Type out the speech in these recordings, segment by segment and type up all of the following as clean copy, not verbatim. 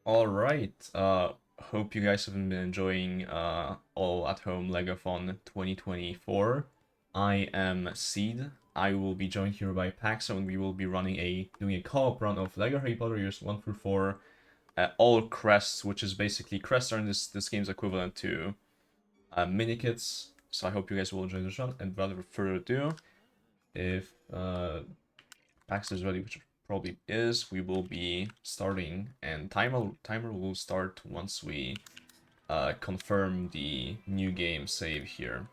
All right. Hope you guys have been enjoying all at home LEGOthon 2024. I am Seed. I will be joined here by Paxo, and we will be doing a co-op run of LEGO Harry Potter years 1 through 4. All Crests, which is basically Crests are in this game's equivalent to mini kits. So I hope you guys will enjoy this run. And without further ado, if Paxo is ready, which probably is, we will be starting, and timer will start once we confirm the new game save here.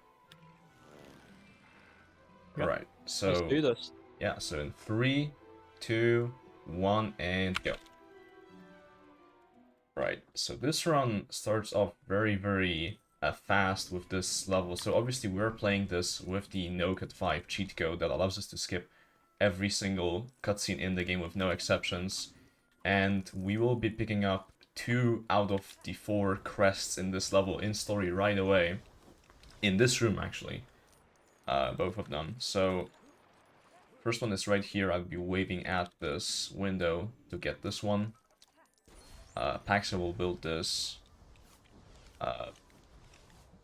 All Yep. right, Let's so do this. yeah, so in 3, 2, 1, and go. Right, so this run starts off very fast with this level. So obviously we're playing this with the no cut 5 cheat code that allows us to skip every single cutscene in the game with no exceptions. And we will be picking up 2 out of the 4 crests in this level in story right away. In this room, actually. Both of them. So, first one is right here. I'll be waving at this window to get this one. Paxo will build this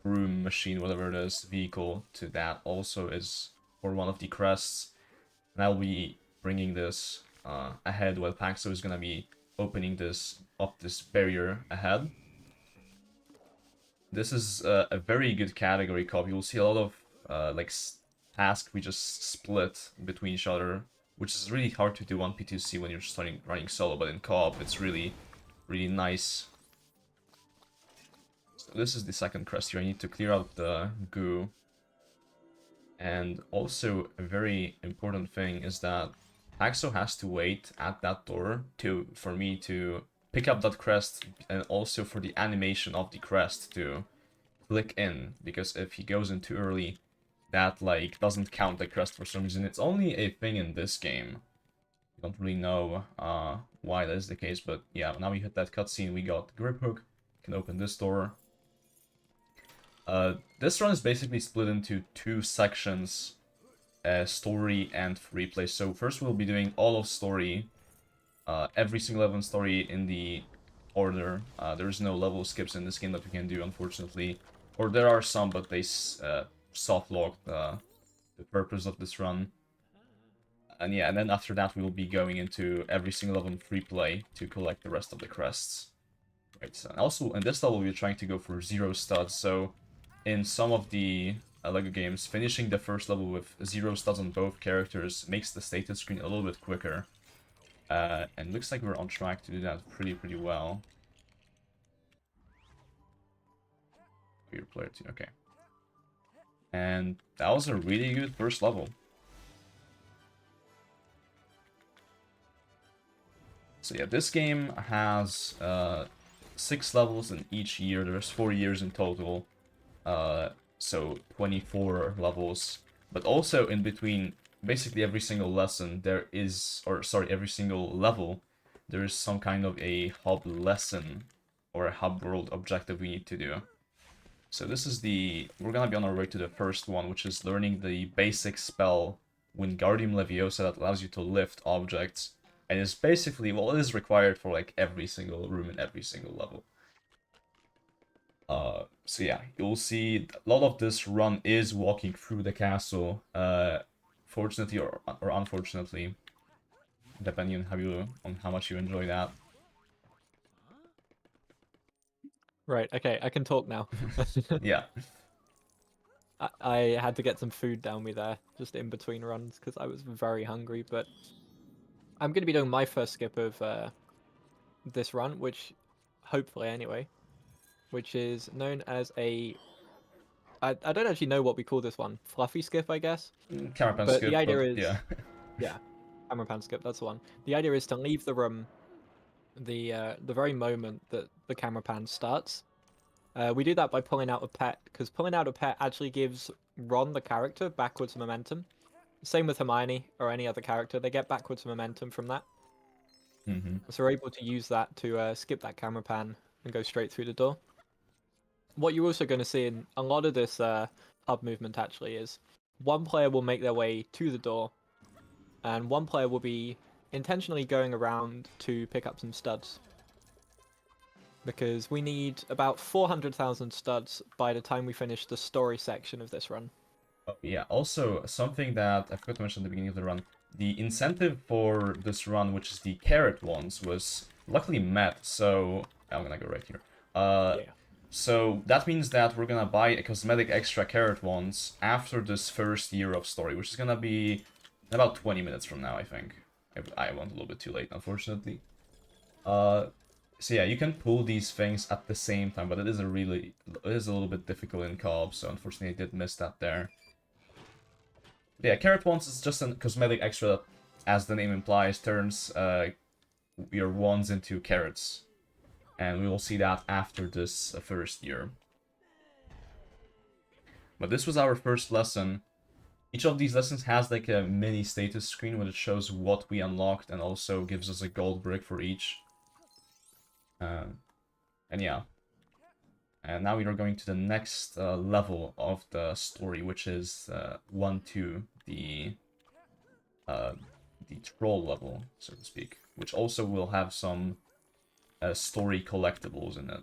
broom machine, whatever it is, vehicle to that also is for one of the crests. And I'll be bringing this ahead while Paxo is gonna be opening this barrier ahead. This is a very good category co-op. You'll see a lot of tasks we just split between each other, which is really hard to do on P2C when you're starting running solo, but in co-op it's really nice. So this is the second crest here. I need to clear out the goo. And also a very important thing is that Paxo has to wait at that door for me to pick up that crest, and also for the animation of the crest to click in, because if he goes in too early, that doesn't count the crest for some reason. It's only a thing in this game. I don't really know why that is the case, but yeah, now we hit that cutscene, we got the grip hook, can open this door. This run is basically split into 2 sections, story and free play. So first we'll be doing all of story, every single level in story in the order. There's no level skips in this game that we can do, unfortunately. Or there are some, but they soft locked the purpose of this run. And yeah, and then after that we will be going into every single level in free play to collect the rest of the crests. Right, so, and also in this level we're trying to go for 0 studs, so in some of the LEGO games, finishing the first level with 0 studs on both characters makes the status screen a little bit quicker. And looks like we're on track to do that pretty well. Your player 2, okay. And that was a really good first level. So yeah, this game has 6 levels in each year. There's 4 years in total. So 24 levels. But also in between basically every single lesson there is, or sorry, every single level, there is some kind of a hub lesson or a hub world objective we need to do. So this is we're gonna be on our way to the first one, which is learning the basic spell Wingardium Leviosa that allows you to lift objects. And it's basically, well, it is required for like every single room in every single level. So yeah, you'll see a lot of this run is walking through the castle. Fortunately or unfortunately, depending on how much you enjoy that. Right, okay, I can talk now. Yeah. I had to get some food down me there, just in between runs, because I was very hungry, but I'm going to be doing my first skip of this run, which, hopefully anyway, which is known as a... I don't actually know what we call this one. Fluffy skip, I guess? Carapan But the skip, idea but is... yeah. Yeah, camera pan skip, that's the one. The idea is to leave the room the very moment that the camera pan starts. We do that by pulling out a pet, because pulling out a pet actually gives Ron, the character, backwards momentum. Same with Hermione or any other character, they get backwards momentum from that. So we're able to use that to skip that camera pan and go straight through the door. What you're also going to see in a lot of this hub movement actually is one player will make their way to the door, and one player will be intentionally going around to pick up some studs. because we need about 400,000 studs by the time we finish the story section of this run. Oh, yeah, also something that I forgot to mention at the beginning of the run. The incentive for this run, which is the carrot ones, was luckily met, so I'm gonna go right here. Yeah. So that means that we're gonna buy a cosmetic extra carrot ones after this first year of story, which is gonna be in about 20 minutes from now, I think. I went a little bit too late, unfortunately. So yeah, you can pull these things at the same time, but it is a little bit difficult in co-op, so unfortunately I did miss that there. But yeah, carrot wands is just a cosmetic extra that, as the name implies, turns your wands into carrots. And we will see that after this first year. But this was our first lesson. Each of these lessons has like a mini status screen where it shows what we unlocked and also gives us a gold brick for each. And yeah. And now we are going to the next level of the story, which is 1-2, the troll level, so to speak, which also will have some story collectibles in it.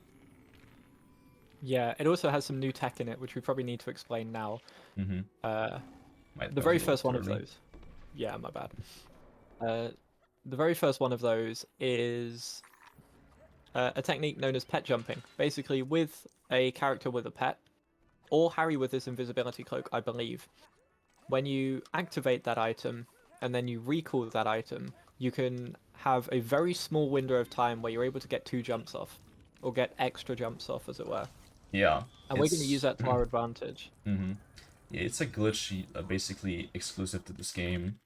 Yeah, it also has some new tech in it, which we probably need to explain now. Mm-hmm. The very first one of those. Yeah, my bad. The very first one of those is a technique known as pet jumping. Basically, with a character with a pet, or Harry with his invisibility cloak, I believe, when you activate that item and then you recall that item, you can have a very small window of time where you're able to get 2 jumps off, or get extra jumps off, as it were. Yeah. And we're going to use that to our advantage. Mm-hmm. Yeah, it's a glitch basically exclusive to this game.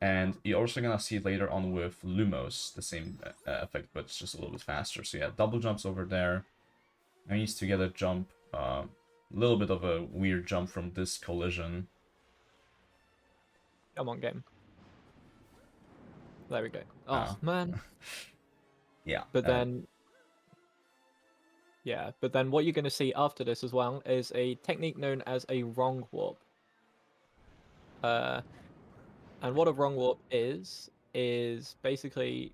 And you're also gonna see it later on with Lumos, the same effect, but it's just a little bit faster. So yeah, double jumps over there. I need to get a jump, a little bit of a weird jump from this collision. Come on, game. There we go. Oh, man. Yeah. But then... Yeah, but then what you're going to see after this as well is a technique known as a wrong warp. And what a wrong warp is basically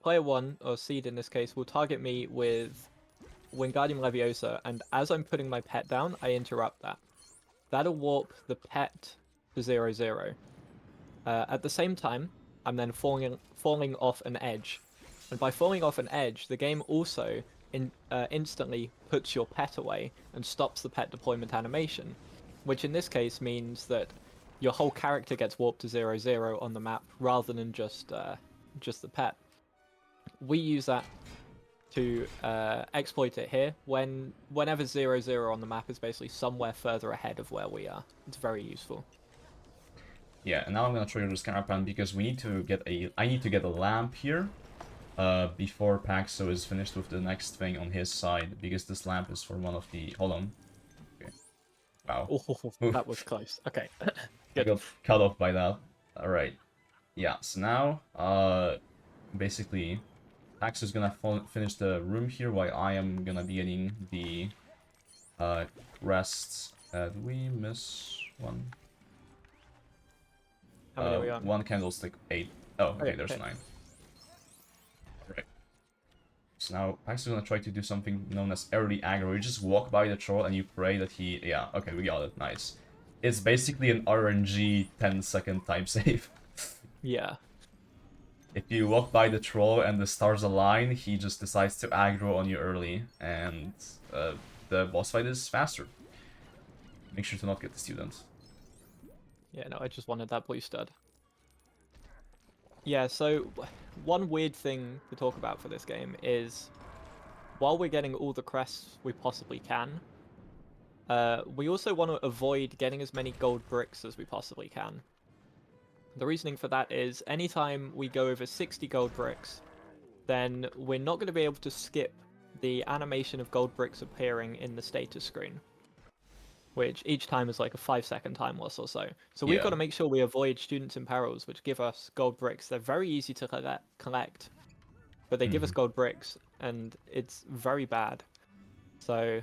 player 1, or Seed in this case, will target me with Wingardium Leviosa, and as I'm putting my pet down, I interrupt that. That'll warp the pet to 0-0. At the same time, I'm then falling off an edge. And by falling off an edge, the game also instantly puts your pet away and stops the pet deployment animation, which in this case means that your whole character gets warped to 0-0 on the map rather than just the pet. We use that to exploit it here whenever 0-0 on the map is basically somewhere further ahead of where we are. It's very useful. Yeah, and now I'm gonna show you this camera pan because we need to get I need to get a lamp here before Paxo is finished with the next thing on his side, because this lamp is for one of the... Hold on. Okay. Wow. Oh, that was close. Okay. I got cut off by that. Alright. Yeah, so now, basically, Paxo's gonna finish the room here while I am gonna be getting the rests. Did we miss one? How many are we on? One candlestick, 8. Oh, okay, there's 9. Alright. So now, Paxo's gonna try to do something known as early aggro. You just walk by the troll and you pray that he... Yeah, okay, we got it. Nice. It's basically an RNG 10-second time save. Yeah. If you walk by the troll and the stars align, he just decides to aggro on you early, and the boss fight is faster. Make sure to not get the student. Yeah, no, I just wanted that blue stud. Yeah, so one weird thing to talk about for this game is, while we're getting all the crests we possibly can, we also want to avoid getting as many gold bricks as we possibly can. The reasoning for that is, anytime we go over 60 gold bricks, then we're not going to be able to skip the animation of gold bricks appearing in the status screen, which each time is like a 5-second time loss or so. So we've got to make sure we avoid Students in Perils, which give us gold bricks. They're very easy to collect, but they give us gold bricks, and it's very bad. So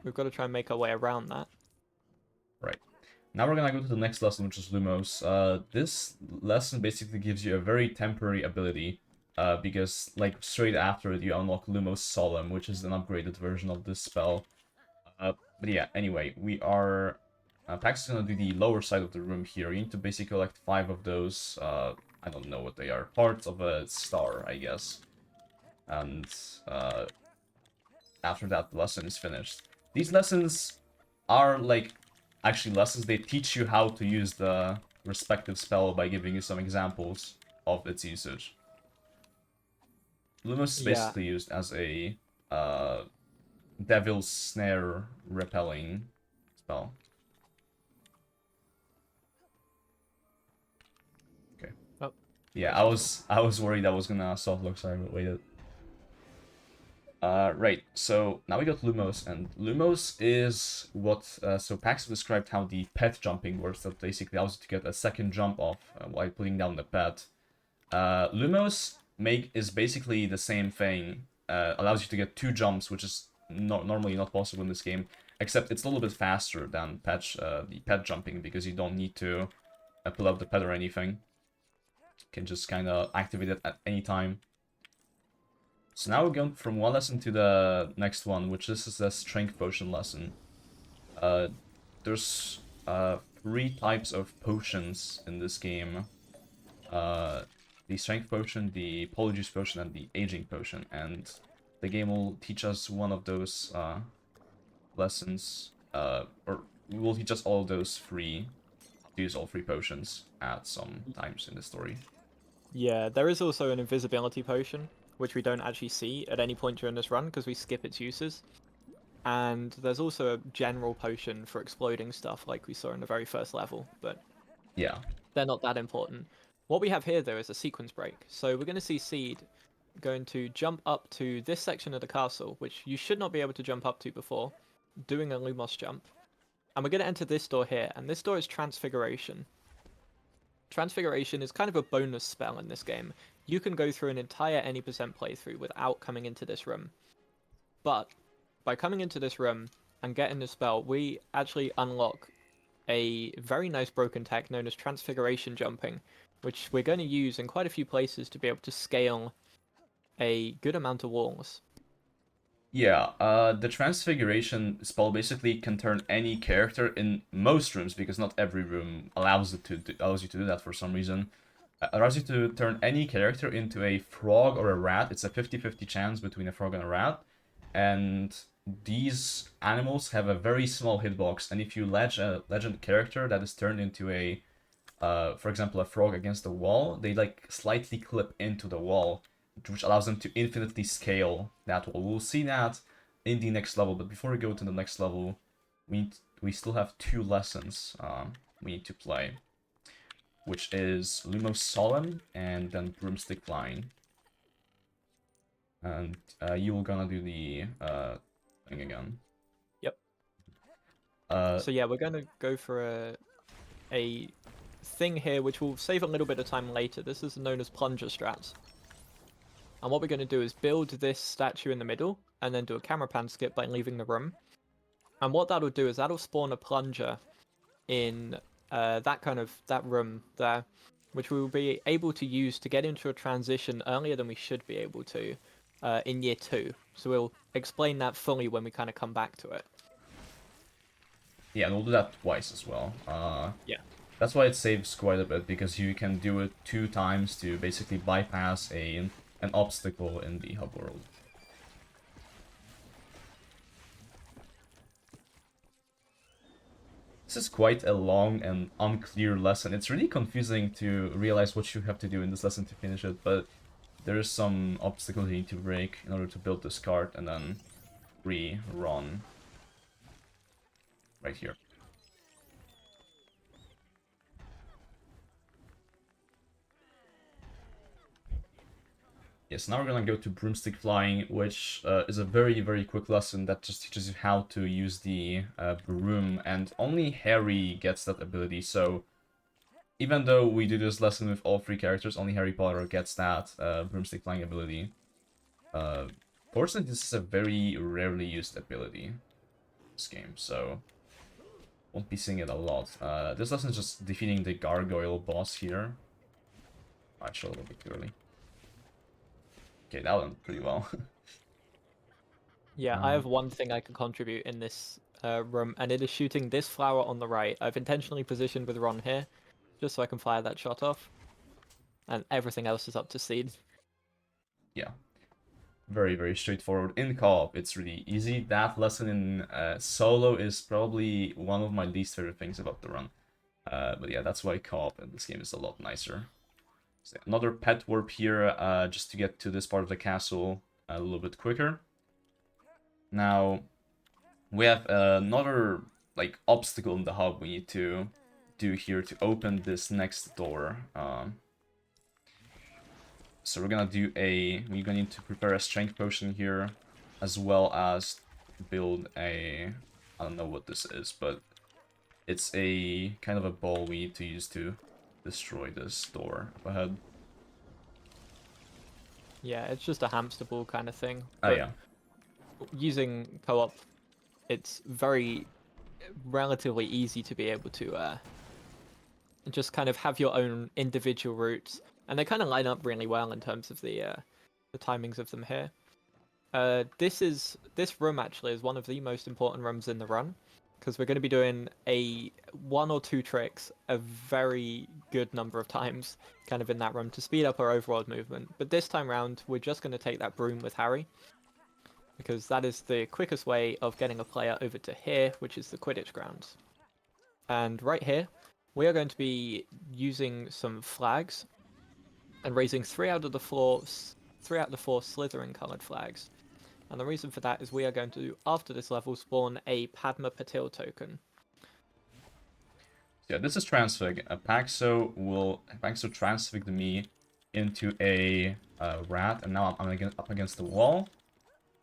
we've got to try and make our way around that. Right. Now we're gonna go to the next lesson, which is Lumos. This lesson basically gives you a very temporary ability because like straight after it you unlock Lumos Solemn, which is an upgraded version of this spell. But yeah, anyway, we are... Pax is gonna do the lower side of the room here. You need to basically collect 5 of those, I don't know what they are, parts of a star, I guess. And after that, the lesson is finished. These lessons are like actually lessons. They teach you how to use the respective spell by giving you some examples of its usage. Lumos is Yeah. basically used as a devil's snare repelling spell. Okay. Oh. Yeah, I was worried I was gonna soft lock, sorry, but waited. Right, so now we got Lumos, and Lumos is what, so Paxo described how the pet jumping works, that basically allows you to get a second jump off while putting down the pet. Lumos is basically the same thing, allows you to get 2 jumps, which is normally not possible in this game, except it's a little bit faster than the pet jumping, because you don't need to pull out the pet or anything. You can just kind of activate it at any time. So now we're going from one lesson to the next one, which this is the strength potion lesson. There's 3 types of potions in this game. The strength potion, the polyjuice potion, and the aging potion. And the game will teach us one of those lessons, or will teach us all of those 3, to use all 3 potions at some times in the story. Yeah, there is also an invisibility potion, which we don't actually see at any point during this run because we skip its uses. And there's also a general potion for exploding stuff like we saw in the very first level, but Yeah. they're not that important. What we have here, though, is a sequence break. So we're going to see Seed going to jump up to this section of the castle, which you should not be able to jump up to before, doing a Lumos jump. And we're going to enter this door here, and this door is Transfiguration. Transfiguration is kind of a bonus spell in this game. You can go through an entire any percent playthrough without coming into this room. But by coming into this room and getting the spell, we actually unlock a very nice broken tech known as Transfiguration Jumping, which we're going to use in quite a few places to be able to scale a good amount of walls. Yeah, the Transfiguration spell basically can turn any character in most rooms, because not every room allows you to do that for some reason. Allows you to turn any character into a frog or a rat. It's a 50-50 chance between a frog and a rat. And these animals have a very small hitbox, and if you ledge a legend character that is turned into a, for example, a frog against the wall, they like slightly clip into the wall, which allows them to infinitely scale that wall. We'll see that in the next level, but before we go to the next level, we still have 2 lessons we need to play, which is Lumos Solemn and then Broomstick Flying. And you will gonna do the thing again. Yep. Uh, So yeah, we're going to go for a thing here, which will save a little bit of time later. This is known as plunger strats. And what we're going to do is build this statue in the middle, and then do a camera pan skip by leaving the room. And what that'll do is that'll spawn a plunger in that room there, which we will be able to use to get into a transition earlier than we should be able to in year 2. So we'll explain that fully when we kind of come back to it. yeah, and we'll do that twice as well. Yeah. That's why it saves quite a bit, because you can do it 2 times to basically bypass an obstacle in the hub world. This is quite a long and unclear lesson. It's really confusing to realize what you have to do in this lesson to finish it, but there's some obstacles you need to break in order to build this cart and then rerun right here. Yes, now we're gonna go to Broomstick Flying, which is a very, very quick lesson that just teaches you how to use the broom, and only Harry gets that ability, so even though we do this lesson with all 3 characters, only Harry Potter gets that Broomstick Flying ability. Fortunately, this is a very rarely used ability in this game, so won't be seeing it a lot. This lesson is just defeating the gargoyle boss here. I'll show a little bit clearly. Okay, that went pretty well. Yeah, I have one thing I can contribute in this room, and it is shooting this flower on the right. I've intentionally positioned with Ron here, just so I can fire that shot off. And everything else is up to Seed. Yeah. Very, very straightforward. In co-op, it's really easy. That lesson in solo is probably one of my least favorite things about the run. But yeah, that's why co-op in this game is a lot nicer. So another pet warp here, just to get to this part of the castle a little bit quicker. Now, we have another like obstacle in the hub we need to do here to open this next door. So we're gonna need to prepare a strength potion here, as well as build a, I don't know what this is, but it's a kind of a ball we need to use to destroy this door up ahead. Yeah, it's just a hamster ball kind of thing. Oh But yeah, using co-op, it's very relatively easy to be able to just kind of have your own individual routes, and they kind of line up really well in terms of the timings of them here. This room actually is one of the most important rooms in the run, because we're going to be doing a 1 or 2 tricks a very good number of times, kind of in that room to speed up our overworld movement. But this time round, we're just going to take that broom with Harry, because that is the quickest way of getting a player over to here, which is the Quidditch grounds. And right here, we are going to be using some flags and raising 3 out of the 4 Slytherin coloured flags. And the reason for that is we are going to, after this level, spawn a Padma Patil token. yeah. This is transfig. Paxo transfigged me into a rat, and now I'm up against the wall.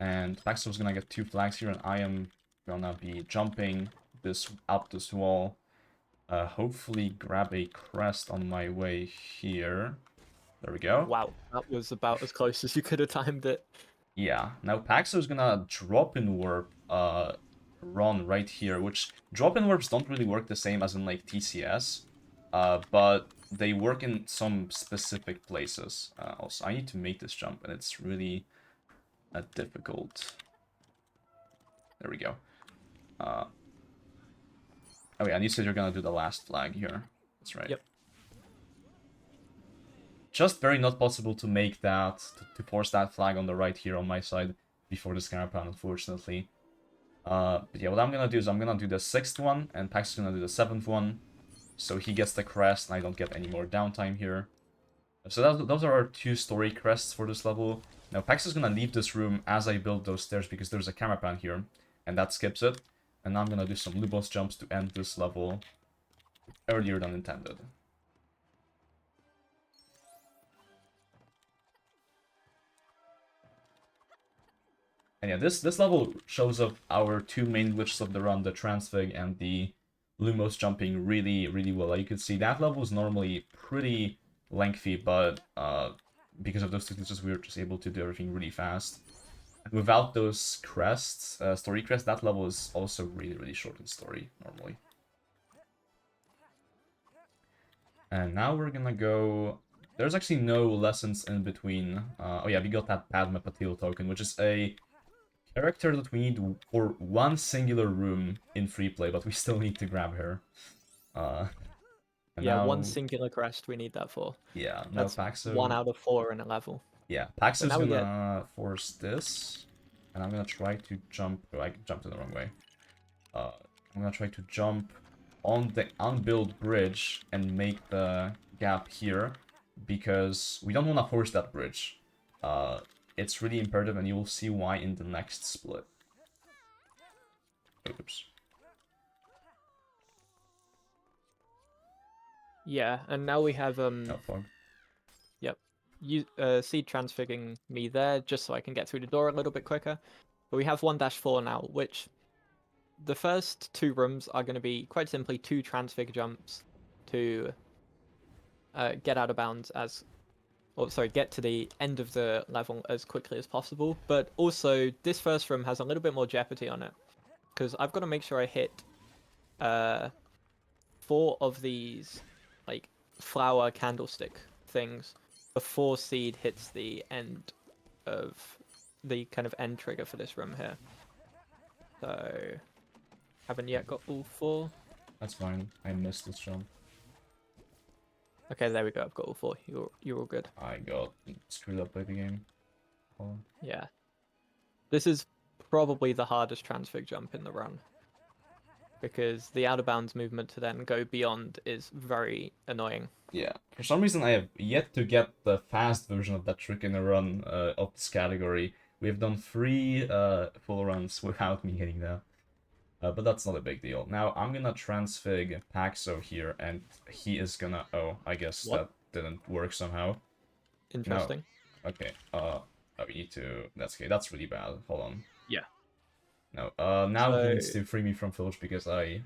And Paxo's gonna get 2 flags here, and I am gonna be jumping up this wall. Hopefully grab a crest on my way here. There we go. Wow, that was about as close as you could have timed it. Yeah. Now Paxo's gonna drop in warp Ron right here, which drop in warps don't really work the same as in like TCS. But they work in some specific places. Also, I need to make this jump, and it's really difficult. There we go. Oh yeah, and you said you're gonna do the last flag here. That's right. Yep. Just very not possible to make that, to force that flag on the right here on my side before the Scarapan, unfortunately. But yeah, what I'm gonna do is I'm gonna do the 6th one, and Pax is gonna do the 7th one. So he gets the crest, and I don't get any more downtime here. So those are our 2 story crests for this level. Now Pax is gonna leave this room as I build those stairs because there's a camera pan here, and that skips it. And now I'm gonna do some Lubos jumps to end this level earlier than intended. And yeah, this level shows up our 2 main glitches of the run, the transfig and the Lumos jumping really, really well. Like you can see, that level is normally pretty lengthy, but because of those 2 glitches, we were just able to do everything really fast. And without those crests, story crests, that level is also really, really short in story, normally. And now we're gonna go... There's actually no lessons in between. Oh yeah, we got that Padma Patil token, which is a character that we need for 1 singular room in free play, but we still need to grab her. Yeah, now, 1 singular crest we need that for. yeah, now That's Paxo... 1 out of 4 in a level. Yeah, But Paxo's now we get... gonna force this, and I'm gonna try to jump... Oh, I jumped in the wrong way. I'm gonna try to jump on the unbuilt bridge and make the gap here, because we don't want to force that bridge. It's really imperative, and you will see why in the next split. Oops. Yeah, and now we have Oh, fuck. Yep. Seed transfigging me there just so I can get through the door a little bit quicker. But we have 1-4 now, which the first 2 rooms are going to be quite simply 2 transfig jumps to get out of bounds get to the end of the level as quickly as possible. But also, this first room has a little bit more jeopardy on it, because I've got to make sure I hit 4 of these flower candlestick things before Seed hits the end of the kind of end trigger for this room here. So, haven't yet got all 4. That's fine. I missed this jump. Okay, there we go. I've got all 4. You're all good. I got screwed up by the game. Hold on. Yeah. This is probably the hardest transfig jump in the run, because the out of bounds movement to then go beyond is very annoying. Yeah, for some reason I have yet to get the fast version of that trick in a run of this category. We have done 3 full runs without me hitting that. But that's not a big deal. Now I'm gonna transfig Paxo here, and he is gonna... Oh, I guess What? that didn't work somehow. Interesting. No. Okay, oh, we need to... That's okay, that's really bad. Hold on. Yeah. No, now he needs to free me from Filch because I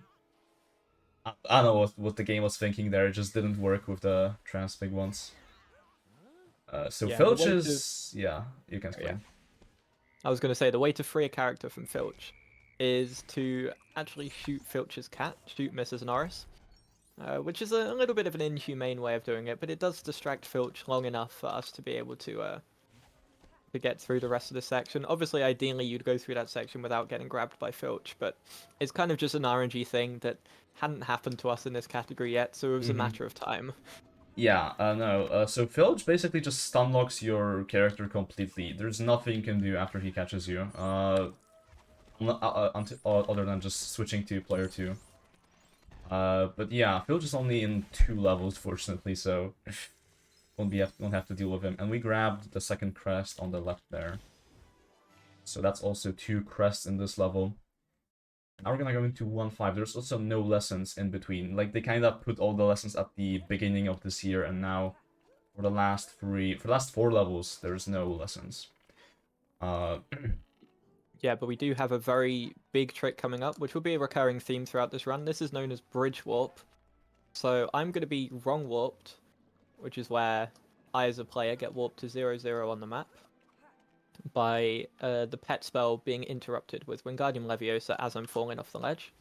don't know what the game was thinking there. It just didn't work with the transfig ones. So Yeah, Filch the way is... Yeah, you can explain. I was going to say, the way to free a character from Filch is to actually shoot Filch's cat, shoot Mrs. Norris, which is a little bit of an inhumane way of doing it, but it does distract Filch long enough for us to be able to get through the rest of the section. Obviously, ideally, you'd go through that section without getting grabbed by Filch, but it's kind of just an RNG thing that hadn't happened to us in this category yet, so it was a matter of time. Yeah, no, so Filch basically just stun locks your character completely. There's nothing you can do after he catches you, other than just switching to player 2. But yeah, Filch is only in 2 levels, fortunately, so won't have to deal with him. And we grabbed the second crest on the left there. So that's also 2 crests in this level. Now we're gonna go into 1-5. There's also no lessons in between. Like, they kind of put all the lessons at the beginning of this year, and now for the last 4 levels, there's no lessons. Yeah, but we do have a very big trick coming up, which will be a recurring theme throughout this run. This is known as bridge warp. So I'm going to be wrong warped, which is where I as a player get warped to 0-0 on the map by the pet spell being interrupted with Wingardium Leviosa as I'm falling off the ledge.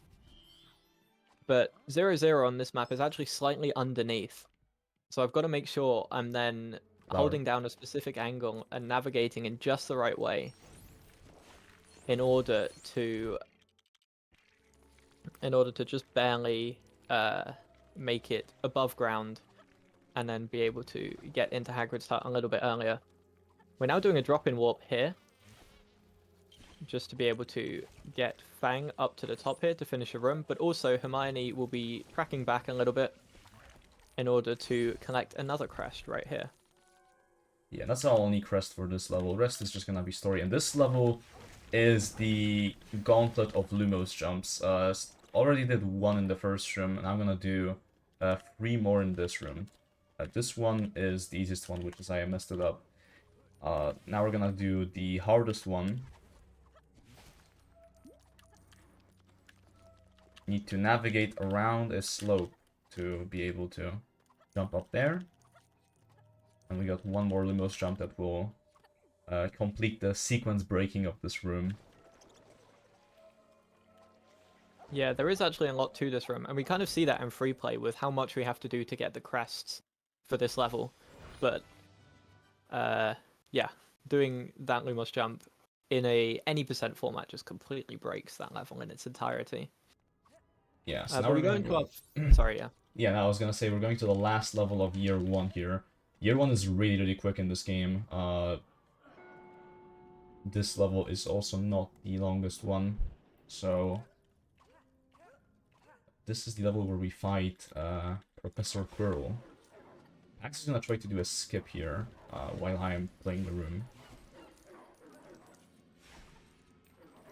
But 0-0 on this map is actually slightly underneath. So I've got to make sure I'm then holding down a specific angle and navigating in just the right way in order to just barely make it above ground and then be able to get into Hagrid's hut a little bit earlier. We're now doing a drop-in warp here, just to be able to get Fang up to the top here to finish a room, but also Hermione will be tracking back a little bit in order to collect another crest right here. Yeah, that's our only crest for this level. The rest is just gonna be story. And this level is the gauntlet of Lumos jumps. Already did 1 in the first room, and I'm gonna do 3 more in this room. This one is the easiest one, which is I messed it up. Now we're gonna do the hardest one. Need to navigate around a slope to be able to jump up there. And we got 1 more Lumos jump that will complete the sequence breaking of this room. Yeah, there is actually a lot to this room, and we kind of see that in free play with how much we have to do to get the crests for this level. But yeah, doing that Lumos jump in any percent format just completely breaks that level in its entirety. Yeah, so now but we're we go gonna into go... our... Sorry, yeah. Yeah, no, I was gonna say we're going to the last level of year 1 here. Year 1 is really, really quick in this game. This level is also not the longest one, so this is the level where we fight Professor Quirrell. Max is gonna try to do a skip here while I'm playing the room.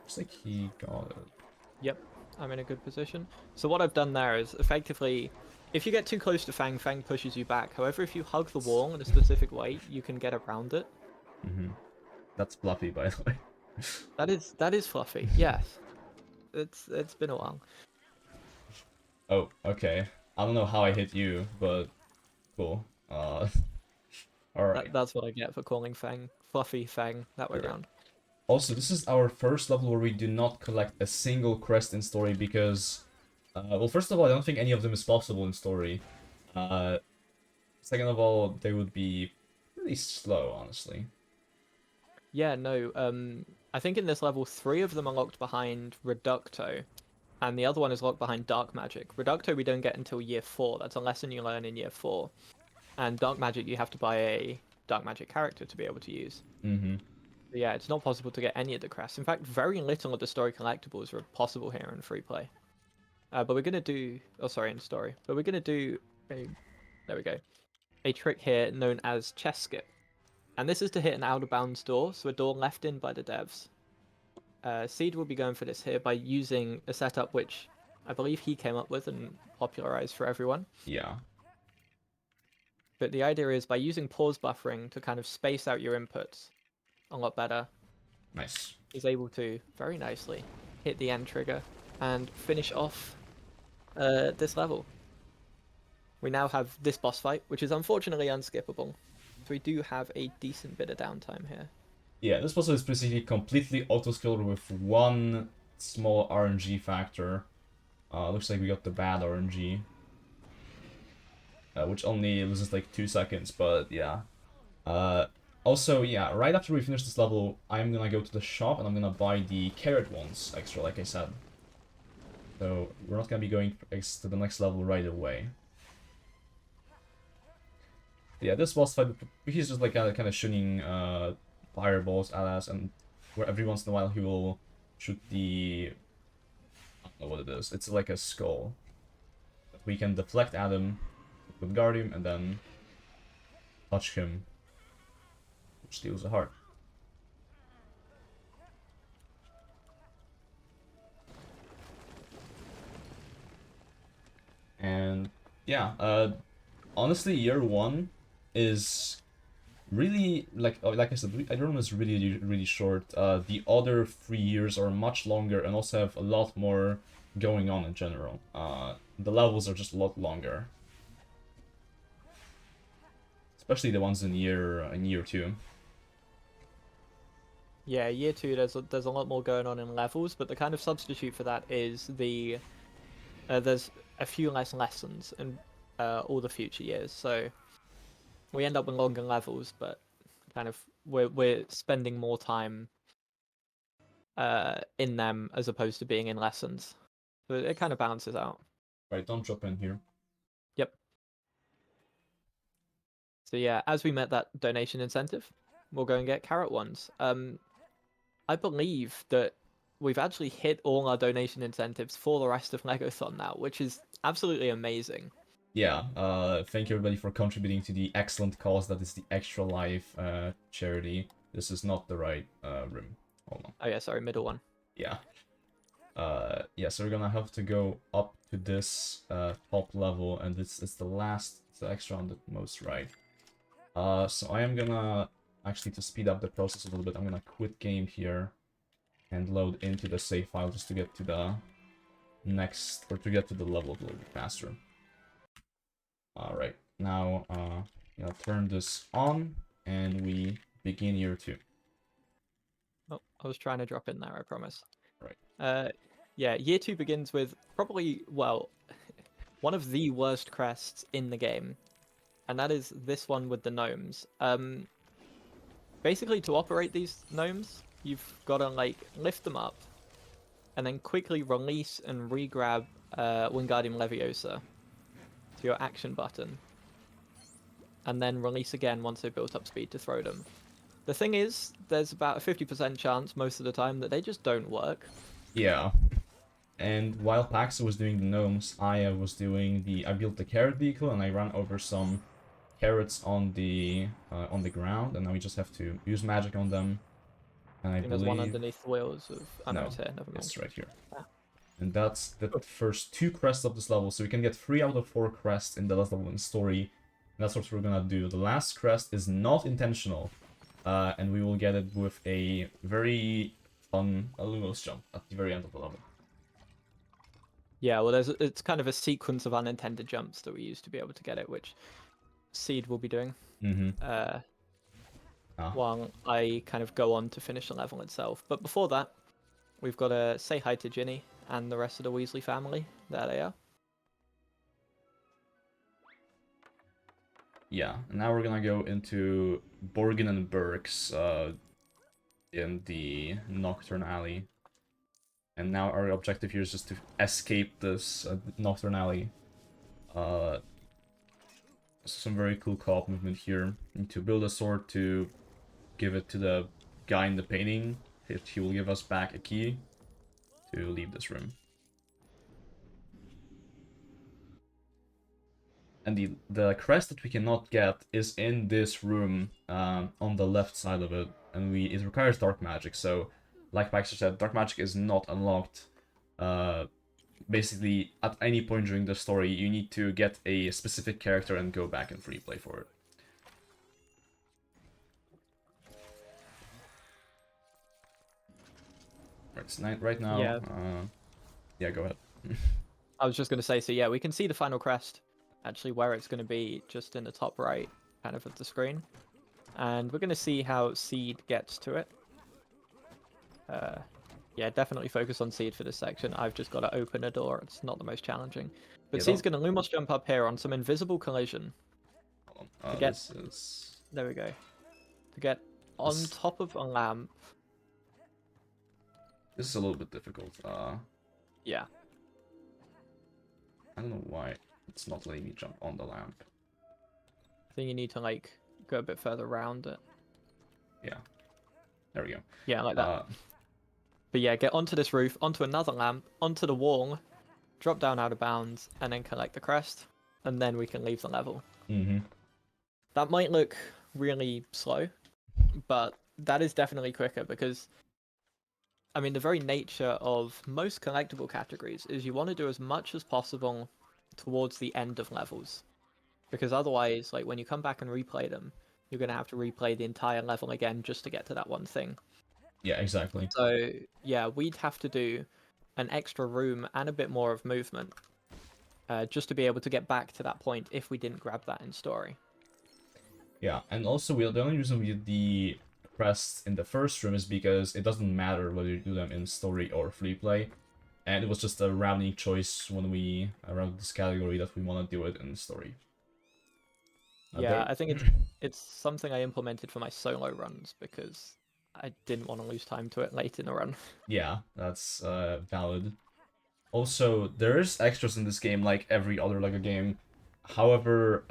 Looks like he got it. Yep, I'm in a good position. So what I've done there is effectively, if you get too close to Fang, Fang pushes you back. However, if you hug the wall in a specific way, you can get around it. That's Fluffy, by the way. That is Fluffy. Yes, it's been a while. Oh, okay. I don't know how I hit you, but cool. Alright. That's what I get for calling Fang Fluffy Fang that way around. Also, this is our first level where we do not collect a single crest in story because... well, first of all, I don't think any of them is possible in story. Second of all, they would be pretty slow, honestly. Yeah, no. I think in this level, 3 of them are locked behind Reducto, and the other one is locked behind Dark Magic. Reducto we don't get until year 4. That's a lesson you learn in year 4. And Dark Magic you have to buy a Dark Magic character to be able to use. Mm-hmm. But yeah, it's not possible to get any of the crests. In fact, very little of the story collectibles are possible here in free play. But we're gonna do, oh sorry, in story. But we're gonna do a, there we go, a trick here known as chest skip. And this is to hit an out of bounds door, so a door left in by the devs. Seed will be going for this here by using a setup which I believe he came up with and popularized for everyone. Yeah. But the idea is by using pause buffering to kind of space out your inputs a lot better, Nice. he's able to very nicely hit the end trigger and finish off this level. We now have this boss fight, which is unfortunately unskippable. So we do have a decent bit of downtime here. Yeah, this puzzle is basically completely auto-scrolled with one small RNG factor. Looks like we got the bad RNG. Which only loses like 2 seconds, but yeah. Also, yeah, right after we finish this level, I'm gonna go to the shop and I'm gonna buy the carrot ones extra, like I said. So, we're not gonna be going to the next level right away. Yeah, this boss fight, he's just like kind of shooting fireballs at us, and where every once in a while he will shoot the... I don't know what it is. It's like a skull. We can deflect at him with Guardium and then touch him, which steals a heart. And yeah, honestly, year 1 is really like I said, everyone is really short. The other 3 years are much longer and also have a lot more going on in general. The levels are just a lot longer, especially the ones in year 2. Yeah, year 2 there's a lot more going on in levels, but the kind of substitute for that is the there's a few less lessons in all the future years. So we end up with longer levels, but kind of we're spending more time in them as opposed to being in lessons. So it kind of balances out. Right, don't drop in here. Yep. So yeah, as we met that donation incentive, we'll go and get carrot ones. I believe that we've actually hit all our donation incentives for the rest of LEGOthon now, which is absolutely amazing. Yeah, thank you everybody for contributing to the excellent cause that is the Extra Life charity. This is not the right room. Hold on. Oh yeah, sorry, middle one. Yeah. Yeah, so we're gonna have to go up to this top level, and it's the last, it's the extra on the most right. So I am gonna, actually to speed up the process a little bit, I'm gonna quit game here and load into the save file just to get to the next, or to get to the level a little bit faster. Alright, now, turn this on, and we begin year 2. Oh, I was trying to drop in there, I promise. Right. Yeah, year 2 begins with probably, well, one of the worst crests in the game. And that is this one with the gnomes. Basically, to operate these gnomes, you've got to, like, lift them up, and then quickly release and re-grab Wingardium Leviosa to your action button, and then release again once they've built up speed to throw them. The thing is, there's about a 50% chance most of the time that they just don't work. Yeah. And while Paxo was doing the gnomes, I built the carrot vehicle and I ran over some carrots on the ground, and now we just have to use magic on them. And I think there's one believe underneath the wheels of... Oh no, no, it's here, never mind. it's right here. Ah. And that's the first 2 crests of this level, so we can get 3 out of 4 crests in the last level in the story. And that's what we're gonna do. The last crest is not intentional, and we will get it with a very fun Lumos jump at the very end of the level. Yeah, well, it's kind of a sequence of unintended jumps that we use to be able to get it, which Seed will be doing. While I kind of go on to finish the level itself. But before that, we've got to say hi to Ginny and the rest of the Weasley family. There they are. Yeah, and now we're gonna go into Borgin and Burke's in the Nocturne Alley. And now our objective here is just to escape this Nocturne Alley. Some very cool co-op movement here. Need to build a sword to give it to the guy in the painting. He will give us back a key to leave this room. And the crest that we cannot get is in this room on the left side of it, and it requires dark magic. So, like Paxo said, dark magic is not unlocked. Basically, at any point during the story, you need to get a specific character and go back and free play for it. Right now. Yeah. Yeah, go ahead. I was just going to say, so yeah, we can see the final crest, actually where it's going to be, just in the top right, kind of the screen. And we're going to see how Seed gets to it. Yeah, definitely focus on Seed for this section. I've just got to open a door. It's not the most challenging. But Yeah, Seed's going to Lumos jump up here on some invisible collision. Hold on. This is... There we go. To get on top of a lamp. This is a little bit difficult. Yeah. I don't know why it's not letting me jump on the lamp. I think you need to, like, go a bit further around it. Yeah. There we go. Yeah, like that. But yeah, get onto this roof, onto another lamp, onto the wall, drop down out of bounds, and then collect the crest. And then we can leave the level. Mm-hmm. That might look really slow, but that is definitely quicker because, I mean, the very nature of most collectible categories is you want to do as much as possible towards the end of levels. Because otherwise, like, when you come back and replay them, you're going to have to replay the entire level again just to get to that one thing. Yeah, exactly. So, yeah, we'd have to do an extra room and a bit more of movement just to be able to get back to that point if we didn't grab that in story. Yeah, and also the only reason we did the crests in the first room is because it doesn't matter whether you do them in story or free play. And it was just a rounding choice when we around this category that we want to do it in story. Yeah, I think it's something I implemented for my solo runs because I didn't want to lose time to it late in the run. Yeah, that's valid. Also, there's extras in this game like every other LEGO game. However,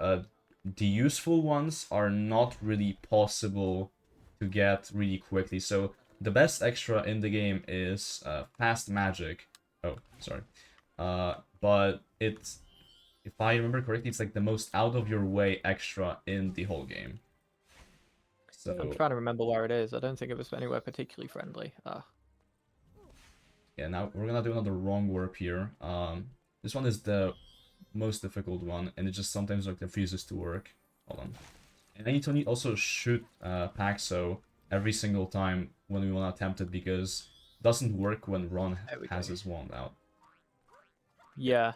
the useful ones are not really possible to get really quickly. So the best extra in the game is fast magic. Oh, sorry. But it's, if I remember correctly, it's like the most out of your way extra in the whole game. So I'm trying to remember where it is. I don't think it was anywhere particularly friendly. yeah, now we're gonna do another wrong warp here. This one is the most difficult one, and it just sometimes like refuses to work. Hold on. And I need to also shoot Paxo every single time when we want to attempt it because it doesn't work when Ron has his wand out. Yeah.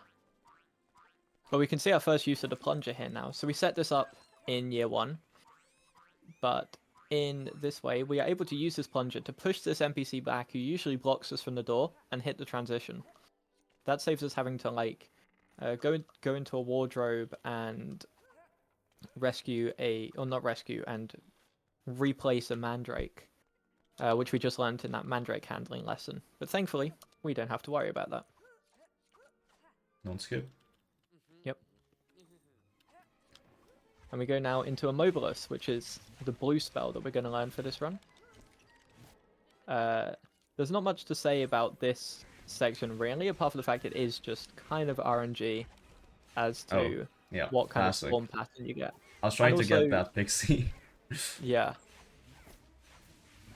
But we can see our first use of the plunger here now. So we set this up in year 1. But in this way, we are able to use this plunger to push this NPC back who usually blocks us from the door and hit the transition. That saves us having to, like, go into a wardrobe and and replace a mandrake, which we just learned in that mandrake handling lesson. But thankfully, we don't have to worry about that. Don't skip. Yep. And we go now into Immobilus, which is the blue spell that we're going to learn for this run. There's not much to say about this section, really, apart from the fact it is just kind of RNG as to what kind of spawn pattern you get. I was trying to get that pixie. Yeah.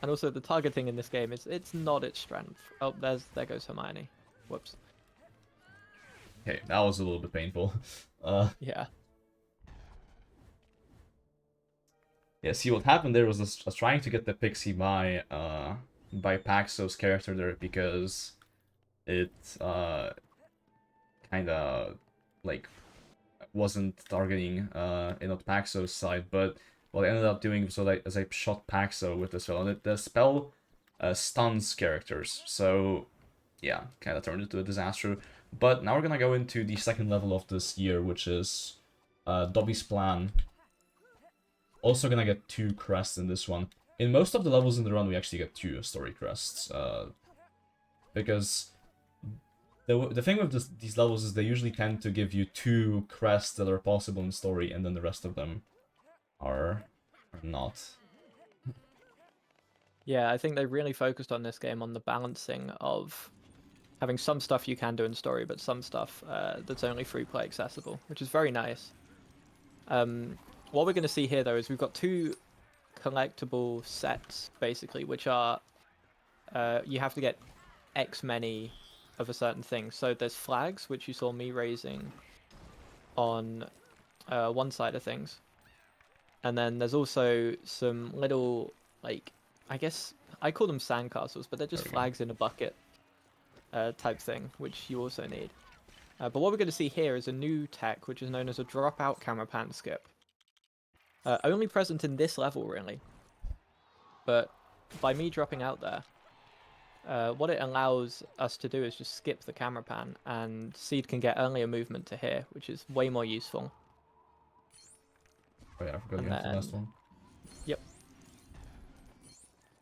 And also, the targeting in this game it's not its strength. Oh, there goes Hermione. Whoops. Okay, that was a little bit painful. Yeah. Yeah, see what happened there was I was trying to get the pixie by Paxo's character there because it kind of like wasn't targeting in Paxo's side, but what I ended up doing so that as I shot Paxo with the spell, and the spell stuns characters, so yeah, kind of turned into a disaster. But now we're gonna go into the second level of this year, which is Dobby's Plan. Also gonna get 2 crests in this one. in most of the levels in the run, we actually get 2 story crests. Because the thing with these levels is they usually tend to give you 2 crests that are possible in story, and then the rest of them are not. Yeah, I think they really focused on this game on the balancing of having some stuff you can do in story, but some stuff that's only free play accessible, which is very nice. What we're going to see here, though, is we've got 2 collectible sets, basically, which are you have to get X many of a certain thing. So there's flags, which you saw me raising on one side of things. And then there's also some little, like, I guess I call them sandcastles, but they're just flags in a bucket type thing, which you also need. But what we're going to see here is a new tech, which is known as a dropout camera pan skip. Only present in this level, really. But by me dropping out there, what it allows us to do is just skip the camera pan, and Seed can get earlier movement to here, which is way more useful. Oh yeah, I forgot to get the last one. Yep.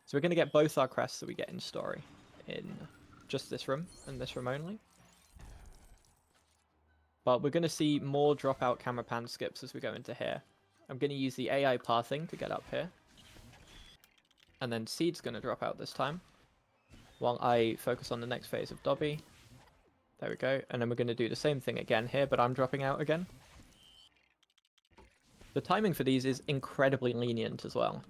So we're going to get both our crests that we get in story in just this room and this room only. But we're going to see more dropout camera pan skips as we go into here. I'm going to use the AI pathing to get up here. And then Seed's going to drop out this time, while I focus on the next phase of Dobby. There we go. And then we're going to do the same thing again here, but I'm dropping out again. The timing for these is incredibly lenient as well.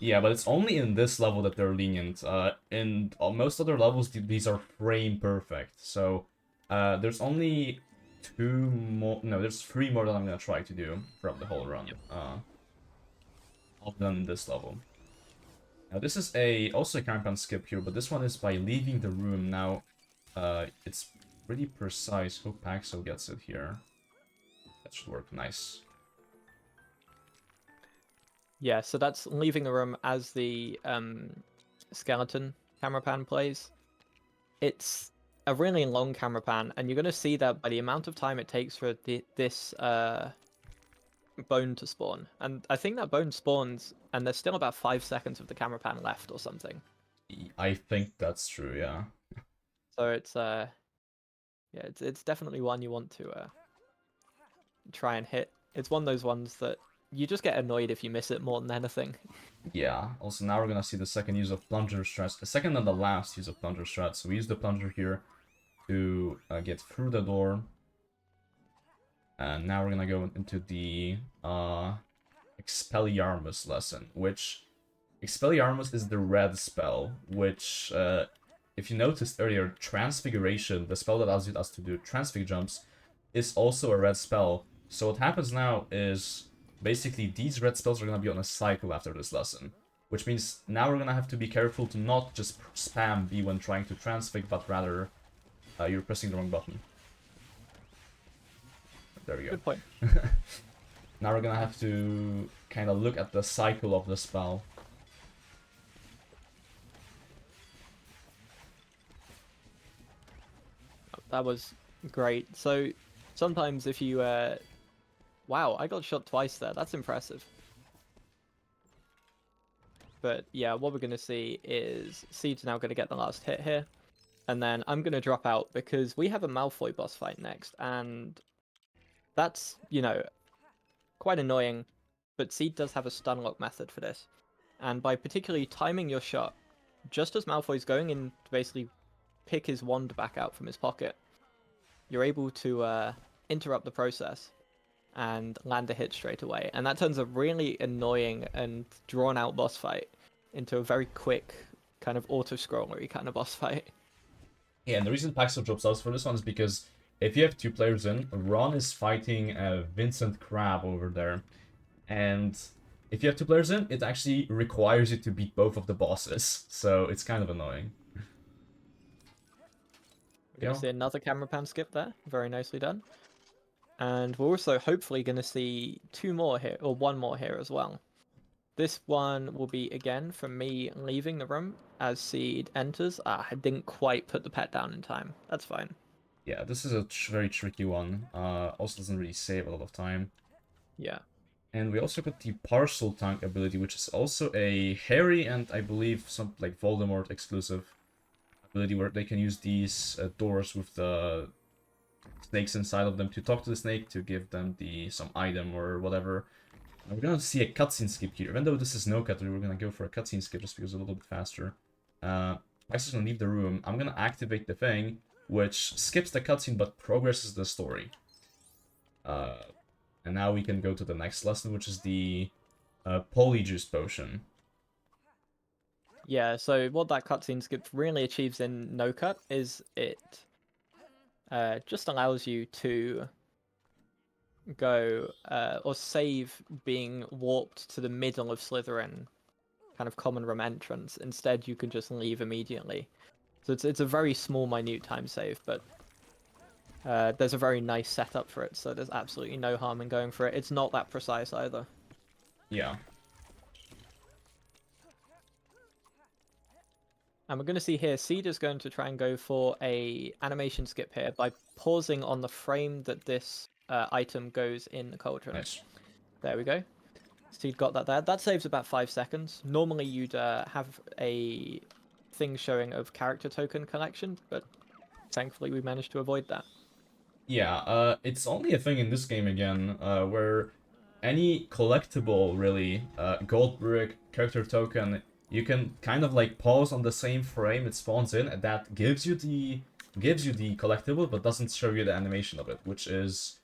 Yeah, but it's only in this level that they're lenient. In most other levels, these are frame perfect. So there's only 2 more. No, there's 3 more that I'm gonna try to do throughout the whole run. All done in this level. Now this is also a camera pan skip here, but this one is by leaving the room. Now it's pretty precise. Hope Paxo gets it here. That should work nice. Yeah, so that's leaving the room as the skeleton camera pan plays. It's a really long camera pan, and you're going to see that by the amount of time it takes for this bone to spawn. And I think that bone spawns, and there's still about 5 seconds of the camera pan left or something. I think that's true, yeah. So it's yeah, it's definitely one you want to try and hit. It's one of those ones that you just get annoyed if you miss it more than anything. Yeah, also now we're gonna see the second use of plunger strats, the second and the last use of plunger strats. So we use the plunger here to get through the door. And now we're gonna go into the Expelliarmus lesson, which Expelliarmus is the red spell, which if you noticed earlier, Transfiguration, the spell that allows us to do transfig jumps, is also a red spell. So what happens now is basically these red spells are going to be on a cycle after this lesson, which means now we're going to have to be careful to not just spam B when trying to transfig, but rather you're pressing the wrong button. There we go. Good point. Now we're going to have to kind of look at the cycle of the spell. That was great. So sometimes if you wow, I got shot twice there. That's impressive. But yeah, what we're going to see is Seed's now going to get the last hit here. And then I'm going to drop out because we have a Malfoy boss fight next. And that's, you know, quite annoying. But Seed does have a stun lock method for this. And by particularly timing your shot, just as Malfoy's going in to basically pick his wand back out from his pocket, you're able to interrupt the process and land a hit straight away. And that turns a really annoying and drawn-out boss fight into a very quick, kind of auto-scrollery kind of boss fight. Yeah, and the reason Paxo drops out for this one is because if you have 2 players in, Ron is fighting Vincent Crab over there. And if you have 2 players in, it actually requires you to beat both of the bosses. So it's kind of annoying. We're going to see another camera pan skip there. Very nicely done. And we're also hopefully going to see 2 more here, or 1 more here as well. This one will be, again, from me leaving the room as Seed enters. Ah, I didn't quite put the pet down in time. That's fine. Yeah, this is a very tricky one. Also doesn't really save a lot of time. Yeah. And we also got the Parcel Tank ability, which is also a Harry and I believe some like Voldemort exclusive ability where they can use these doors with the snakes inside of them to talk to the snake to give them some item or whatever. And we're gonna see a cutscene skip here. Even though this is no cut, we're gonna go for a cutscene skip just because it's a little bit faster. I'm just gonna leave the room. I'm gonna activate the thing, which skips the cutscene but progresses the story. And now we can go to the next lesson, which is the Polyjuice Potion. Yeah, so what that cutscene skip really achieves in no cut is it just allows you to go or save being warped to the middle of Slytherin, kind of common room entrance. Instead, you can just leave immediately. So it's a very small, minute time save, but there's a very nice setup for it. So there's absolutely no harm in going for it. It's not that precise either. Yeah. And we're going to see here, Seed is going to try and go for a animation skip here by pausing on the frame that this item goes in the cauldron. Nice. There we go. Seed got that there. That saves about 5 seconds. Normally you'd have a thing showing of character token collection, but thankfully we managed to avoid that. Yeah, it's only a thing in this game again, where any collectible, really, gold brick, character token, you can kind of like pause on the same frame it spawns in, and that gives you the collectible, but doesn't show you the animation of it, which is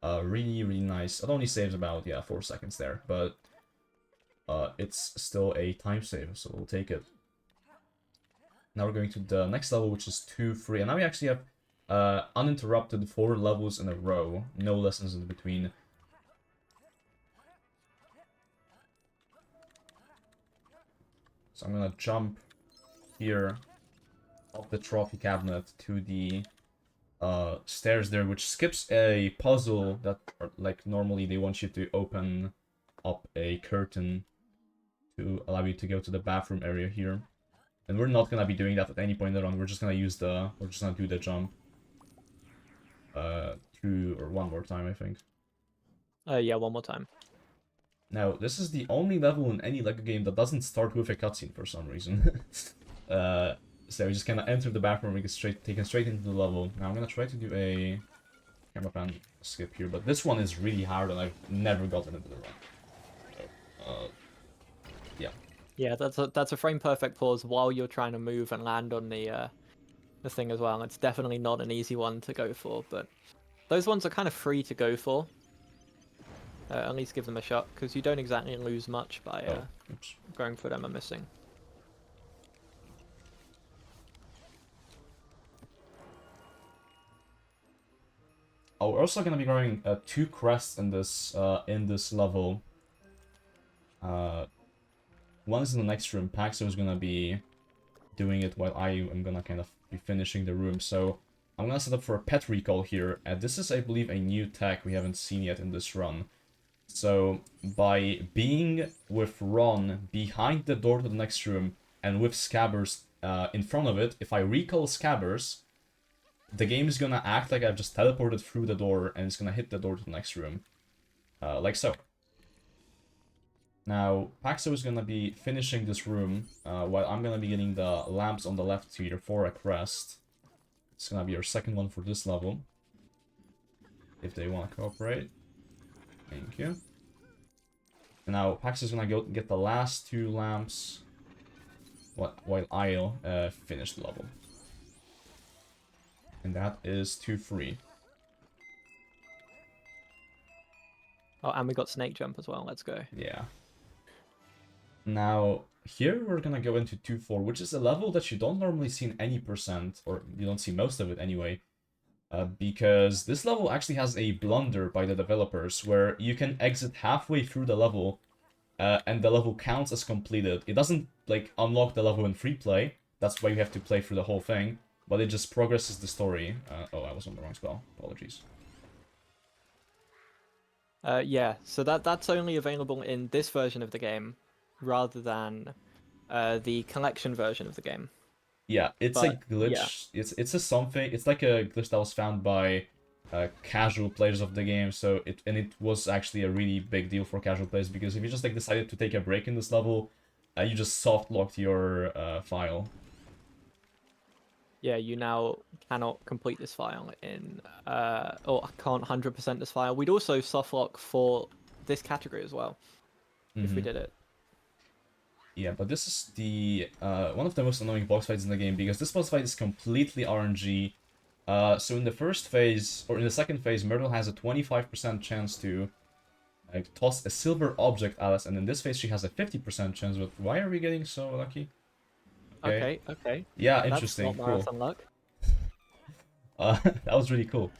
really, really nice. It only saves about, 4 seconds there, but it's still a time save, so we'll take it. Now we're going to the next level, which is 2 free, and now we actually have uninterrupted 4 levels in a row, no lessons in between. So I'm gonna jump here off the trophy cabinet to the stairs there, which skips a puzzle that, like, normally they want you to open up a curtain to allow you to go to the bathroom area here. And we're not gonna be doing that at any point in the run. We're just gonna do the jump 2 or 1 more time, I think. Yeah, one more time. Now, this is the only level in any LEGO game that doesn't start with a cutscene for some reason. So we just kind of enter the bathroom, we get taken straight into the level. Now I'm gonna try to do a camera pan skip here, but this one is really hard and I've never gotten into the run. So, yeah. Yeah, that's a frame perfect pause while you're trying to move and land on the thing as well. It's definitely not an easy one to go for, but those ones are kind of free to go for. At least give them a shot, because you don't exactly lose much by going for them and missing. Oh, we're also gonna be growing 2 crests in this level. One is in the next room. Paxo is gonna be doing it while I am gonna kind of be finishing the room. So I'm gonna set up for a pet recall here. And this is, I believe, a new tech we haven't seen yet in this run. So by being with Ron behind the door to the next room and with Scabbers in front of it, if I recall Scabbers, the game is gonna act like I've just teleported through the door and it's gonna hit the door to the next room. Like so. Now, Paxo is gonna be finishing this room, while I'm gonna be getting the lamps on the left here for a crest. It's gonna be our second one for this level. If they wanna cooperate. Thank you. And now, Paxo is gonna go get the last 2 lamps, while I'll finish the level. And that is 2 free. Oh, and we got Snake Jump as well. Let's go. Yeah. Now, here we're gonna go into 2-4, which is a level that you don't normally see in any percent, or you don't see most of it anyway. Because this level actually has a blunder by the developers, where you can exit halfway through the level, and the level counts as completed. It doesn't, like, unlock the level in free play. That's why you have to play through the whole thing. But it just progresses the story. Oh, I was on the wrong spell. Apologies. Yeah, so that's only available in this version of the game, rather than the collection version of the game. Yeah, it's a glitch. Yeah. It's a something. It's like a glitch that was found by casual players of the game. So it was actually a really big deal for casual players, because if you just like decided to take a break in this level, you just soft locked your file. Yeah, you now cannot complete this file in, or can't 100% this file. We'd also soft lock for this category as well, if we did it. Yeah, but this is the one of the most annoying boss fights in the game, because this boss fight is completely RNG. So in the first phase, or in the second phase, Myrtle has a 25% chance to toss a silver object at us, and in this phase she has a 50% chance, but why are we getting so lucky? Okay. Yeah, That's interesting, not cool. marathon luck. That was really cool.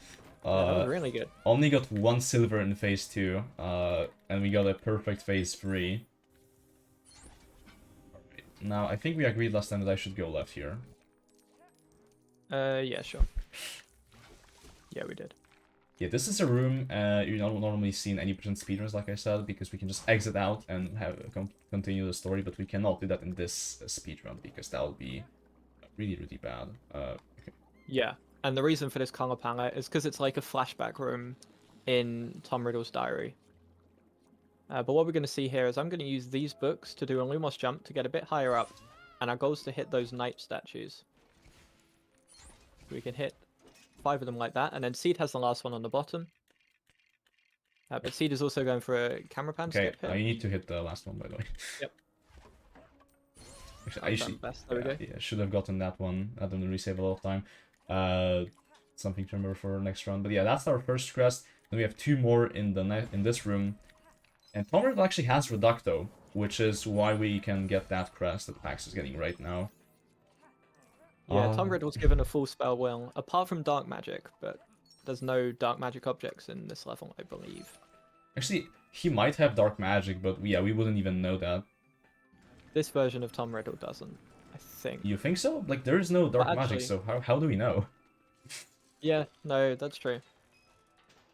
Yeah, that was really good. Only got 1 silver in phase 2, and we got a perfect phase 3. Alright, now I think we agreed last time that I should go left here. Yeah, sure. Yeah, we did. Yeah, this is a room you don't normally see in any percent speedruns, like I said, because we can just exit out and have continue the story, but we cannot do that in this speedrun, because that would be really, really bad. Okay. Yeah, and the reason for this color palette is because it's like a flashback room in Tom Riddle's diary. But what we're going to see here is I'm going to use these books to do a Lumos jump to get a bit higher up, and our goal is to hit those knight statues. We can hit 5 of them like that, and then Seed has the last one on the bottom. But Seed is also going for a camera pan skip here. I need to hit the last one, by the way. Yep. Actually, there we go. Yeah, should have gotten that one. I don't resave a lot of time. Something to remember for next round. But yeah, that's our first crest. Then we have 2 more in this room. And Tom Riddle actually has Reducto, which is why we can get that crest that Pax is getting right now. Yeah, Tom Riddle's given a full spell will, apart from dark magic, but there's no dark magic objects in this level, I believe. Actually, he might have dark magic, but yeah, we wouldn't even know that. This version of Tom Riddle doesn't, I think. You think so? Like, there is no dark magic, so how do we know? Yeah, no, that's true.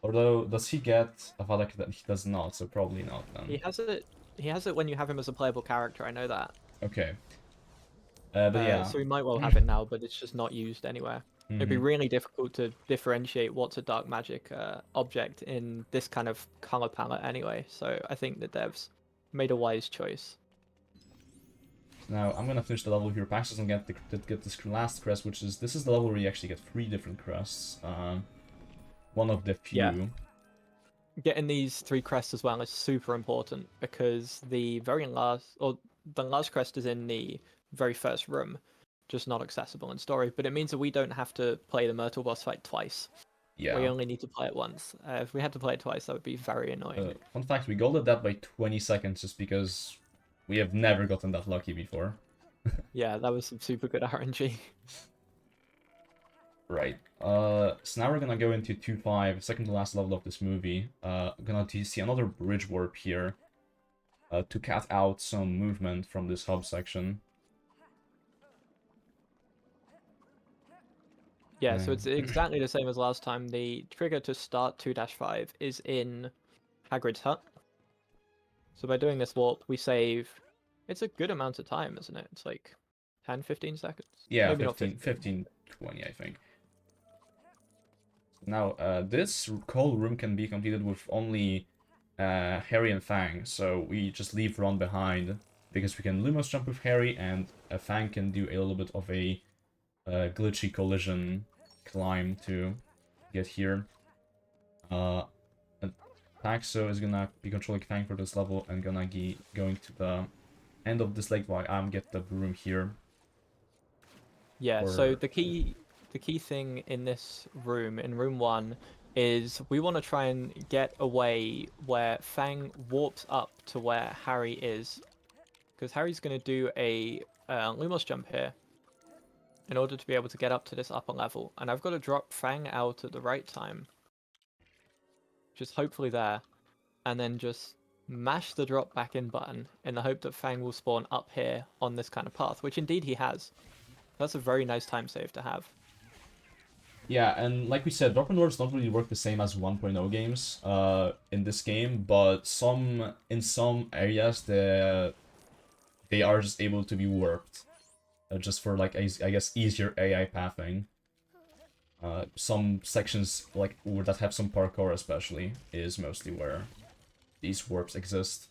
Although, does he get a Valak that he does not, so probably not then. He has it when you have him as a playable character, I know that. Okay. But yeah. So we might well have it now, but it's just not used anywhere. It'd be Mhm. really difficult to differentiate what's a dark magic object in this kind of color palette anyway, so I think the devs made a wise choice. Now, I'm gonna finish the level here. Pax doesn't get this last crest, which is... This is the level where you actually get 3 different crests. One of the few. Yeah. Getting these 3 crests as well is super important, because the last crest is in the very first room, just not accessible in story, but it means that we don't have to play the Myrtle boss fight twice. Yeah. We only need to play it once. If we had to play it twice, that would be very annoying. Fun fact, we golded that by 20 seconds just because we have never gotten that lucky before. Yeah, that was some super good RNG. Right. So now we're gonna go into 2.5, second to last level of this movie. Gonna see another bridge warp here to cut out some movement from this hub section. Yeah, so it's exactly the same as last time. The trigger to start 2-5 is in Hagrid's hut. So by doing this warp, we save... It's a good amount of time, isn't it? It's like 10, 15 seconds? Yeah, maybe 15, 20, I think. Now, this whole room can be completed with only Harry and Fang, so we just leave Ron behind, because we can Lumos jump with Harry, and Fang can do a little bit of a glitchy collision climb to get here. And Paxo is gonna be controlling Fang for this level, and gonna be going to the end of this lake while I'm get the broom here. Yeah, so the key thing in this room, in room 1, is we want to try and get away where Fang warps up to where Harry is, because Harry's going to do a Lumos jump here in order to be able to get up to this upper level, and I've got to drop Fang out at the right time, just hopefully there, and then just mash the drop back in button in the hope that Fang will spawn up here on this kind of path, which indeed he has. That's a very nice time save to have. Yeah, and like we said, drop and warps don't really work the same as 1.0 games in this game, but in some areas they are just able to be warped, just for like I guess easier AI pathing. Some sections like that have some parkour especially is mostly where these warps exist.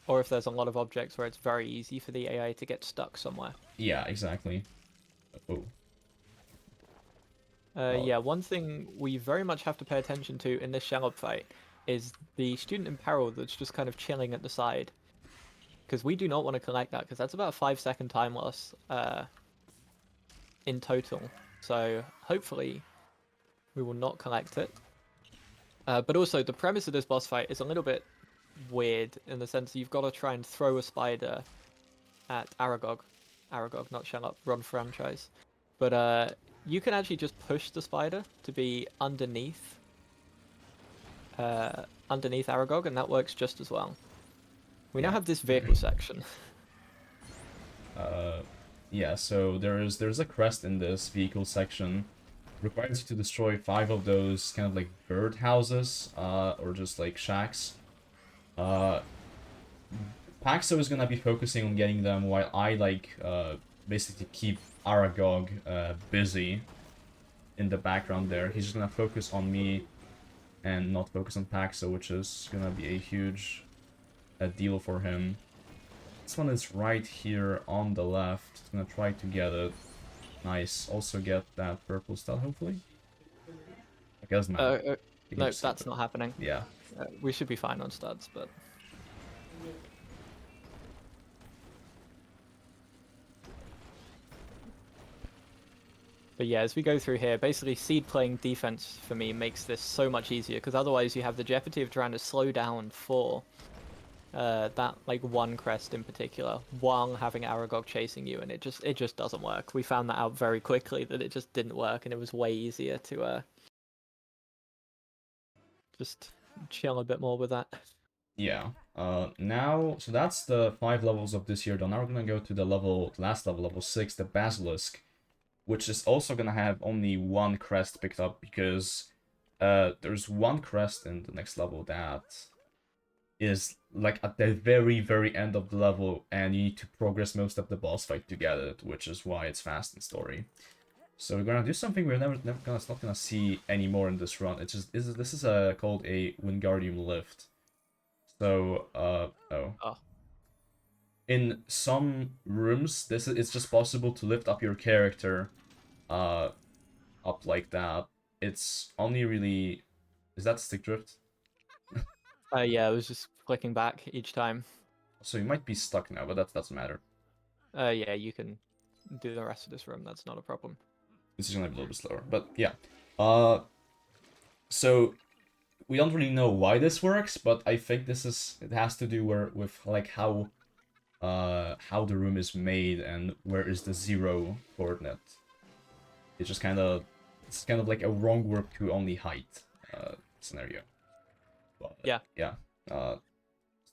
Or if there's a lot of objects where it's very easy for the AI to get stuck somewhere. Yeah, exactly. Oh. Yeah, one thing we very much have to pay attention to in this Shelob fight is the student in peril that's just kind of chilling at the side. Because we do not want to collect that, because that's about a 5-second time loss in total. So hopefully we will not collect it. But also, the premise of this boss fight is a little bit weird in the sense that you've got to try and throw a spider at Aragog. Aragog, not Shelob, Ron franchise. But you can actually just push the spider to be underneath Aragog, and that works just as well. We now have this vehicle section. Yeah, so there's a crest in this vehicle section. Requires you to destroy 5 of those kind of like bird houses, or just like shacks. Paxo is gonna be focusing on getting them while I basically keep Aragog busy in the background there. He's just gonna focus on me and not focus on Paxo, which is gonna be a huge deal for him. This one is right here on the left. I'm gonna try to get it. Nice. Also get that purple stud, hopefully. It doesn't matter. No, that's not happening. Yeah. We should be fine on studs, but... But yeah, as we go through here, basically Seed playing defense for me makes this so much easier, because otherwise you have the jeopardy of trying to slow down for that like one crest in particular while having Aragog chasing you, and it just doesn't work. We found that out very quickly that it just didn't work, and it was way easier to just chill a bit more with that. Yeah. Now, so that's the 5 levels of this year done. Now we're gonna go to the last level, level 6, the Basilisk, which is also gonna have only one crest picked up because there's one crest in the next level that is like at the very, very end of the level, and you need to progress most of the boss fight to get it, which is why it's fast in story. So we're gonna do something we're not gonna see anymore in this run. It's just this is called a Wingardium Lift. So in some rooms, it's just possible to lift up your character, up like that. It's only really, is that stick drift? Yeah, I was just clicking back each time. So you might be stuck now, but that doesn't matter. Yeah, you can do the rest of this room. That's not a problem. This is gonna be a little bit slower, but yeah. So we don't really know why this works, but I think it has to do with like how the room is made and where is the 0 coordinate. It's just kind of like a wrong warp to only height scenario. But, yeah. Yeah.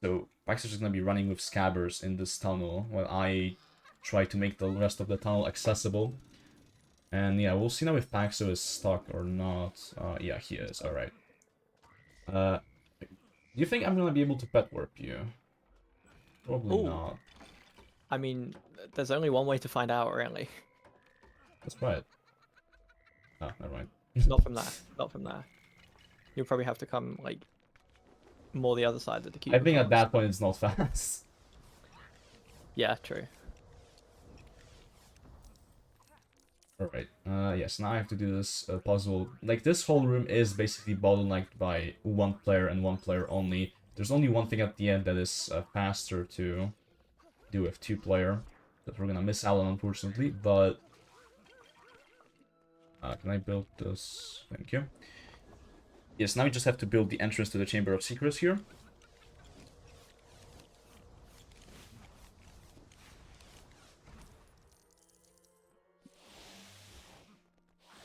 So Pax is just gonna be running with scabbers in this tunnel while I try to make the rest of the tunnel accessible. And yeah, we'll see now if Paxo is stuck or not. Yeah, he is. All right. Do you think I'm gonna be able to pet warp you? Probably Ooh. not. I mean, there's only one way to find out, really. Let's try it. Oh, never mind. Not from there. Not from there. You'll probably have to come like more the other side of the cube. I think at that point it's not fast. Yeah, true. Alright, yes, now I have to do this puzzle. Like, this whole room is basically bottlenecked by one player and one player only. There's only one thing at the end that is faster to do with 2-player that we're gonna miss out on, unfortunately, but... can I build this? Thank you. Yes, now we just have to build the entrance to the Chamber of Secrets here.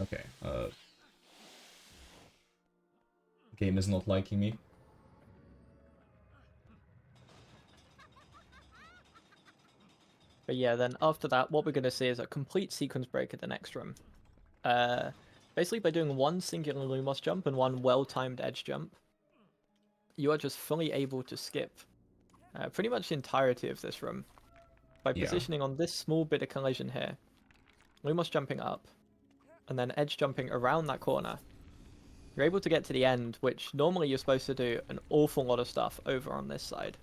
Okay, game is not liking me. But yeah, then after that, what we're going to see is a complete sequence break at the next room. Basically, by doing one singular Lumos jump and one well-timed edge jump, you are just fully able to skip pretty much the entirety of this room by positioning on this small bit of collision here. Lumos jumping up, and then edge jumping around that corner, you're able to get to the end, which normally you're supposed to do an awful lot of stuff over on this side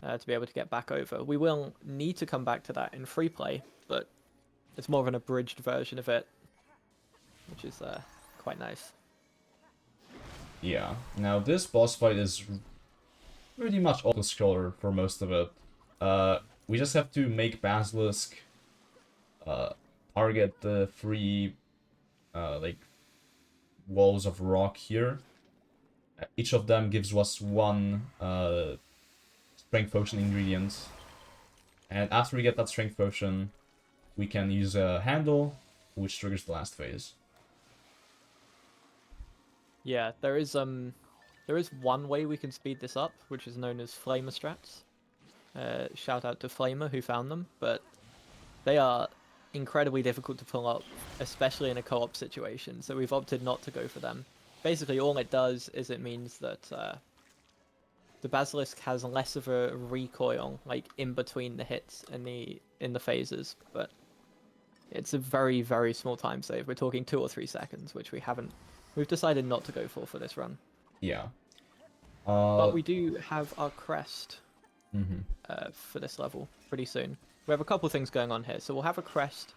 to be able to get back over. We will need to come back to that in free play, but it's more of an abridged version of it, which is quite nice. Yeah. Now this boss fight is pretty much auto-scroller for most of it. We just have to make Basilisk target the three like walls of rock here. Each of them gives us one strength potion ingredient, and after we get that strength potion, we can use a handle, which triggers the last phase. Yeah, there is one way we can speed this up, which is known as Flamer strats. Shout out to Flamer who found them, but they are incredibly difficult to pull up, especially in a co-op situation, so we've opted not to go for them. Basically, all it does is it means that the Basilisk has less of a recoil, like, in between the hits and in the phases, but it's a very, very small time save. We're talking 2 or 3 seconds, which we've decided not to go for this run. Yeah. But we do have our crest Mhm. for this level pretty soon. We have a couple things going on here. So we'll have a crest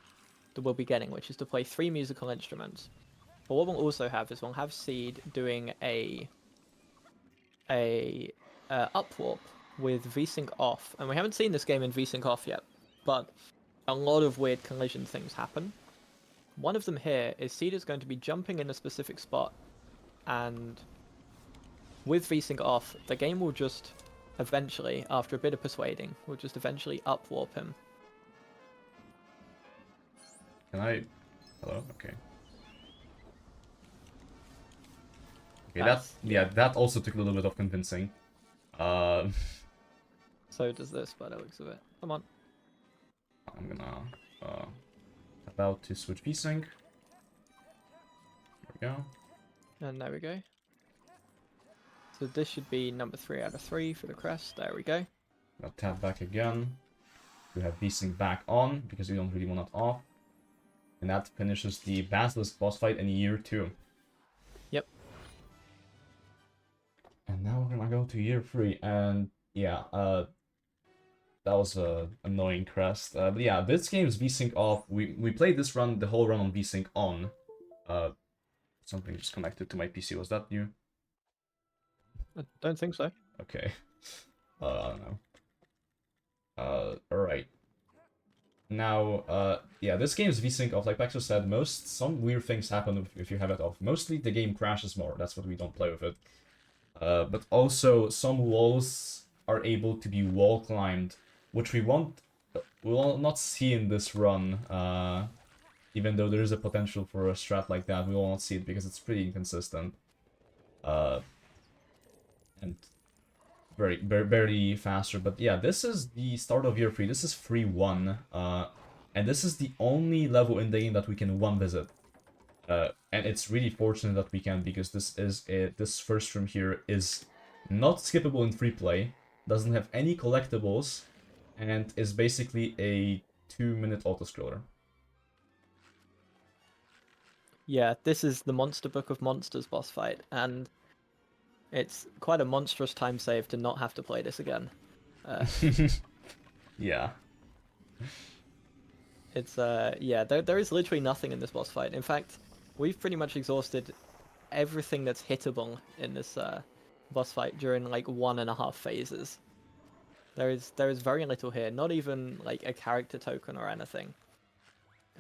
that we'll be getting, which is to play 3 musical instruments. But what we'll also have is we'll have Seed doing a upwarp with VSync off. And we haven't seen this game in VSync off yet, but a lot of weird collision things happen. One of them here is Seed is going to be jumping in a specific spot, and with VSync off, the game will just eventually, after a bit of persuading, will just eventually upwarp him. Can I? Hello. Okay. Okay. That also took a little bit of convincing. So does this, by the looks of it. Come on. I'm gonna about to switch VSync. There we go. And there we go. So this should be number 3 out of 3 for the crest. There we go. I'll tap back again. We have VSync back on because we don't really want it off. And that finishes the Basilisk boss fight in year 2. Yep. And now we're gonna go to year 3, and yeah, that was a annoying crest. But yeah, this game's VSync off. We played this run, the whole run on VSync on. Something just connected to my PC. Was that you? I don't think so. Okay. I don't know. Alright. Now, yeah, this game's VSync off. Like Paxo said, some weird things happen if you have it off. Mostly the game crashes more. That's what we don't play with it. But also, some walls are able to be wall climbed, which we will not see in this run. Even though there is a potential for a strat like that, we will not see it because it's pretty inconsistent. And barely faster. But yeah, this is the start of year 3. This is 3-1. And this is the only level in the game that we can one visit. And it's really fortunate that we can, because this first room here is not skippable in free play, doesn't have any collectibles, and is basically a 2-minute autoscroller. Yeah, this is the Monster Book of Monsters boss fight, and it's quite a monstrous time save to not have to play this again. Yeah. It's yeah, there is literally nothing in this boss fight. In fact, we've pretty much exhausted everything that's hittable in this boss fight during like 1.5 phases. There is very little here, not even like a character token or anything.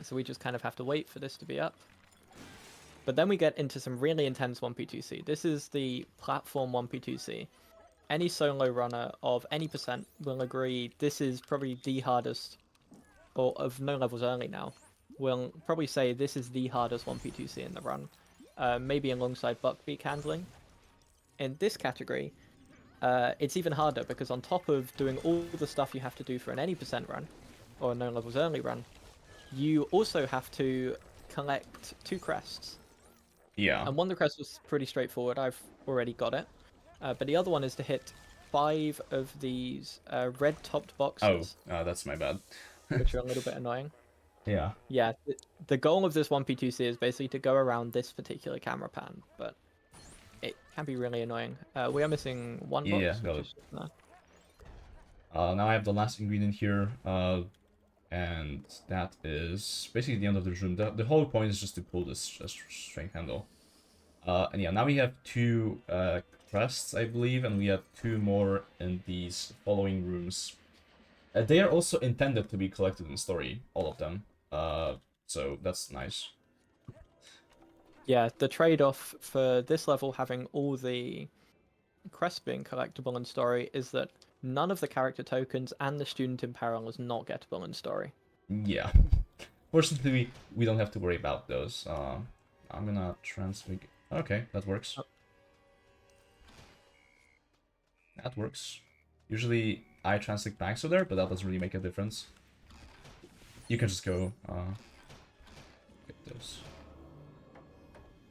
So we just kind of have to wait for this to be up. But then we get into some really intense 1p2c. This is the platform 1p2c. Any solo runner of any percent will agree this is probably the hardest, or of no levels early now, will probably say this is the hardest 1p2c in the run. Maybe alongside Buckbeak handling. In this category, it's even harder because on top of doing all the stuff you have to do for an any percent run, or a no levels early run, you also have to collect 2 crests. Yeah. And one of the crests was pretty straightforward. I've already got it. But the other one is to hit 5 of these red-topped boxes. Oh, that's my bad. Which are a little bit annoying. Yeah. Yeah, the goal of this 1P2C is basically to go around this particular camera pan, but it can be really annoying. We are missing one Yeah, box, got which it. is just there. Now I have the last ingredient here, and that is basically the end of the room. The whole point is just to pull this strength handle. And yeah, now we have two crests, I believe, and we have two more in these following rooms. They are also intended to be collected in story, all of them. So that's nice. Yeah, the trade-off for this level having all the crests being collectible in story is that none of the character tokens and the student in peril is not gettable in story. Yeah. Fortunately, we don't have to worry about those. I'm gonna transfig. Okay, that works. Oh. That works. Usually I transfig Paxo there, but that doesn't really make a difference. You can just go get those.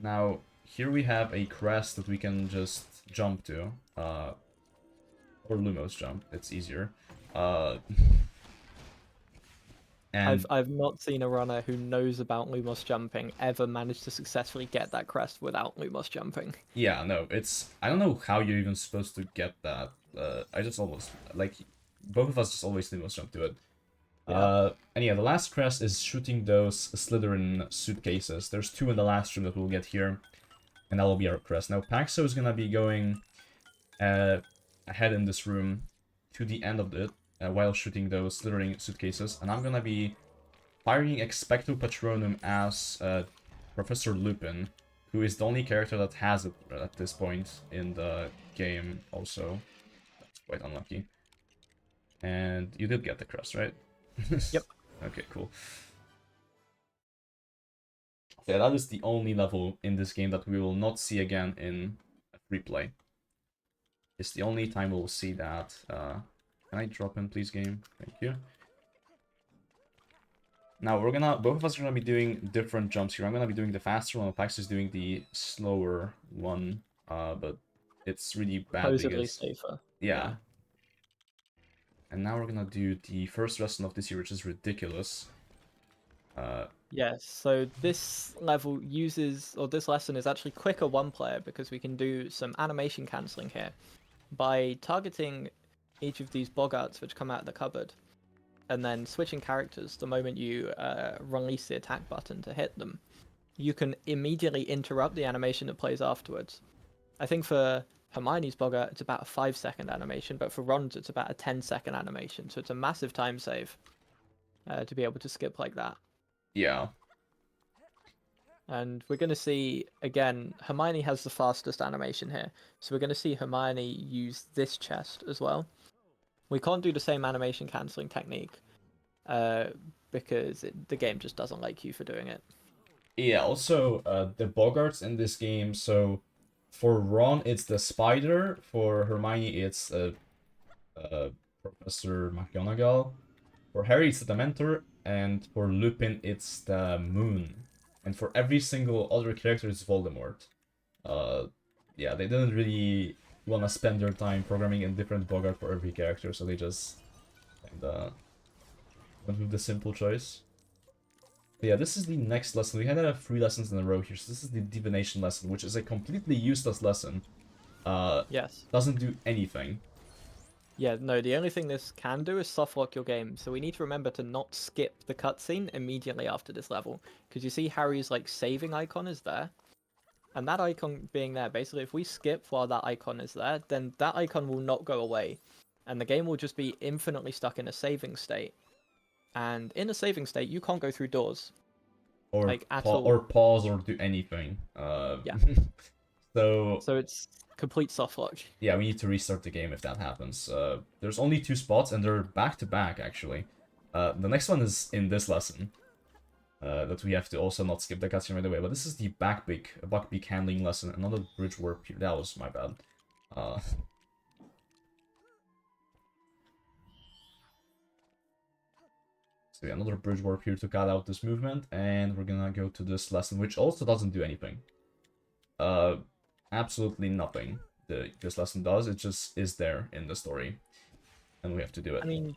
Now, here we have a crest that we can just jump to. Or Lumos jump, it's easier. And I've not seen a runner who knows about Lumos jumping ever manage to successfully get that crest without Lumos jumping. yeah, no, I don't know how you're even supposed to get that. I just almost, like, both of us just always Lumos jump to it. Yeah. And yeah, the last crest is shooting those Slytherin suitcases. There's two in the last room that we'll get here, and that will be our crest. Now, Paxo is gonna be going ahead in this room to the end of it while shooting those Slytherin suitcases, and I'm gonna be firing Expecto Patronum as Professor Lupin, who is the only character that has it at this point in the game also. That's quite unlucky. And you did get the crest, right? Yep. Okay, cool. Yeah, that is the only level in this game that we will not see again in a free play. It's the only time we'll see that. Can I drop in, please, game? Thank you. Now both of us are gonna be doing different jumps here. I'm gonna be doing the faster one, Pax is doing the slower one. But it's really bad Supposedly because, safer. yeah. And now we're gonna do the first lesson of this year, which is ridiculous. Yes, so this level uses, or this lesson is actually quicker one player because we can do some animation cancelling here. By targeting each of these boggarts which come out of the cupboard, and then switching characters the moment you release the attack button to hit them, you can immediately interrupt the animation that plays afterwards. I think for Hermione's boggart, it's about a 5-second animation, but for Ron's, it's about a 10-second animation, so it's a massive time save to be able to skip like that. Yeah. And we're going to see, again, Hermione has the fastest animation here. So we're going to see Hermione use this chest as well. We can't do the same animation cancelling technique because the game just doesn't like you for doing it. Yeah, also, the Boggarts in this game, so for Ron, it's the spider. For Hermione, it's Professor McGonagall. For Harry, it's the Dementor. And for Lupin, it's the Moon. And for every single other character, it's Voldemort. Yeah, they didn't really want to spend their time programming a different Bogart for every character, so they just kinda went with the simple choice. But yeah, this is the next lesson. We had 3 lessons in a row here, so this is the divination lesson, which is a completely useless lesson. Yes. Doesn't do anything. Yeah, no, the only thing this can do is soft lock your game, so we need to remember to not skip the cutscene immediately after this level. Because you see Harry's, like, saving icon is there. And that icon being there, basically, if we skip while that icon is there, then that icon will not go away. And the game will just be infinitely stuck in a saving state. And in a saving state, you can't go through doors. Or, Like, at all. or pause or do anything. Yeah. So it's complete soft lock. yeah, we need to restart the game if that happens. There's only 2 spots, and they're back to back, actually. The next one is in this lesson. That we have to also not skip the cutscene right away. But this is the buckbeak handling lesson. Another bridge warp here. That was my bad. So yeah, another bridge warp here to cut out this movement, and we're gonna go to this lesson, which also doesn't do anything. Absolutely nothing. This lesson does. It just is there in the story, and we have to do it. I mean,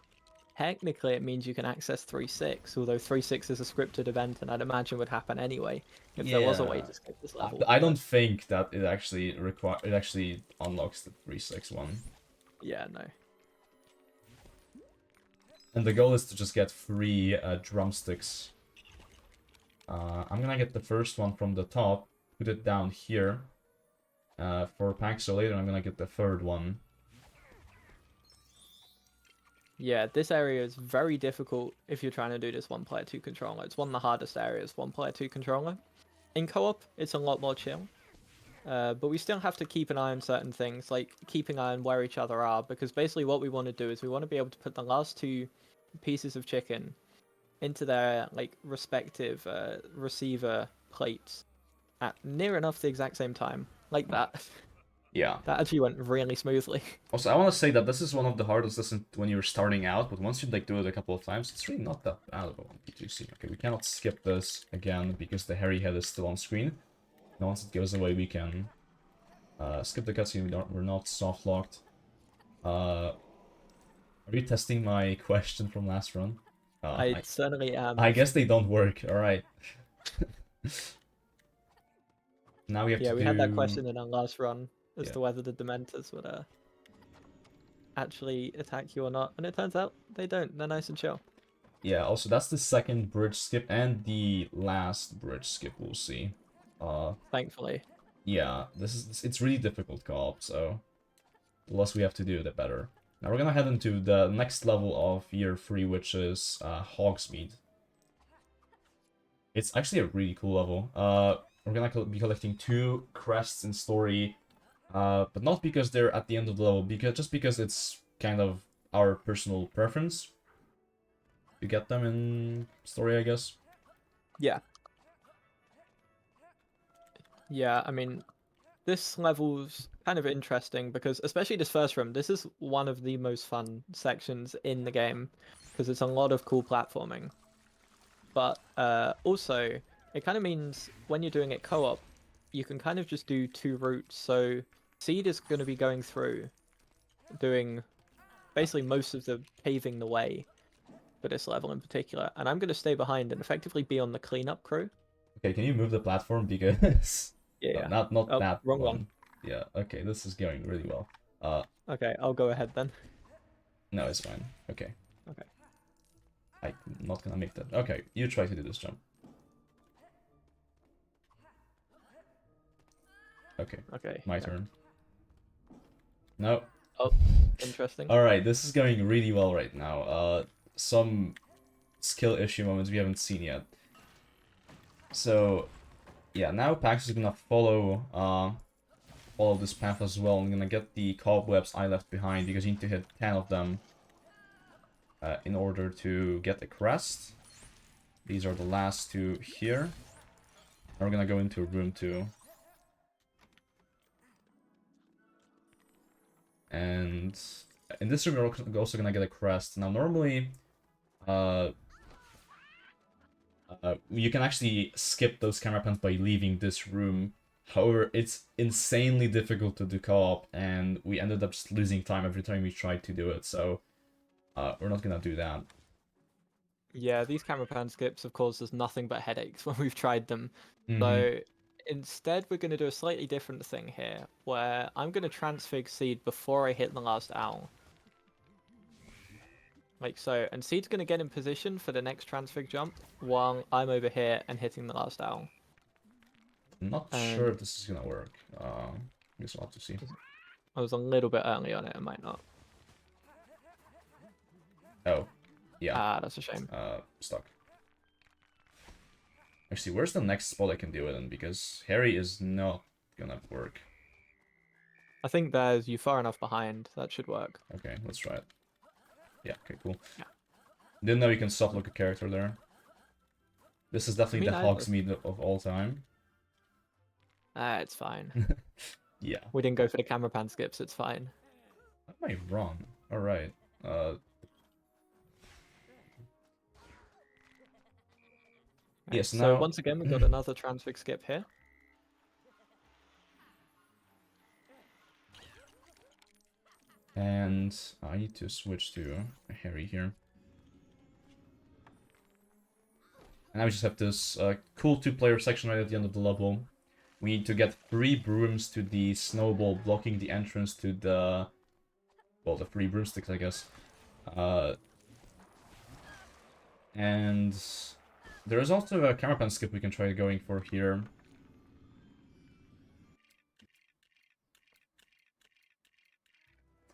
technically it means you can access 3.6, although 3.6 is a scripted event, and I'd imagine would happen anyway if there was a way Yeah. to skip this level. I but don't think that it actually unlocks the 3-6 one. yeah, no. And the goal is to just get 3 drumsticks. I'm gonna get the first one from the top, put it down here. For Paxo later, I'm gonna get the third one. Yeah, this area is very difficult if you're trying to do this 1-player 2 controller. It's one of the hardest areas, 1-player 2 controller. In co-op, it's a lot more chill. But we still have to keep an eye on certain things, like keeping an eye on where each other are, because basically what we want to do is we want to be able to put the last 2 pieces of chicken into their like respective receiver plates at near enough the exact same time, like that. Yeah. That actually went really smoothly. Also, I want to say that this is one of the hardest lessons when you're starting out, but once you like do it a couple of times, it's really not that bad of a 1v2c. Okay, we cannot skip this again because the hairy head is still on screen. And once it goes away, we can skip the cutscene. We're not soft locked. Are you testing my question from last run? I certainly am. I guess they don't work. All right. Now we have to do. We had that question in our last run as Yeah. to whether the Dementors would actually attack you or not, and it turns out they don't. They're nice and chill. Yeah. Also, that's the second bridge skip and the last bridge skip we'll see. Thankfully. Yeah, it's really difficult co-op, so the less we have to do, the better. Now we're gonna head into the next level of year 3, which is Hogsmeade. It's actually a really cool level. We're gonna be collecting 2 crests in story, but not because they're at the end of the level, just because it's kind of our personal preference to get them in story, I guess. Yeah. Yeah, I mean, this level's kind of interesting because, especially this first room, this is one of the most fun sections in the game because it's a lot of cool platforming. But also, it kind of means when you're doing it co-op, you can kind of just do 2 routes. So Seed is going to be going through, doing basically most of the paving the way for this level in particular, and I'm going to stay behind and effectively be on the cleanup crew. Okay, can you move the platform because Yeah. not Oh, that wrong one. Yeah, okay, this is going really well. Okay, I'll go ahead then. No, it's fine. Okay. Okay. I'm not gonna make that. Okay, you try to do this jump. Okay. Okay. My yeah. turn. No. Oh, interesting. Alright, this is going really well right now. Some skill issue moments we haven't seen yet. So, yeah, now Pax is gonna follow this path as well. I'm gonna get the cobwebs I left behind because you need to hit 10 of them in order to get the crest. These are the last 2 here. And we're gonna go into room 2. And in this room, we're also gonna get a crest. Now, normally, you can actually skip those camera pans by leaving this room. However, it's insanely difficult to do co-op, and we ended up just losing time every time we tried to do it, so we're not gonna do that. Yeah, these camera pan skips have caused us nothing but headaches when we've tried them. Mm-hmm. So instead, we're going to do a slightly different thing here, where I'm going to transfig Seed before I hit the last owl. Like so, and Seed's going to get in position for the next transfig jump while I'm over here and hitting the last owl. I'm not sure if this is gonna work. I guess we'll have to see. I was a little bit early on it, I might not. Oh, yeah. Ah, that's a shame. Stuck. Actually, where's the next spot I can do it in? Because Harry is not gonna work. I think there's you far enough behind. That should work. Okay, let's try it. Yeah, okay, cool. Yeah. Didn't know you can soft look a character there. This is definitely the Hogsmeade of all time. It's fine. Yeah. We didn't go for the camera pan skips, it's fine. Am I wrong? Alright. Yes, so now... once again, we've got another transfig skip here. And I need to switch to Harry here. And now we just have this cool 2-player section right at the end of the level. We need to get 3 brooms to the snowball, blocking the entrance to the... well, the 3 broomsticks, I guess. And there is also a camera pan skip we can try going for here.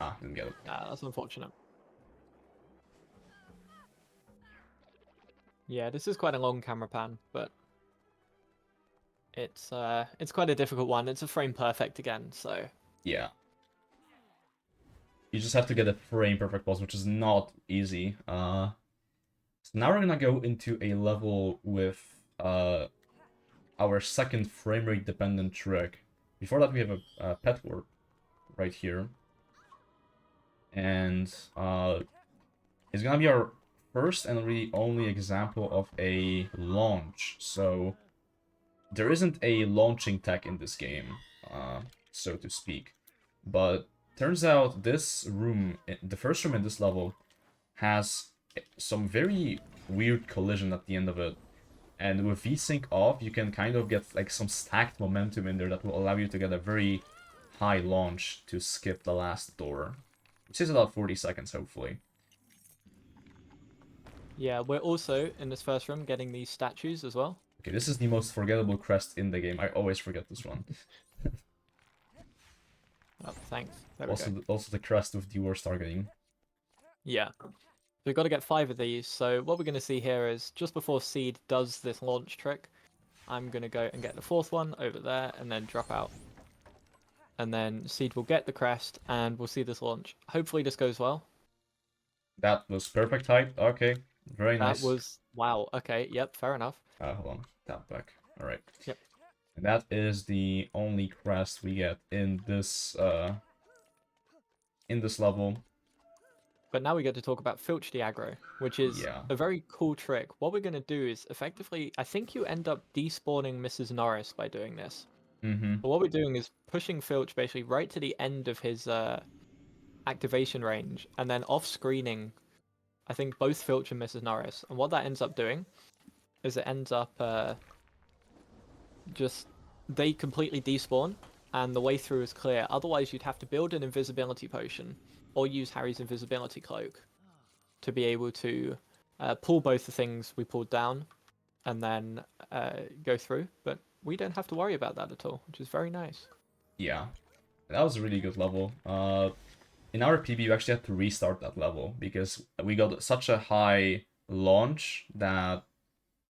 Ah, didn't get it. That's unfortunate. Yeah, this is quite a long camera pan, but it's quite a difficult one. It's a frame perfect again, so Yeah. You just have to get a frame perfect pulse, which is not easy. So now we're gonna go into a level with our second frame rate dependent trick. Before that, we have a pet warp right here. And it's gonna be our first and really only example of a launch. So there isn't a launching tech in this game, so to speak. But turns out this room, the first room in this level, has some very weird collision at the end of it. And with VSync off, you can kind of get like some stacked momentum in there that will allow you to get a very high launch to skip the last door. Which is about 40 seconds, hopefully. yeah, we're also in this first room getting these statues as well. Okay, this is the most forgettable crest in the game. I always forget this one. Oh, thanks. There we go. Also the crest with the worst targeting. Yeah. We've got to get 5 of these, so what we're going to see here is just before Seed does this launch trick, I'm going to go and get the 4th one over there and then drop out. And then Seed will get the crest and we'll see this launch. Hopefully this goes well. That was perfect height. Okay, very nice. That was... wow, okay, yep, fair enough. Hold on, tap back. Alright. Yep. And that is the only crest we get in this level. But now we get to talk about Filch the Aggro, which is a very cool trick. What we're going to do is effectively, I think you end up despawning Mrs. Norris by doing this. But what we're doing is pushing Filch basically right to the end of his activation range, and then off-screening, I think, both Filch and Mrs. Norris. And what that ends up doing is it ends up just they completely despawn, and the way through is clear. Otherwise, you'd have to build an invisibility potion or use Harry's invisibility cloak to be able to pull both the things we pulled down and then go through. But we don't have to worry about that at all, which is very nice. Yeah, that was a really good level. In our PB, you actually had to restart that level because we got such a high launch that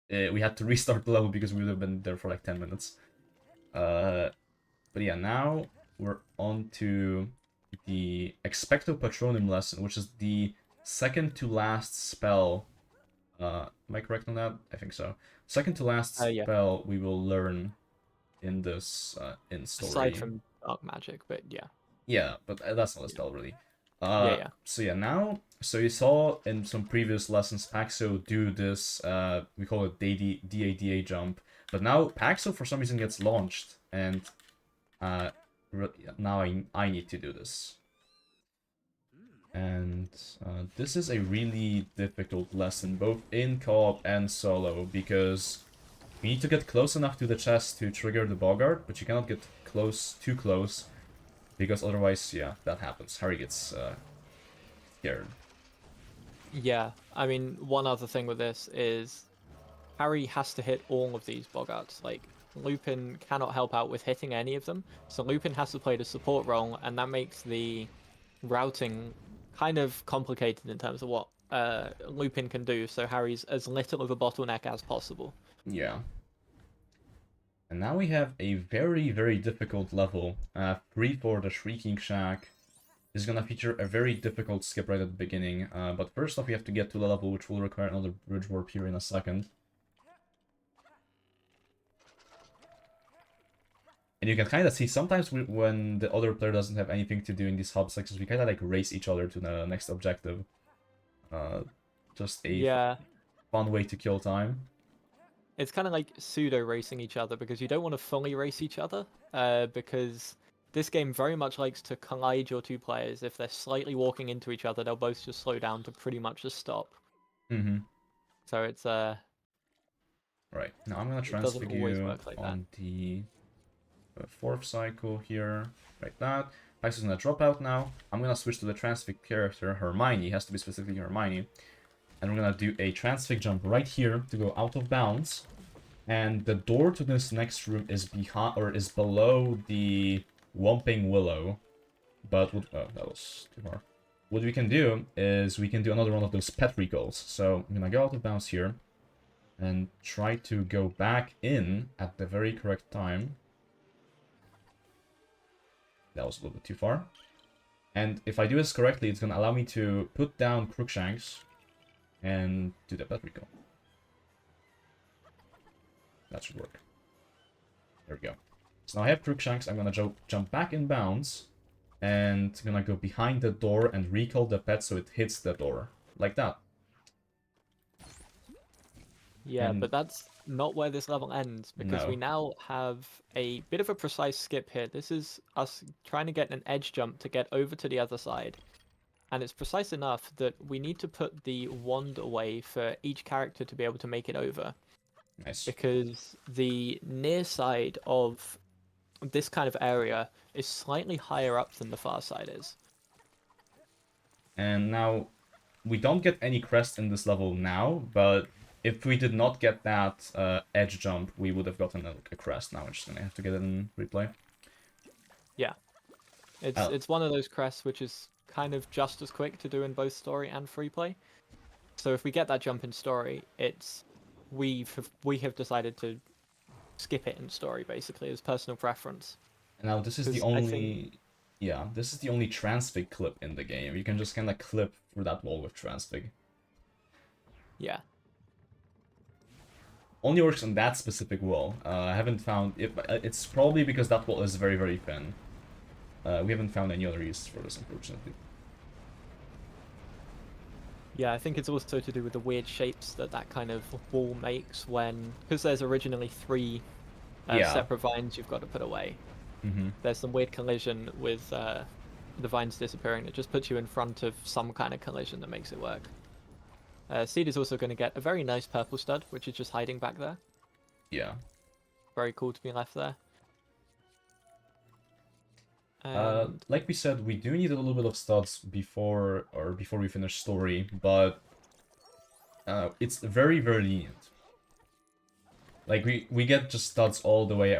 we had to restart the level because we would have been there for like 10 minutes. But yeah, now we're on to the Expecto Patronum lesson, which is the second to last spell. Am I correct on that? I think so. Second to last spell we will learn in this in story. Aside from dark magic, but yeah. Yeah, but that's not a spell really. Yeah. So yeah, now, so you saw in some previous lessons Paxo do this, we call it DADA jump, but now Paxo for some reason gets launched, and now I need to do this. And this is a really difficult lesson, both in co-op and solo, because you need to get close enough to the chest to trigger the Bogart, but you cannot get too close, because otherwise, yeah, that happens. Harry gets scared. Yeah, I mean, one other thing with this is Harry has to hit all of these Bogarts. Like, Lupin cannot help out with hitting any of them, so Lupin has to play the support role, and that makes the routing kind of complicated in terms of what Lupin can do, so Harry's as little of a bottleneck as possible. Yeah. And now we have a very, very difficult level. 3 for the Shrieking Shack. This is gonna feature a very difficult skip right at the beginning. But first off, we have to get to the level, which will require another bridge warp here in a second. And you can kind of see sometimes when the other player doesn't have anything to do in these hub sections, we kind of like race each other to the next objective. Just a fun way to kill time. It's kind of like pseudo racing each other because you don't want to fully race each other because this game very much likes to collide your 2 players. If they're slightly walking into each other, they'll both just slow down to pretty much a stop. Mm-hmm. So it's Right, now I'm gonna It doesn't transfig always you work like that. on the 4th cycle here, like that. Paxo's gonna drop out now. I'm gonna switch to the transfig character, Hermione, has to be specifically Hermione. And we're gonna do a transfig jump right here to go out of bounds. And the door to this next room is behind, or is below the Whomping Willow. But what, oh, that was too far. What we can do is we can do another one of those pet recalls. So I'm gonna go out of bounds here and try to go back in at the very correct time. That was a little bit too far. And if I do this correctly, it's gonna allow me to put down Crookshanks and do the pet recall. That should work. There we go. So now I have Crookshanks. I'm gonna jump back in bounds. And I'm gonna go behind the door and recall the pet so it hits the door. Like that. Yeah, And but that's not where this level ends, because we no. now have a bit of a precise skip here. This is us trying to get an edge jump to get over to the other side. And it's precise enough that we need to put the wand away for each character to be able to make it over. Nice. Because the near side of this kind of area is slightly higher up than the far side is. And now, we don't get any crest in this level now, but if we did not get that edge jump, we would have gotten a crest. Now we're just gonna have to get it in replay. Yeah. It's one of those crests which is kind of just as quick to do in both story and free play. So if we get that jump in story, we have decided to skip it in story, basically, as personal preference. Now this is the 'Cause only... Yeah, this is the only transfig clip in the game. You can just kind of clip through that wall with transfig. Yeah. Only works on that specific wall. I haven't found... It's probably because that wall is very, very thin. We haven't found any other uses for this, unfortunately. Yeah, I think it's also to do with the weird shapes that kind of wall makes when... Because there's originally three Yeah. separate vines you've got to put away. Mm-hmm. There's some weird collision with the vines disappearing. It just puts you in front of some kind of collision that makes it work. Seed is also going to get a very nice purple stud, which is just hiding back there. Yeah. Very cool to be left there. And Like we said, we do need a little bit of studs before we finish story, but it's very, very lenient. Like we get just studs all the way,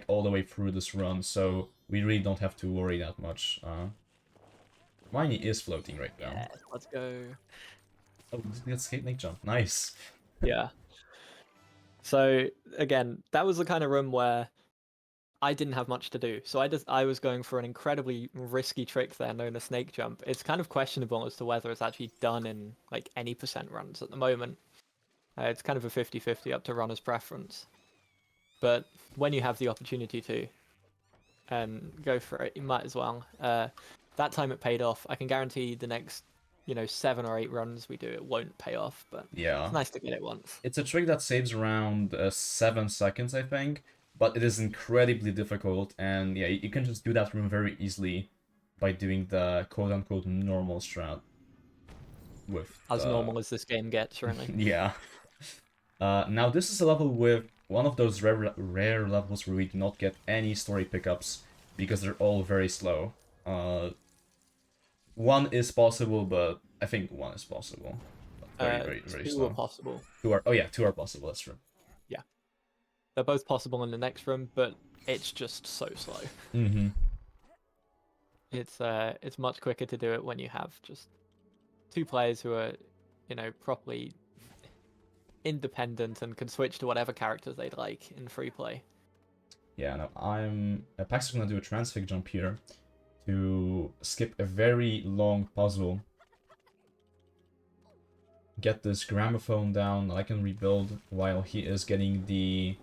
all the way through this run, so we really don't have to worry that much. Hermione is floating right now. yeah, let's go. Oh, let's make jump. Nice. Yeah. So again, that was the kind of room where I didn't have much to do. So I was going for an incredibly risky trick there known as snake jump. It's kind of questionable as to whether it's actually done in like any % runs at the moment. It's kind of a 50-50 up to runner's preference. But when you have the opportunity to go for it, you might as well. That time it paid off. I can guarantee the next 7 or 8 runs we do, it won't pay off, but Yeah. it's nice to get it once. It's a trick that saves around 7 seconds, I think, but it is incredibly difficult, and yeah, you can just do that room very easily by doing the quote-unquote normal strat. With as normal as this game gets, really. Yeah. Now this is a level with one of those rare levels where we do not get any story pickups because they're all very slow. One is possible, but I think one is possible. Very Two slow. are possible. Two are possible. That's true. Yeah, they're both possible in the next room, but it's just so slow. Mm-hmm. It's much quicker to do it when you have just 2 players who are, properly independent and can switch to whatever characters they'd like in free play. Yeah, now Paxo's gonna do a transfig jump here to skip a very long puzzle. Get this gramophone down that I can rebuild while he is getting the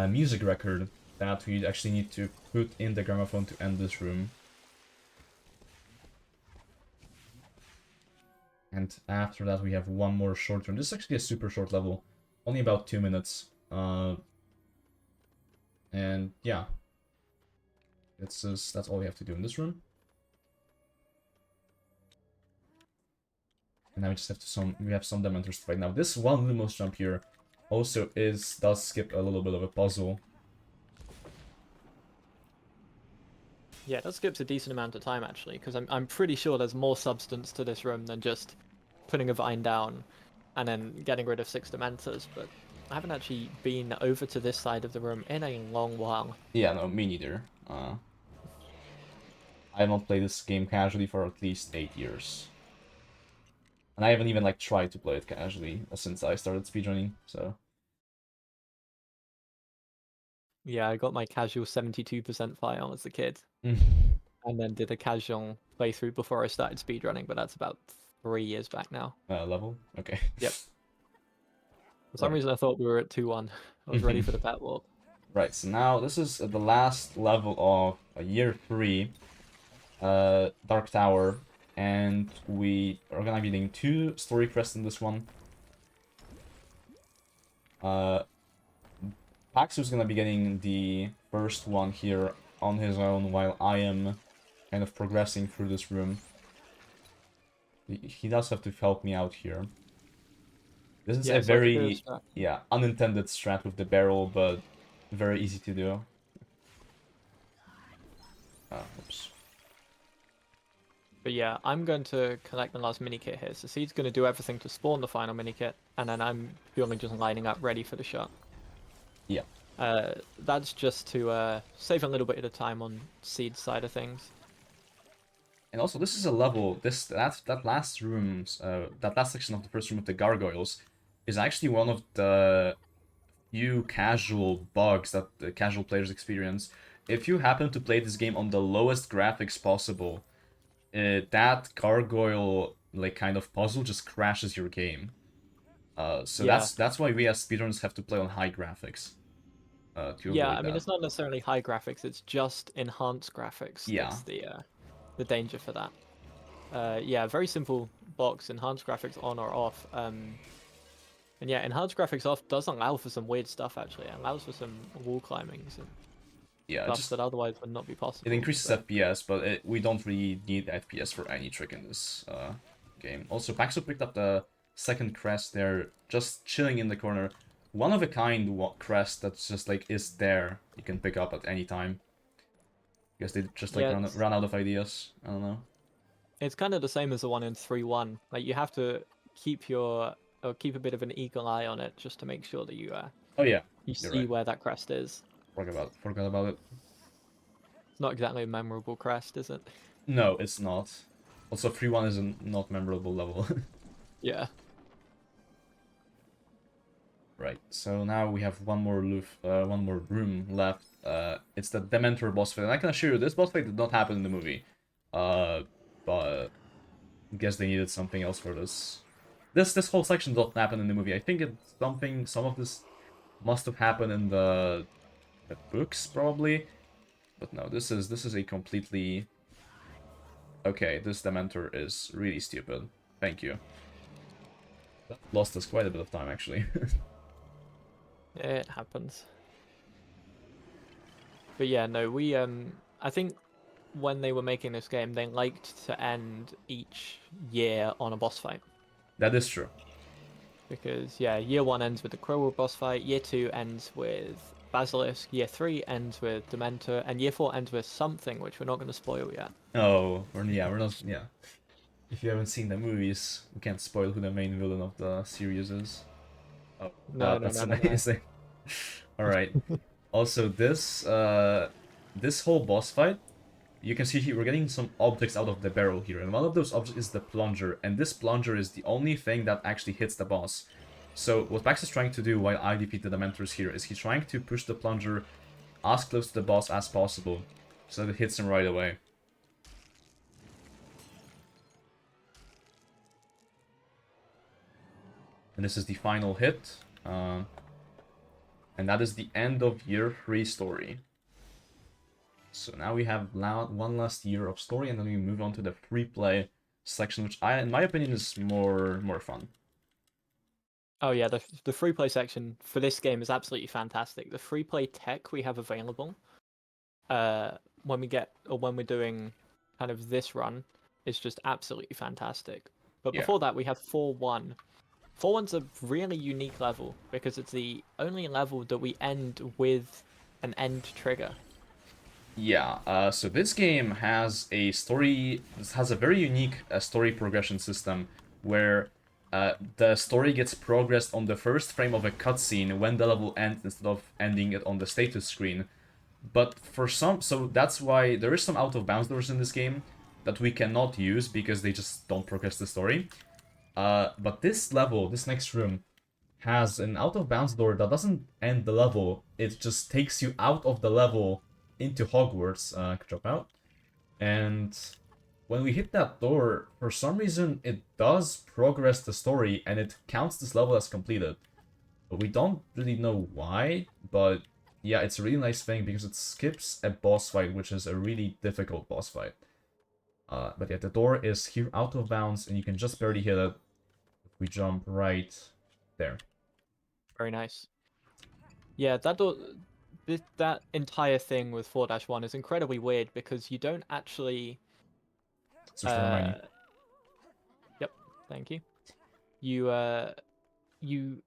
music record that we actually need to put in the gramophone to end this room. And after that we have one more short room. This is actually a super short level, only about 2 minutes. And yeah, that's all we have to do in this room. And now we just have we have some Dementors to fight. Now this one Lumos jump here also does skip a little bit of a puzzle. Yeah, that skips a decent amount of time actually, because I'm pretty sure there's more substance to this room than just putting a vine down and then getting rid of 6 Dementors, but I haven't actually been over to this side of the room in a long while. Yeah, no, me neither. I have not played this game casually for at least 8 years. And I haven't even like tried to play it casually since I started speedrunning, so. Yeah, I got my casual 72% file as a kid, Mm. and then did a casual playthrough before I started speedrunning, but that's about 3 years back now. Level? Okay. Yep. For some Right. reason I thought we were at 2-1. I was ready for the pet walk. Right, so now this is the last level of year 3, Dark Tower, and we are gonna be getting 2 story crests in this one. Paxo's gonna be getting the first one here on his own while I am kind of progressing through this room. He does have to help me out here. This is Yeah, a so I could do a very, strat. yeah, unintended strat with the barrel, but very easy to do. Oops. But yeah, I'm going to collect the last mini kit here. So Seed's going to do everything to spawn the final mini kit, and then I'm purely just lining up ready for the shot. Yeah. That's just to save a little bit of time on Seed's side of things. And also, this is a level. That last rooms, that last section of the first room with the gargoyles, is actually one of the few casual bugs that the casual players experience. If you happen to play this game on the lowest graphics possible, that gargoyle like kind of puzzle just crashes your game. So Yeah, that's why we as speedrunners have to play on high graphics to yeah. avoid I mean, that. it's not necessarily high graphics; it's just enhanced graphics. Yeah, That's the danger for that. Yeah, very simple box. Enhanced graphics on or off. And yeah, enhanced graphics off does allow for some weird stuff. Actually, it allows for some wall climbings and yeah. stuff that otherwise would not be It possible. increases So FPS, but we don't really need FPS for any trick in this game. Also, Paxo picked up the second crest there, just chilling in the corner. One of a kind crest that's just like is there. You can pick up at any time. Guess they just like yeah, run out of ideas. I don't know. it's kind of the same as the one in 3-1. Like you have to keep your or keep a bit of an eagle eye on it just to make sure that Oh yeah, you you're see right. where that crest is. Forgot about it. It's not exactly a memorable crest, is it? No, it's not. Also, 3-1 is a not memorable level. Yeah. Right, so now we have one more room left. It's the Dementor boss fight. And I can assure you, this boss fight did not happen in the movie. But I guess they needed something else for this. This whole section did not happen in the movie. I think some of this must have happened in the books probably. But no, this is a completely okay. This Dementor is really stupid. Thank you. That lost us quite a bit of time actually. It happens. But yeah, no, we I think when they were making this game, they liked to end each year on a boss fight. That is true. Because yeah, year 1 ends with the Quirrell boss fight, year 2 ends with Basilisk, year 3 ends with Dementor, and year 4 ends with something which we're not going to spoil yet. Oh, we're not. Yeah. If you haven't seen the movies, we can't spoil who the main villain of the series is. Oh, No, no, that's no, no, no. amazing. All right. Also, this whole boss fight, you can see here we're getting some objects out of the barrel here, and one of those objects is the plunger, and this plunger is the only thing that actually hits the boss. So what Pax is trying to do while I defeat the Dementors here is he's trying to push the plunger as close to the boss as possible, so that it hits him right away. And this is the final hit. And that is the end of year 3 story. So now we have one last year of story, and then we move on to the free play section, which in my opinion, is more fun. Oh yeah, the free play section for this game is absolutely fantastic. The free play tech we have available, when we're doing kind of this run, is just absolutely fantastic. But Yeah. before that, we have 4-1, 4-1's a really unique level because it's the only level that we end with an end trigger. Yeah, so this game has a story, has a very unique story progression system where the story gets progressed on the first frame of a cutscene when the level ends instead of ending it on the status screen. But for some, so that's why there is some out of bounds doors in this game that we cannot use because they just don't progress the story. But this level, this next room, has an out of bounds door that doesn't end the level. It just takes you out of the level into Hogwarts. Drop out. And when we hit that door, for some reason, it does progress the story and it counts this level as completed. But we don't really know why, but yeah, it's a really nice thing because it skips a boss fight, which is a really difficult boss fight. But yeah, the door is here out of bounds and you can just barely hit it if we jump right there. Very nice. Yeah, that door, that entire thing with 4-1 is incredibly weird because you don't actually. Search for Hermione. Yep, thank you. You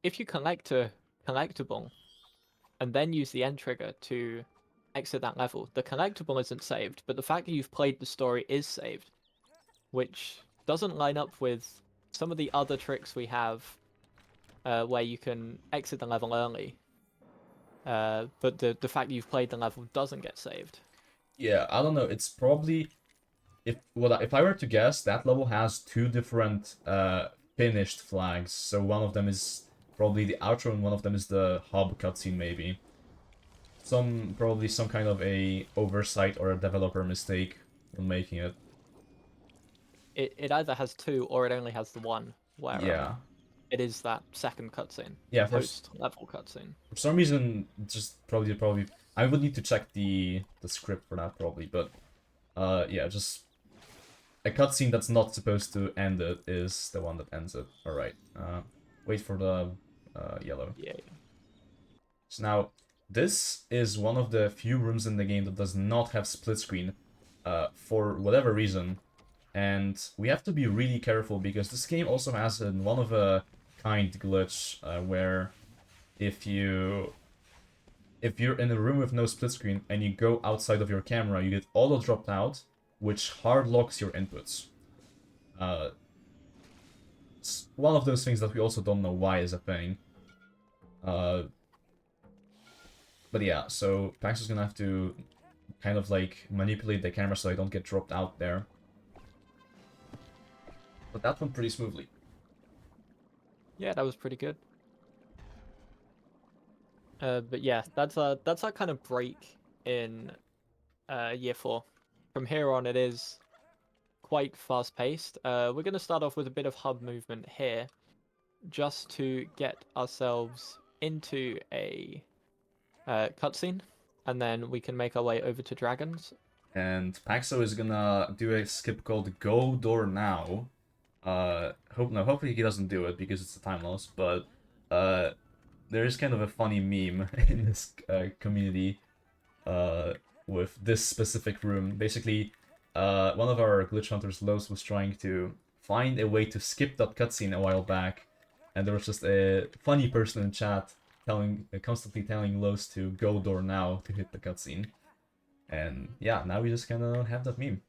if you collect a collectible, and then use the end trigger to exit that level, the collectible isn't saved, but the fact that you've played the story is saved, which doesn't line up with some of the other tricks we have, where you can exit the level early. But the fact that you've played the level doesn't get saved. Yeah, I don't know. It's probably if I were to guess, that level has two different finished flags. So one of them is probably the outro, and one of them is the hub cutscene, maybe. Probably some kind of a oversight or a developer mistake when making it. It either has two or it only has the one, where Yeah. it is that second cutscene, Yeah, post level cutscene. for some reason, just probably I would need to check the script for that probably, but yeah, just a cutscene that's not supposed to end it is the one that ends it. All right. Wait for the yellow. Yeah. So now this is one of the few rooms in the game that does not have split screen, for whatever reason, and we have to be really careful because this game also has a one of a kind glitch where if you're in a room with no split screen and you go outside of your camera, you get auto dropped out, which hard locks your inputs. It's one of those things that we also don't know why is a thing. But yeah, so Paxo's gonna have to kind of like manipulate the camera so I don't get dropped out there. But that went pretty smoothly. Yeah, that was pretty good. But yeah, that's our kind of break in year 4. From here on, it is quite fast paced. We're gonna start off with a bit of hub movement here, just to get ourselves into a cutscene, and then we can make our way over to dragons. And Paxo is gonna do a skip called Go Door Now. Hopefully he doesn't do it because it's a time loss, but there is kind of a funny meme in this community with this specific room. Basically, one of our glitch hunters, Los, was trying to find a way to skip that cutscene a while back, and there was just a funny person in chat constantly telling Los to go door now to hit the cutscene. And yeah, now we just kind of have that meme.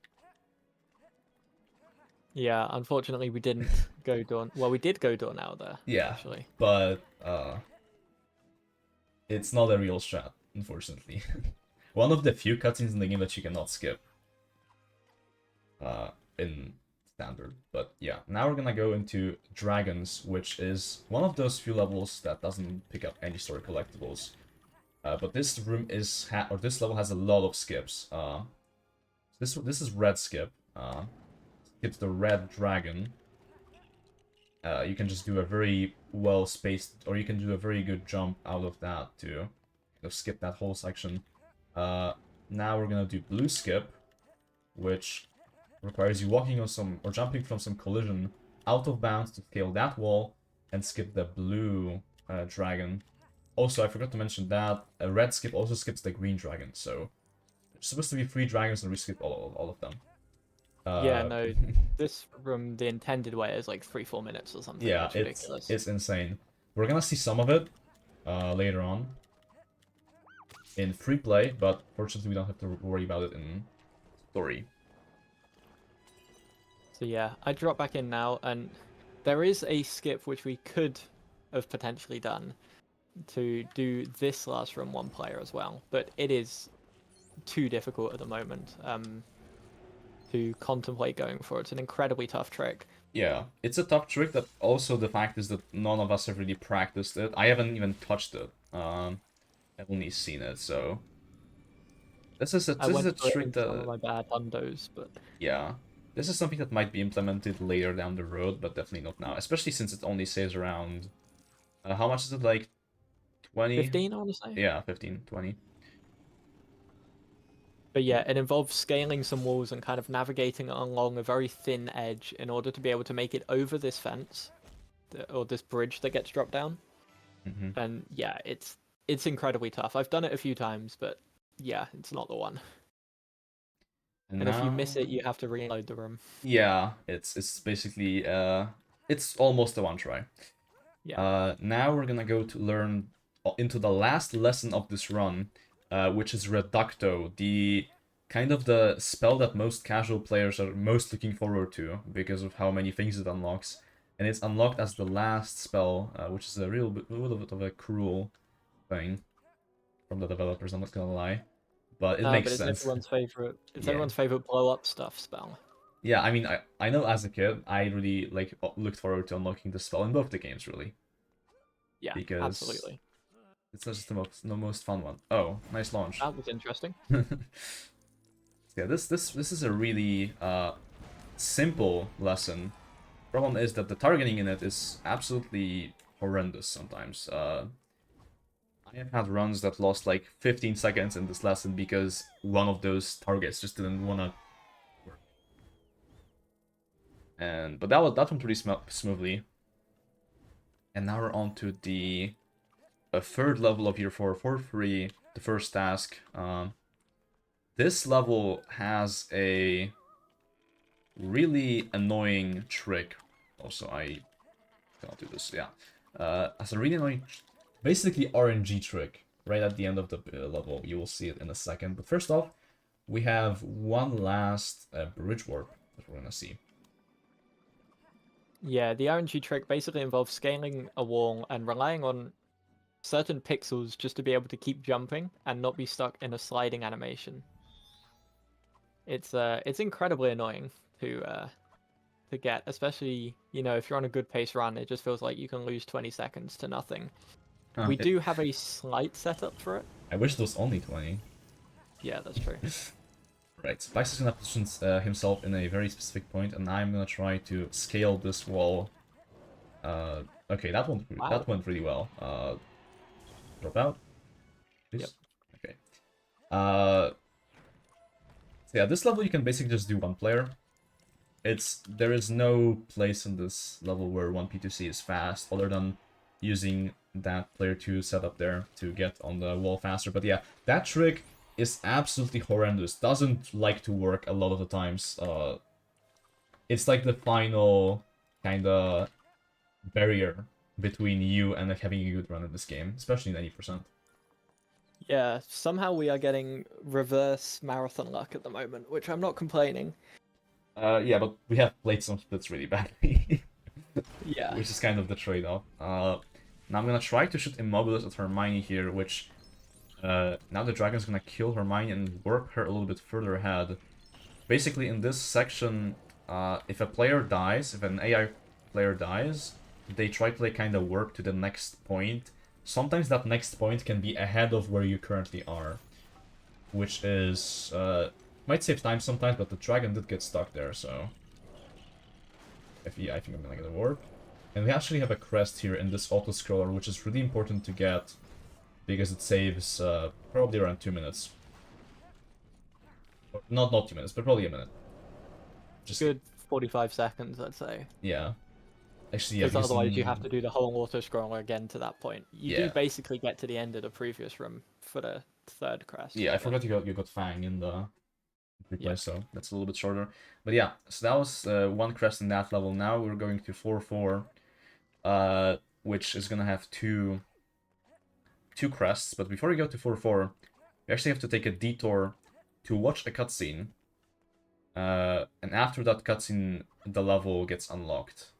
Yeah, unfortunately, we didn't go door. Well, we did go door now there. Yeah, actually, but it's not a real strat, unfortunately. One of the few cutscenes in the game that you cannot skip. In standard. But yeah, now we're gonna go into Dragons, which is one of those few levels that doesn't pick up any story collectibles. But this room this level has a lot of skips. This is red skip. Skips the red dragon. You can just do a very well spaced, or you can do a very good jump out of that to kind of skip that whole section. Now we're gonna do blue skip, which requires you walking on some or jumping from some collision out of bounds to scale that wall and skip the blue dragon. Also, I forgot to mention that a red skip also skips the green dragon, so there's supposed to be 3 dragons and we skip all of them. Yeah, no, this room, the intended way is like 3-4 minutes or something. Yeah, It's ridiculous. it's insane. We're gonna see some of it later on in free play, but fortunately we don't have to worry about it in story. So yeah, I drop back in now, and there is a skip which we could have potentially done to do this last room one player as well, but it is too difficult at the moment to contemplate going for. It's an incredibly tough trick. Yeah, it's a tough trick. That also the fact is that none of us have really practiced it. I haven't even touched it. I've only seen it, so I this is went a for it trick in some of that my bad hundos, but yeah, this is something that might be implemented later down the road, but definitely not now. Especially since it only saves around how much is it, like 20? 15, I want to say. Yeah, 15, 20. But yeah, it involves scaling some walls and kind of navigating along a very thin edge in order to be able to make it over this fence or this bridge that gets dropped down. Mm-hmm. And yeah, it's incredibly tough. I've done it a few times, but yeah, it's not the one. And if you miss it, you have to reload the room. Yeah, it's basically it's almost a one try. Yeah. Now we're gonna go to learn into the last lesson of this run, which is Reducto, the kind of the spell that most casual players are most looking forward to because of how many things it unlocks. And it's unlocked as the last spell, which is a little bit of a cruel thing from the developers, I'm not gonna lie. But it makes But it's sense. everyone's favorite. It's Yeah. everyone's favorite blow up stuff spell. Yeah, I mean, I know as a kid, I really looked forward to unlocking the spell in both the games, really, Yeah, because absolutely. it's just the most fun one. Oh, nice launch. That was interesting. Yeah, this is a really simple lesson. Problem is that the targeting in it is absolutely horrendous sometimes. I have had runs that lost like 15 seconds in this lesson because one of those targets just didn't wanna work. And but that went pretty smoothly. And now we're on to the third level of year 4 for free. The first task. This level has a really annoying trick. Also, I cannot do this. Yeah, has a really annoying, basically RNG trick right at the end of the level. You will see it in a second. But first off, we have one last bridge warp that we're gonna see. Yeah, the RNG trick basically involves scaling a wall and relying on certain pixels just to be able to keep jumping and not be stuck in a sliding animation. It's incredibly annoying to get, especially, you know, if you're on a good pace run, it just feels like you can lose 20 seconds to nothing. We do have a slight setup for it. I wish there was only 20. Yeah, that's true. Right, so Pax is gonna position himself in a very specific point, and I'm gonna try to scale this wall. Okay, that went really well. Drop out, please. Yep. Okay. So yeah, this level you can basically just do one player. There is no place in this level where 1P2C is fast, other than using that player 2 setup there to get on the wall faster. But yeah, that trick is absolutely horrendous. Doesn't like to work a lot of the times. It's like the final kinda barrier between you and like having a good run in this game, especially in 80%. Yeah, somehow we are getting reverse marathon luck at the moment, which I'm not complaining. Yeah, but we have played some splits really badly. Yeah. Which is kind of the trade-off. Now I'm gonna try to shoot Immobilis at Hermione here, which now the dragon's gonna kill Hermione and work her a little bit further ahead. Basically, in this section, if a player dies, if an AI player dies, they try to like kind of work to the next point. Sometimes that next point can be ahead of where you currently are, which is might save time sometimes, but the dragon did get stuck there, so I think I'm gonna get a warp. And we actually have a crest here in this auto-scroller, which is really important to get, because it saves probably around 2 minutes. Or, not 2 minutes, but probably a minute. Just good 45 seconds, I'd say. Yeah. Actually, yeah, because otherwise you have to do the whole auto scroller again to that point. You Yeah. do basically get to the end of the previous room for the third crest. Yeah, I forgot you got Fang in the replay, so that's a little bit shorter. But yeah, so that was one crest in that level. Now we're going to 4-4, which is gonna have two crests. But before we go to 4-4, we actually have to take a detour to watch a cutscene. And after that cutscene, the level gets unlocked.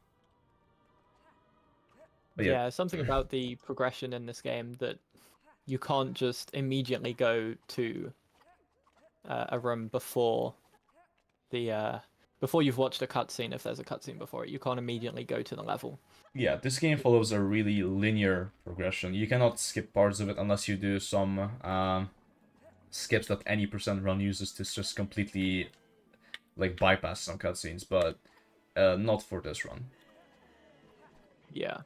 But yeah, Yeah, something about the progression in this game that you can't just immediately go to a room before the before you've watched a cutscene. If there's a cutscene before it, you can't immediately go to the level. yeah, this game follows a really linear progression. You cannot skip parts of it unless you do some skips that any percent run uses to just completely like bypass some cutscenes, but not for this run. Yeah.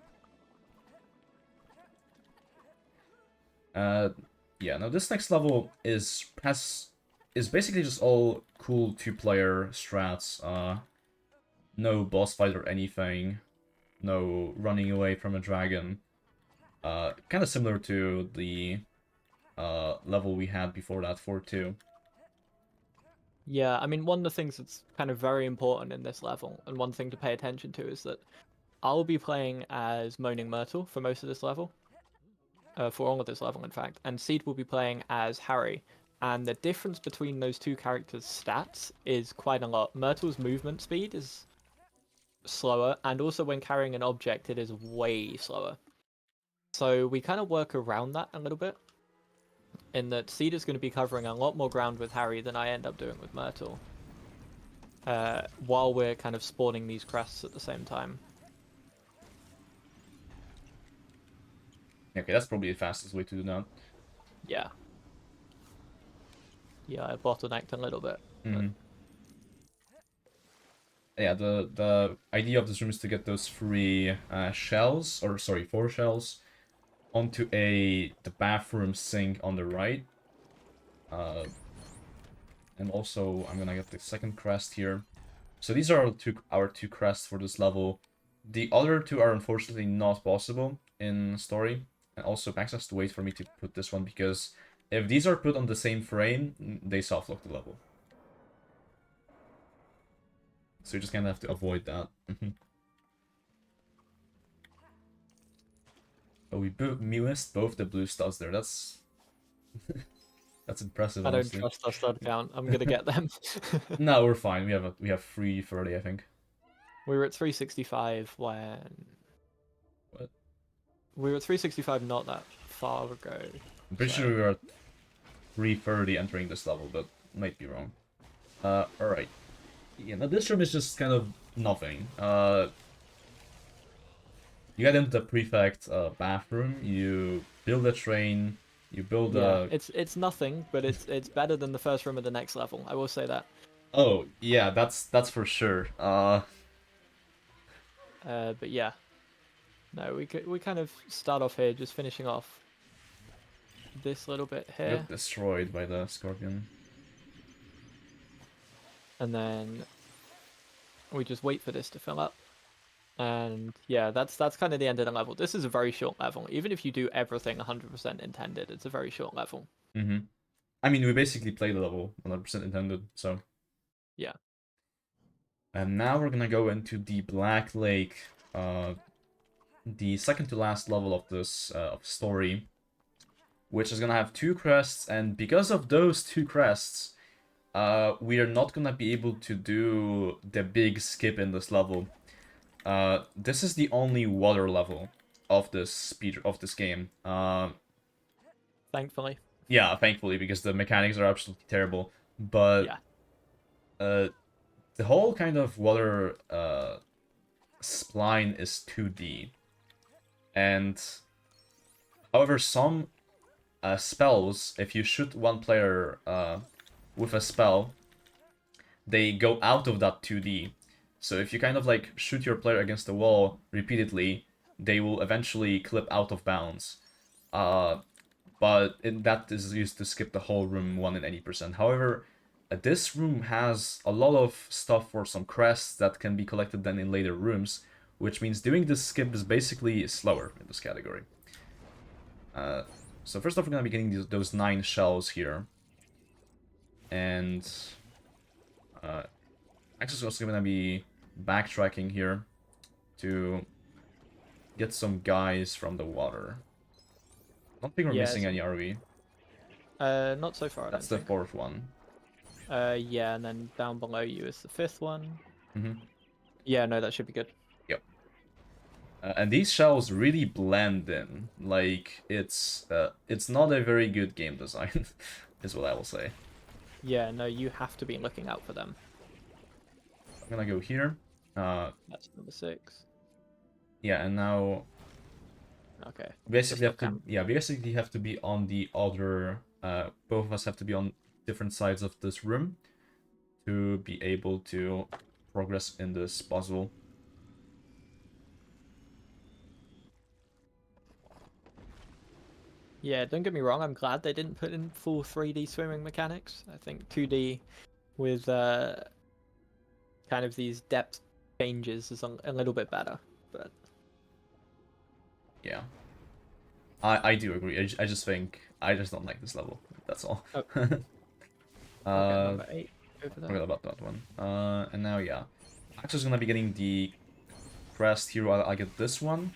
Yeah. Now this next level is basically just all cool two-player strats. No boss fight or anything. No running away from a dragon. Kind of similar to the level we had before that, 4-2. Yeah, I mean, one of the things that's kind of very important in this level, and one thing to pay attention to, is that I'll be playing as Moaning Myrtle for most of this level. For all of this level, in fact. And Seed will be playing as Harry. And the difference between those two characters' stats is quite a lot. Myrtle's movement speed is slower, and also when carrying an object, it is way slower. So we kind of work around that a little bit, in that Seed is going to be covering a lot more ground with Harry than I end up doing with Myrtle, while we're kind of spawning these crests at the same time. Okay, that's probably the fastest way to do that. Yeah. Yeah, I bottlenecked a little bit. Mm-hmm. Yeah, the idea of this room is to get those three shells, or sorry, 4 shells, onto the bathroom sink on the right. And also, I'm gonna get the second crest here. So these are our two crests for this level. The other two are unfortunately not possible in story. And also, Pax has to wait for me to put this one, because if these are put on the same frame, they softlock the level. So you just kind of have to avoid that. Oh, we missed both the blue studs there. That's that's impressive, I don't honestly. trust our stud count. I'm gonna get them. No, we're fine. We have 330, I think. We were at 365 when... What? We were at 365 not that far ago. I'm pretty so... sure we were at 330 entering this level, but might be wrong. Alright. Yeah, now this room is just kind of nothing. You get into the prefect bathroom, you build a train, you build Yeah, a... it's nothing, but it's better than the first room of the next level. I will say that. Oh, yeah, that's for sure. But yeah, no, we kind of start off here, just finishing off this little bit We here, got destroyed by the scorpion. and then we just wait for this to fill up. And yeah, that's kind of the end of the level. This is a very short level. Even if you do everything 100% intended, it's a very short level. Mm-hmm. I mean, we basically played the level 100% intended, so... Yeah. And now we're gonna go into the Black Lake, the second to last level of this story, which is gonna have 2 crests, and because of those 2 crests, we are not gonna be able to do the big skip in this level. This is the only water level of this game. Thankfully. Yeah, thankfully, because the mechanics are absolutely terrible. But yeah, the whole kind of water spline is 2D, and however, some spells, if you shoot one player with a spell, they go out of that 2D. So if you kind of like shoot your player against the wall repeatedly, they will eventually clip out of bounds. But that is used to skip the whole room 1 in any percent. However, this room has a lot of stuff for some crests that can be collected then in later rooms, which means doing this skip is basically slower in this category. So first off, we're going to be getting those 9 shells here. And Max is also gonna be backtracking here to get some guys from the water. I don't think we're Yeah, missing any, are we? not so far, I That's don't the think. fourth one. Yeah, and then down below you is the fifth one. Mm-hmm. Yeah, no, that should be good. Yep. And these shells really blend in. Like, it's not a very good game design, is what I will say. Yeah, no, you have to be looking out for them. I'm gonna go here. That's number 6. Yeah, and now Okay. basically Still have to, yeah, basically have to be on the other, both of us have to be on different sides of this room to be able to progress in this puzzle. Yeah, don't get me wrong, I'm glad they didn't put in full 3D swimming mechanics. I think 2D with kind of these depth changes is a little bit better. But Yeah, I do agree. I just think I just don't like this level. That's all. oh, okay, uh, number 8 over there. Forgot about that one. And now yeah, Axel's gonna be getting the crest here while I get this one,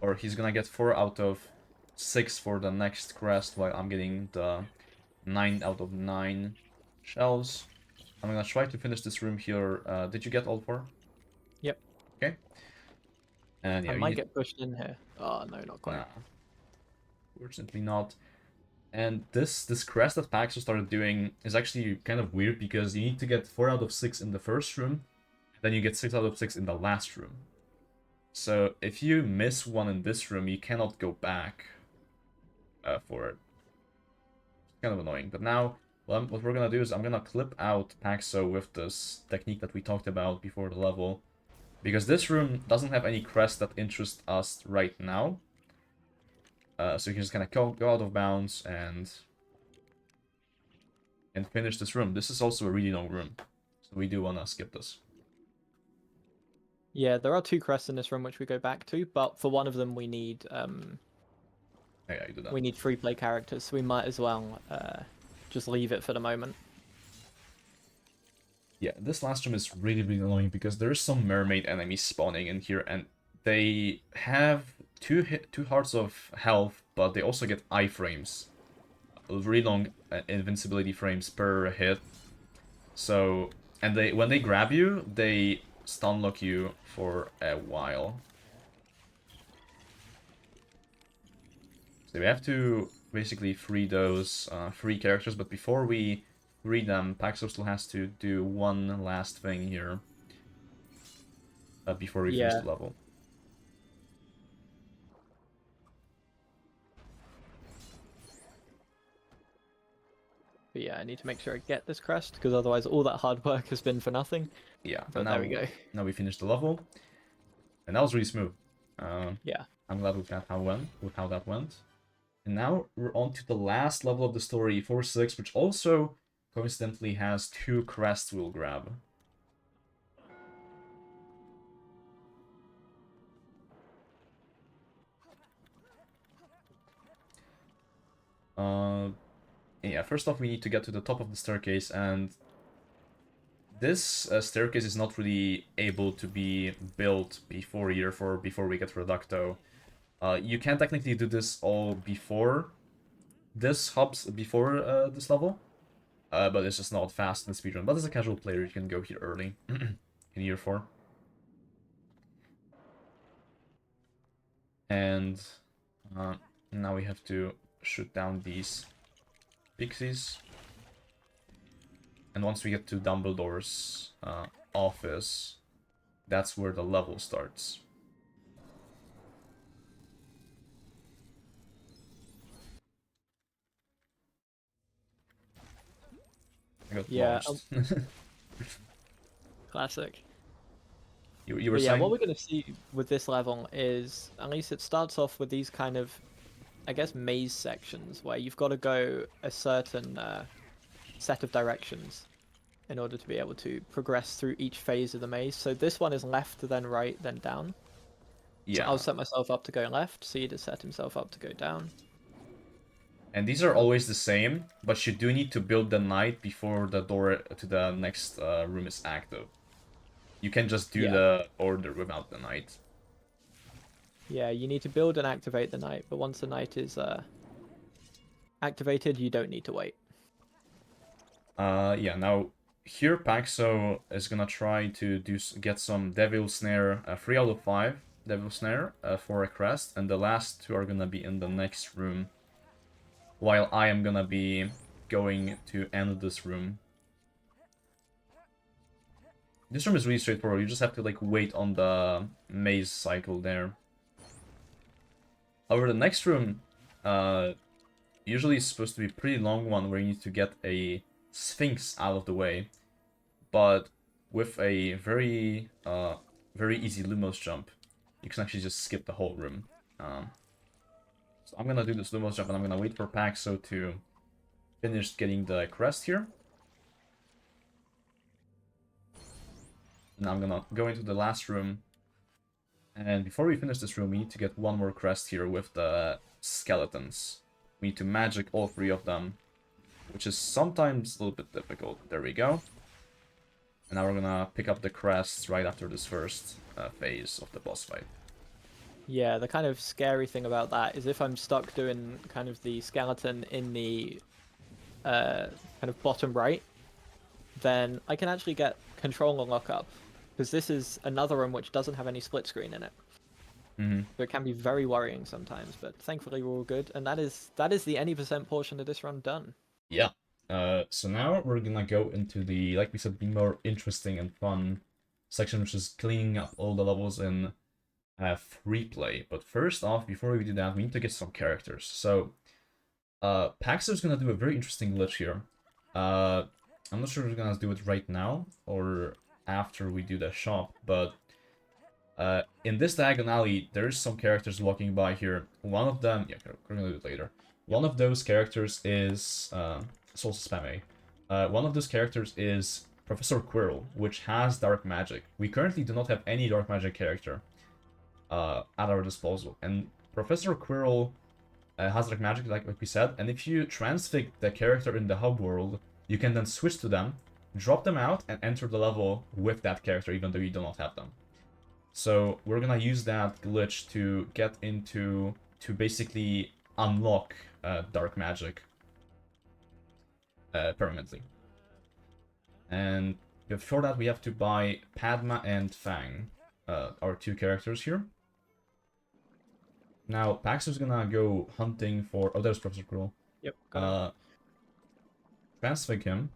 or he's gonna get 4 out of 6 for the next crest while I'm getting the 9 out of 9 shells. I'm gonna try to finish this room here. Did you get all 4? Yep. Okay. And I yeah, might get pushed in here. Oh no, not quite. nah, fortunately not. And this crest that Paxo started doing is actually kind of weird because you need to get 4 out of 6 in the first room, then you get 6 out of 6 in the last room. So if you miss one in this room, you cannot go back for it. It's kind of annoying. But now, what we're gonna do is I'm gonna clip out Paxo with this technique that we talked about before the level, because this room doesn't have any crest that interest us right now. So he's just gonna go out of bounds and finish this room. This is also a really long room, so we do wanna skip this. Yeah, there are 2 crests in this room which we go back to, but for one of them Yeah, you do that. we need free play characters, so we might as well just leave it for the moment. Yeah, this last room is really, really annoying because there's some mermaid enemies spawning in here, and they have two hearts of health, but they also get iframes, really long invincibility frames per hit. So, and when they grab you, they stun lock you for a while. So we have to basically free those free characters, but before we free them, Paxo still has to do one last thing here before we finish Yeah. the level. But yeah, I need to make sure I get this crest, because otherwise all that hard work has been for nothing. Yeah, But there we go. Now we finished the level, and that was really smooth. Yeah. I'm glad with how that went. And now we're on to the last level of the story, 4-6, which also coincidentally has 2 crests we'll grab. Yeah, first off, we need to get to the top of the staircase, and this staircase is not really able to be built before before we get Reducto. You can technically do this all before this this level, but it's just not fast in the speedrun. But as a casual player, you can go here early in year 4. And now we have to shoot down these pixies. And once we get to Dumbledore's office, that's where the level starts. I got launched. Classic. You were But yeah, saying? what we're going to see with this level is, at least it starts off with these kind of, I guess, maze sections where you've got to go a certain set of directions in order to be able to progress through each phase of the maze. So this one is left, then right, then down. Yeah. So I'll set myself up to go left, Seed has set himself up to go down. And these are always the same, but you do need to build the knight before the door to the next room is active. You can just do Yeah. the order without the knight. Yeah, you need to build and activate the knight, but once the knight is activated, you don't need to wait. Yeah, now here Paxo is gonna try to get some Devil Snare, 3 out of 5 Devil Snare for a Crest, and the last 2 are gonna be in the next room, while I am gonna be going to end this room. This room is really straightforward, you just have to like wait on the maze cycle there. However, the next room usually is supposed to be a pretty long one where you need to get a Sphinx out of the way. But with a very easy Lumos jump, you can actually just skip the whole room. So I'm gonna do this Lumos jump, and I'm gonna wait for Paxo to finish getting the crest here. And I'm gonna go into the last room. And before we finish this room, we need to get one more crest here with the skeletons. We need to magic all 3 of them, which is sometimes a little bit difficult. There we go. And now we're gonna pick up the crests right after this first phase of the boss fight. Yeah, the kind of scary thing about that is if I'm stuck doing kind of the skeleton in the kind of bottom right, then I can actually get control and lock up. Because this is another room which doesn't have any split screen in it. So it can be very worrying sometimes, but thankfully we're all good. And that is the any % portion of this run done. Yeah. So now we're gonna go into the, like we said, the more interesting and fun section, which is cleaning up all the levels in free play. But first off, before we do that, we need to get some characters. So Paxo's gonna do a very interesting glitch here. I'm not sure if we're gonna do it right now or after we do the shop, but in this diagonally, there's some characters walking by here. One of them, yeah, we're gonna do it later. One of those characters is Soul Spam A. One of those characters is Professor Quirrell, which has dark magic. We currently do not have any dark magic character at our disposal, and Professor Quirrell has dark magic, like we said. And if you transfig the character in the hub world, you can then switch to them, drop them out, and enter the level with that character, even though you do not have them. So we're gonna use that glitch to get into, to basically unlock dark magic permanently. And before that, we have to buy Padma and Fang, our 2 characters here. Now, Paxo's gonna go hunting for... Oh, there's Professor Quirrell. Yep. Transfig him.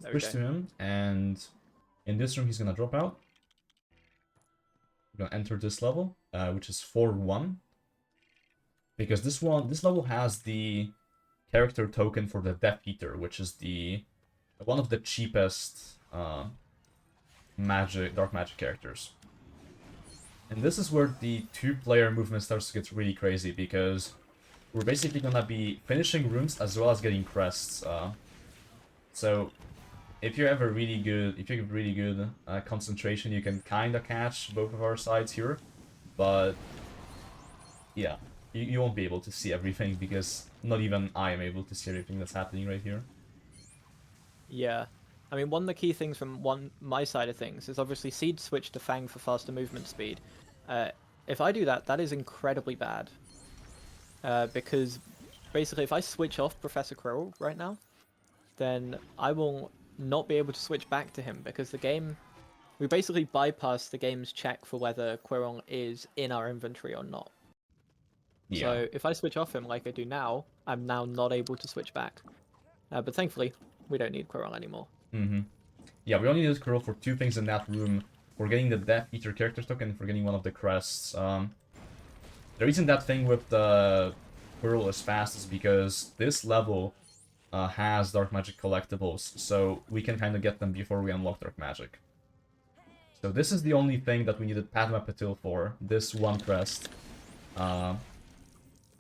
Switch to him, and in this room he's gonna drop out. We're gonna enter this level, which is 4-1. Because this level has the character token for the Death Eater, which is the one of the cheapest dark magic characters. And this is where the 2-player movement starts to get really crazy, because we're basically gonna be finishing rooms as well as getting crests. So if you have really good concentration, you can kind of catch both of our sides here, but yeah, you won't be able to see everything, because not even I am able to see everything that's happening right here. Yeah. I mean, one of the key things from my side of things is obviously Seed switch to Fang for faster movement speed. If I do that, that is incredibly bad. Because basically, if I switch off Professor Quirrell right now, then I will not be able to switch back to him, because the game... We basically bypass the game's check for whether Quirrell is in our inventory or not. Yeah. So if I switch off him like I do now, I'm now not able to switch back. But thankfully, we don't need Quirrell anymore. Yeah, we only need Quirrell for 2 things in that room. For getting the Death Eater character token, and for getting one of the crests. The reason that thing with the Quirrell is fast is because this level has dark magic collectibles, so we can kind of get them before we unlock dark magic. So this is the only thing that we needed Padma Patil for, this one crest.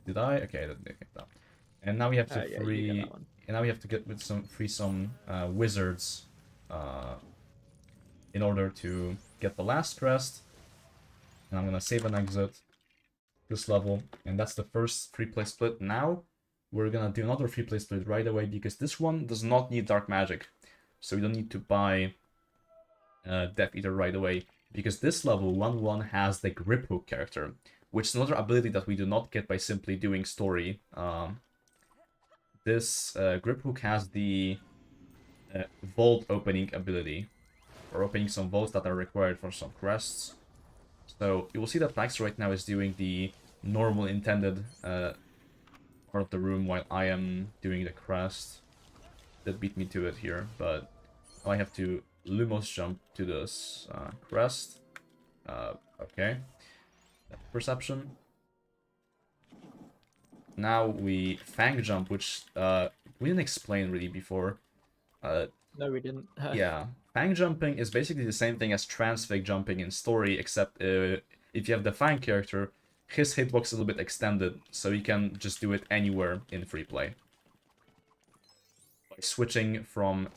Did I? Okay, I didn't make that. And now we have to free... And now we have to get with some wizards in order to get the last crest. And I'm gonna save and exit. this level, and that's the first free play split. Now we're gonna do another free play split right away because this one does not need dark magic, so we don't need to buy Death Eater right away, because this level 1-1 has the Grip Hook character, which is another ability that we do not get by simply doing story. This Grip Hook has the vault opening ability, or opening some vaults that are required for some crests. So you will see that Paxo right now is doing the normal intended part of the room while I am doing the crest. That beat me to it here, but I have to Lumos jump to this crest. Okay. Perception. Now we Fang jump, which we didn't explain really before. No, we didn't. Yeah, Fang jumping is basically the same thing as Transfig jumping in story, except if you have the Fang character, his hitbox is a little bit extended, so you can just do it anywhere in free play. By switching from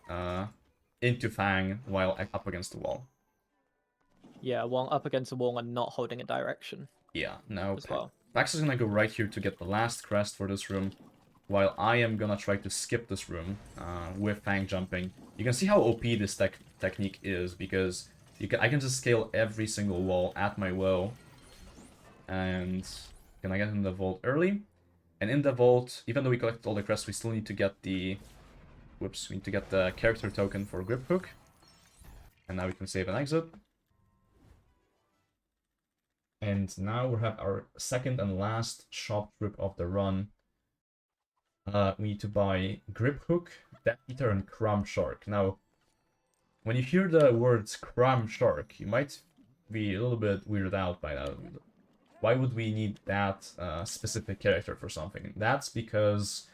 into Fang while up against the wall. Yeah, while up against the wall and not holding a direction. Yeah, now as well. Pax is gonna go right here to get the last crest for this room, while I am gonna try to skip this room with Fang jumping. You can see how OP this technique is, because I can just scale every single wall at my will. And can I get in the vault early? And in the vault, even though we collected all the crests, we still need to get the... Whoops, we need to get the character token for Grip Hook. And now we can save and exit. And now we have our second and last shop trip of the run. We need to buy Grip Hook, Death Eater, and Crumb Shark. Now, when you hear the words Crumb Shark, you might be a little bit weirded out by that. Why would we need that specific character for something? That's because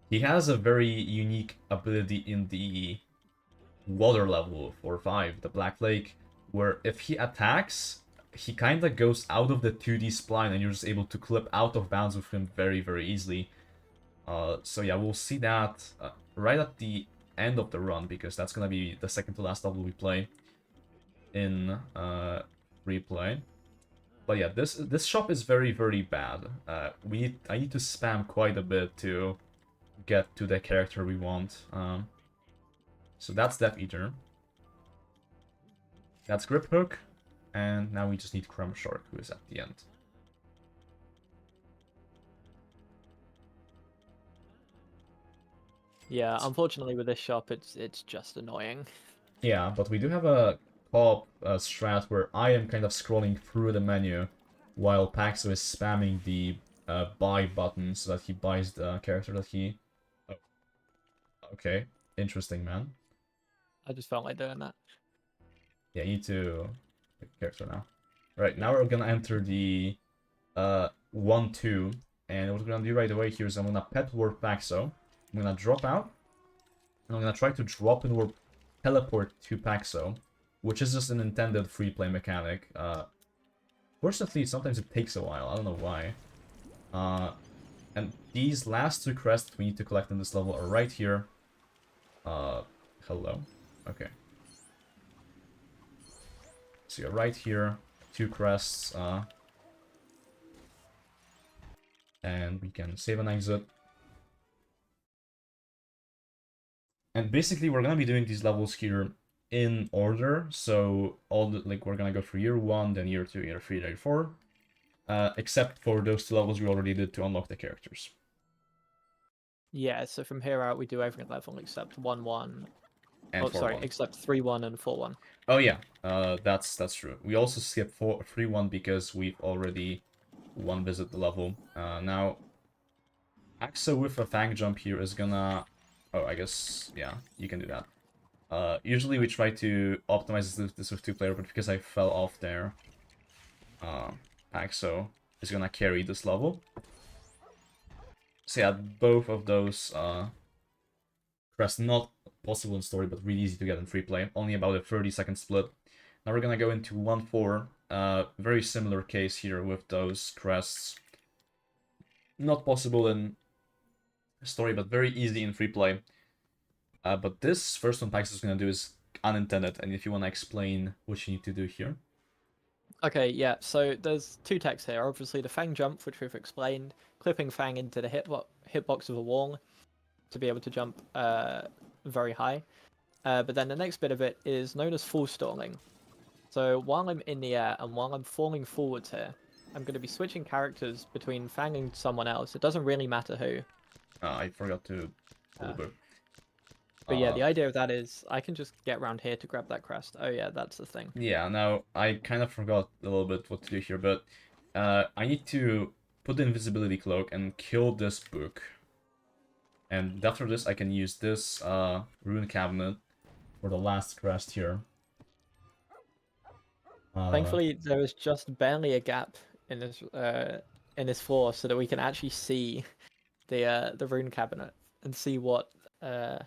he has a very unique ability in the water level 4-5, the Black Lake, where if he attacks, he kind of goes out of the 2D spline and you're just able to clip out of bounds with him very, very easily. So yeah, we'll see that right at the end of the run, because that's gonna be the second to last level we play in replay. But yeah, this shop is very, very bad. I need to spam quite a bit to get to the character we want. So that's Death Eater. That's Grip Hook. And now we just need Crumb Shark, who is at the end. Yeah, unfortunately with this shop, it's just annoying. Yeah, but we do have a co-op strat where I am kind of scrolling through the menu while Paxo is spamming the buy button so that he buys the character that he... Oh. Okay, interesting, man. I just felt like doing that. Yeah, you need to pick a character now. Right, now we're gonna enter the 1-2, and what we're gonna do right away here is I'm gonna pet warp Paxo. I'm gonna drop out, and I'm gonna try to drop and warp teleport to Paxo, which is just an intended free play mechanic. Fortunately, sometimes it takes a while, I don't know why. And these last two crests we need to collect in this level are right here. Hello. Okay. So you're right here, 2 crests, and we can save and exit. And basically, we're gonna be doing these levels here in order. So we're gonna go through year 1, then year 2, year 3, year 4, except for those 2 levels we already did to unlock the characters. Yeah, so from here out we do every level except 1-1. And oh, sorry, 4-1. except 3-1 and 4-1. Oh yeah, that's true. We also skip 3-1 because we've already one visit the level. Now, Axo with a Fang jump here is gonna... Oh, I guess, yeah, you can do that. Usually we try to optimize this with 2-player, but because I fell off there, Axo is gonna carry this level. So yeah, both of those crests not possible in story, but really easy to get in free play. Only about a 30-second split. Now we're gonna go into 1-4. Very similar case here with those crests. Not possible in story, but very easy in free play. But this first one Pax is gonna do is unintended, and if you wanna explain what you need to do here. Okay, yeah. So there's two techs here. Obviously, the Fang jump, which we've explained, clipping Fang into the hitbox of a wall to be able to jump very high. But then the next bit of it is known as full stalling. So while I'm in the air and while I'm falling forwards here, I'm going to be switching characters between Fang and someone else. It doesn't really matter who. I forgot to pull the Uh, book. but yeah, the idea of that is I can just get around here to grab that crest. Oh yeah, that's the thing. Yeah, now I kind of forgot a little bit what to do here, but I need to put the invisibility cloak and kill this book. And after this, I can use this rune cabinet for the last crest here. Thankfully, there is just barely a gap in this floor so that we can actually see the rune cabinet and see what uh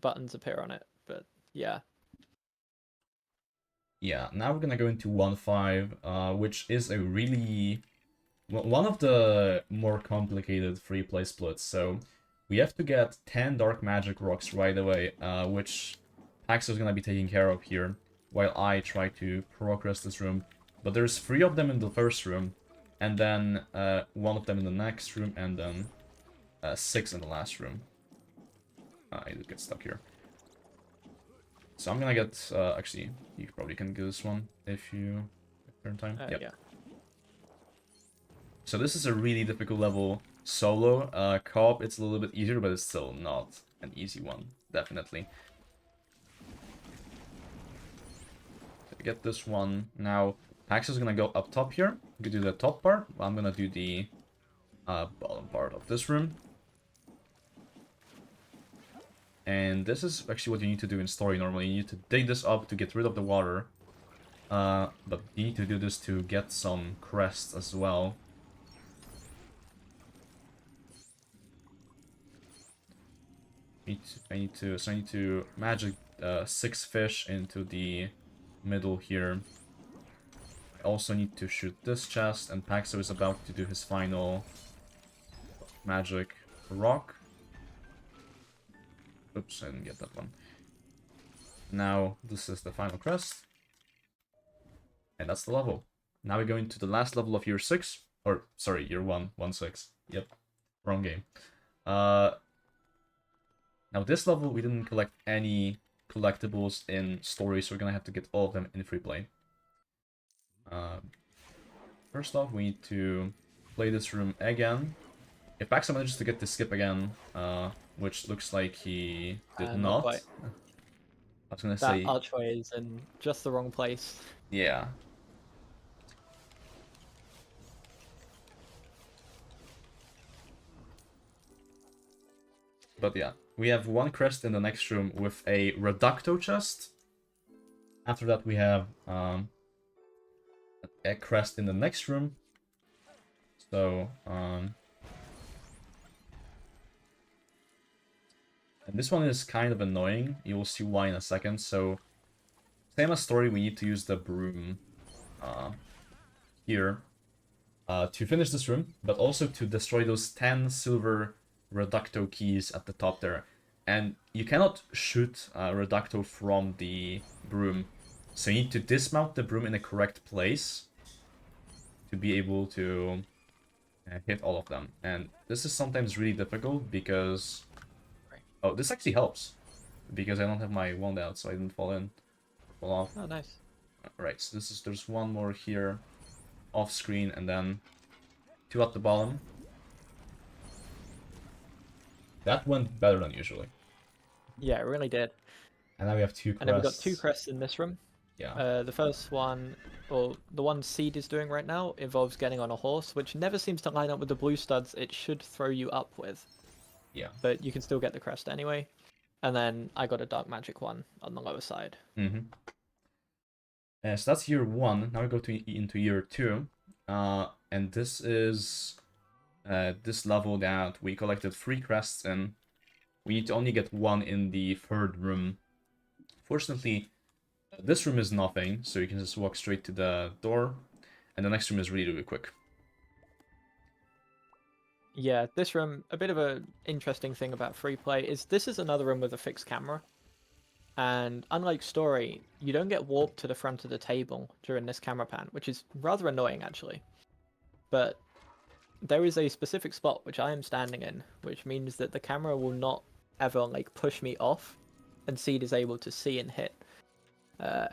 buttons appear on it. But yeah. Yeah, now we're gonna go into 1-5, which is a really one of the more complicated free play splits. So we have to get 10 dark magic rocks right away, which Paxo is gonna be taking care of here, while I try to progress this room. But there's 3 of them in the first room, and then 1 of them in the next room, and then 6 in the last room. I get stuck here. So I'm gonna get, actually, you probably can get this one if you turn time. Yep. Yeah. So this is a really difficult level solo. Co-op, it's a little bit easier, but it's still not an easy one, definitely. So get this one. Now, Pax is gonna go up top here. You can do the top part. I'm gonna do the bottom part of this room. And this is actually what you need to do in story normally. You need to dig this up to get rid of the water. But you need to do this to get some crests as well. I need to magic 6 fish into the middle here. I also need to shoot this chest, and Paxo is about to do his final magic rock. Oops, I didn't get that one. Now, this is the final crest. And that's the level. Now we go into the last level of year 6. Or, sorry, year 1, 1-6. Yep, wrong game. Now this level, we didn't collect any collectibles in story, so we're gonna have to get all of them in free play. First off, we need to play this room again. If Paxo manages to get the skip again, which looks like he did Not not. quite. I was gonna That say, archway is in just the wrong place. yeah. But yeah, we have 1 crest in the next room with a reducto chest. After that, we have a crest in the next room. So, and this one is kind of annoying. You will see why in a second. So, same as story, we need to use the broom here to finish this room, but also to destroy those 10 silver reducto keys at the top there. And you cannot shoot reducto from the broom. So you need to dismount the broom in the correct place to be able to hit all of them. And this is sometimes really difficult because... Oh, this actually helps. Because I don't have my wand out, so I didn't fall off. Oh, nice. Right, so there's 1 more here off screen, and then 2 at the bottom. That went better than usually. Yeah, it really did. And now we have 2 crests. And then we've got 2 crests in this room. Yeah. The first one, or the one Seed is doing right now, involves getting on a horse, which never seems to line up with the blue studs it should throw you up with. Yeah. But you can still get the crest anyway. And then I got a dark magic one on the lower side. Mm-hmm. So that's year 1. Now we go into year 2. And this is this level that we collected 3 crests in. We need to only get 1 in the 3rd room. Fortunately, this room is nothing, so you can just walk straight to the door. And the next room is really, really quick. Yeah, this room, a bit of an interesting thing about free play is this is another room with a fixed camera. And unlike story, you don't get warped to the front of the table during this camera pan, which is rather annoying actually. But there is a specific spot which I am standing in, which means that the camera will not ever like push me off, and Seed is able to see and hit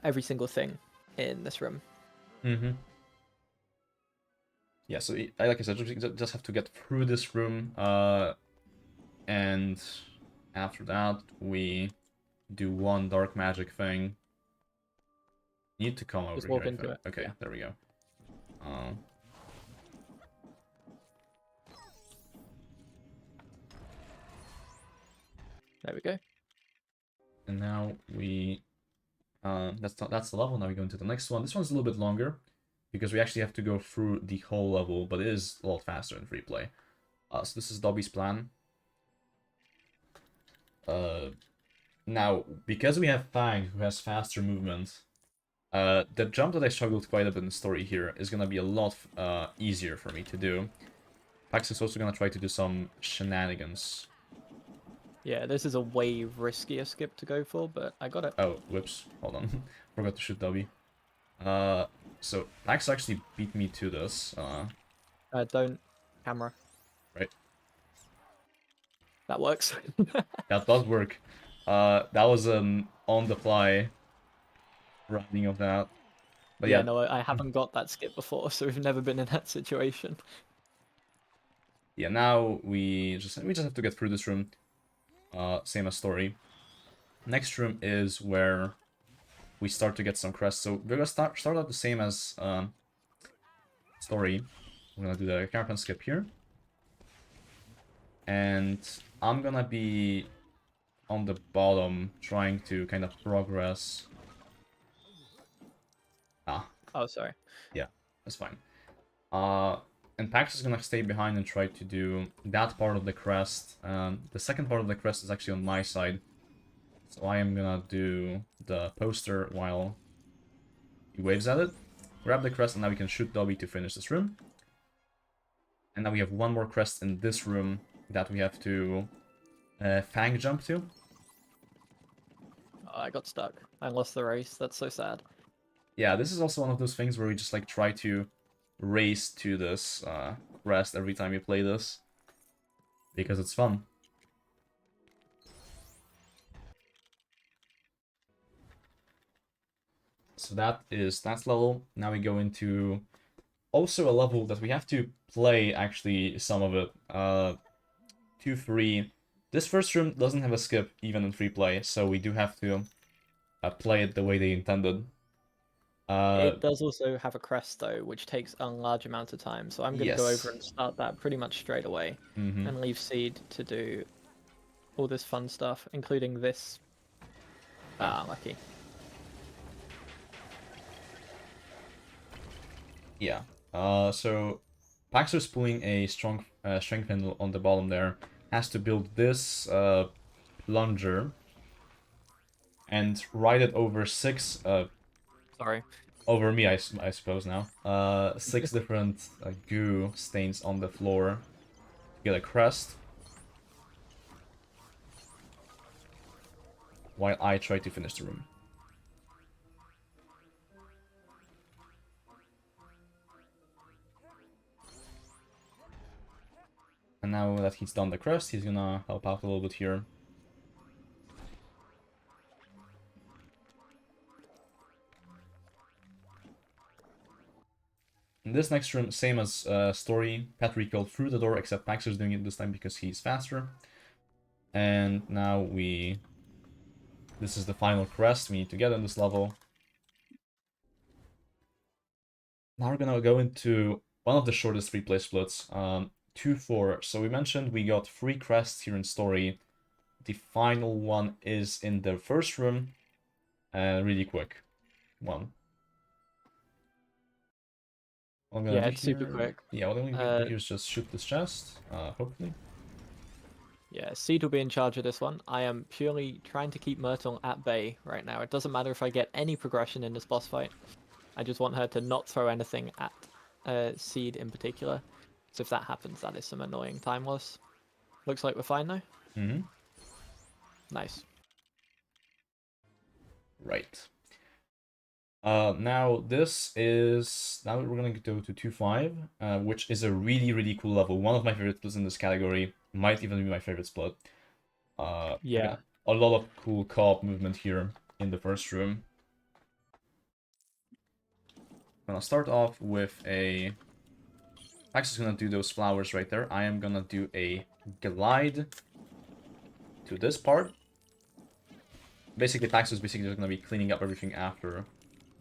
every single thing in this room. Mm-hmm. Yeah, so like I said, just have to get through this room, and after that we do one dark magic thing. Need to come over Just here, walk I into think. it. Okay, Yeah. there we go. There we go. And now we that's the level. Now we go into the next one. This one's a little bit longer because we actually have to go through the whole level, but it is a lot faster in free play. So this is Dobby's plan. Now, because we have Fang, who has faster movement, the jump that I struggled quite a bit in the story here is gonna be a lot easier for me to do. Pax is also gonna try to do some shenanigans. Yeah, this is a way riskier skip to go for, but I got it. Oh, whoops. Hold on. Forgot to shoot Dobby. So Pax actually beat me to this. Don't camera. Right. That works. That does work. That was an on-the-fly running of that. But Yeah, yeah, no, I haven't got that skip before, so we've never been in that situation. yeah. Now we just have to get through this room. Same as story. Next room is where we start to get some crests. So we're gonna start out the same as story. We're gonna do the caravan skip here, and I'm gonna be on the bottom trying to kind of progress. Ah, Oh, sorry. yeah, that's fine. And Pax is gonna stay behind and try to do that part of the crest. The second part of the crest is actually on my side, so I am gonna do the poster while he waves at it. Grab the crest, and now we can shoot Dobby to finish this room. And now we have one more crest in this room that we have to Fang jump to. Oh, I got stuck. I lost the race. That's so sad. Yeah, this is also one of those things where we just like try to race to this crest every time we play this because it's fun. So that's level. Now we go into also a level that we have to play actually some of it. 2-3. This first room doesn't have a skip even in free play, so we do have to play it the way they intended. It does also have a crest though, which takes a large amount of time. So I'm gonna go over Yes. and start that pretty much straight away, and leave Seed to do all this fun stuff, including this. Ah, lucky. Yeah. So Paxo's pulling a strong strength handle on the bottom there. Has to build this plunger and ride it over six Sorry. over me, I suppose now. 6 different goo stains on the floor to get a crest. While I try to finish the room. And now that he's done the crest, he's gonna help out a little bit here. In this next room, same as story, Pet recall through the door, except Paxer's doing it this time because he's faster. And now this is the final crest we need to get on this level. Now we're gonna go into one of the shortest replay splits, 2-4. So we mentioned we got 3 crests here in story. The final one is in the first room, really quick. One. What I'm gonna Yeah, do it's super here, quick. yeah, what I'm gonna do here is just shoot this chest, hopefully. Yeah, Seed will be in charge of this one. I am purely trying to keep Myrtle at bay right now. It doesn't matter if I get any progression in this boss fight. I just want her to not throw anything at Seed in particular. So if that happens, that is some annoying time loss. Looks like we're fine though. Mm-hmm. Nice. Right. Now we're gonna go to 2-5, which is a really cool level. One of my favorite splits in this category, might even be my favorite split. Yeah. A lot of cool co-op movement here in the first room. I'm gonna start off with a... Pax is gonna do those flowers right there. I am gonna do a glide to this part. Basically, Pax is basically just gonna be cleaning up everything after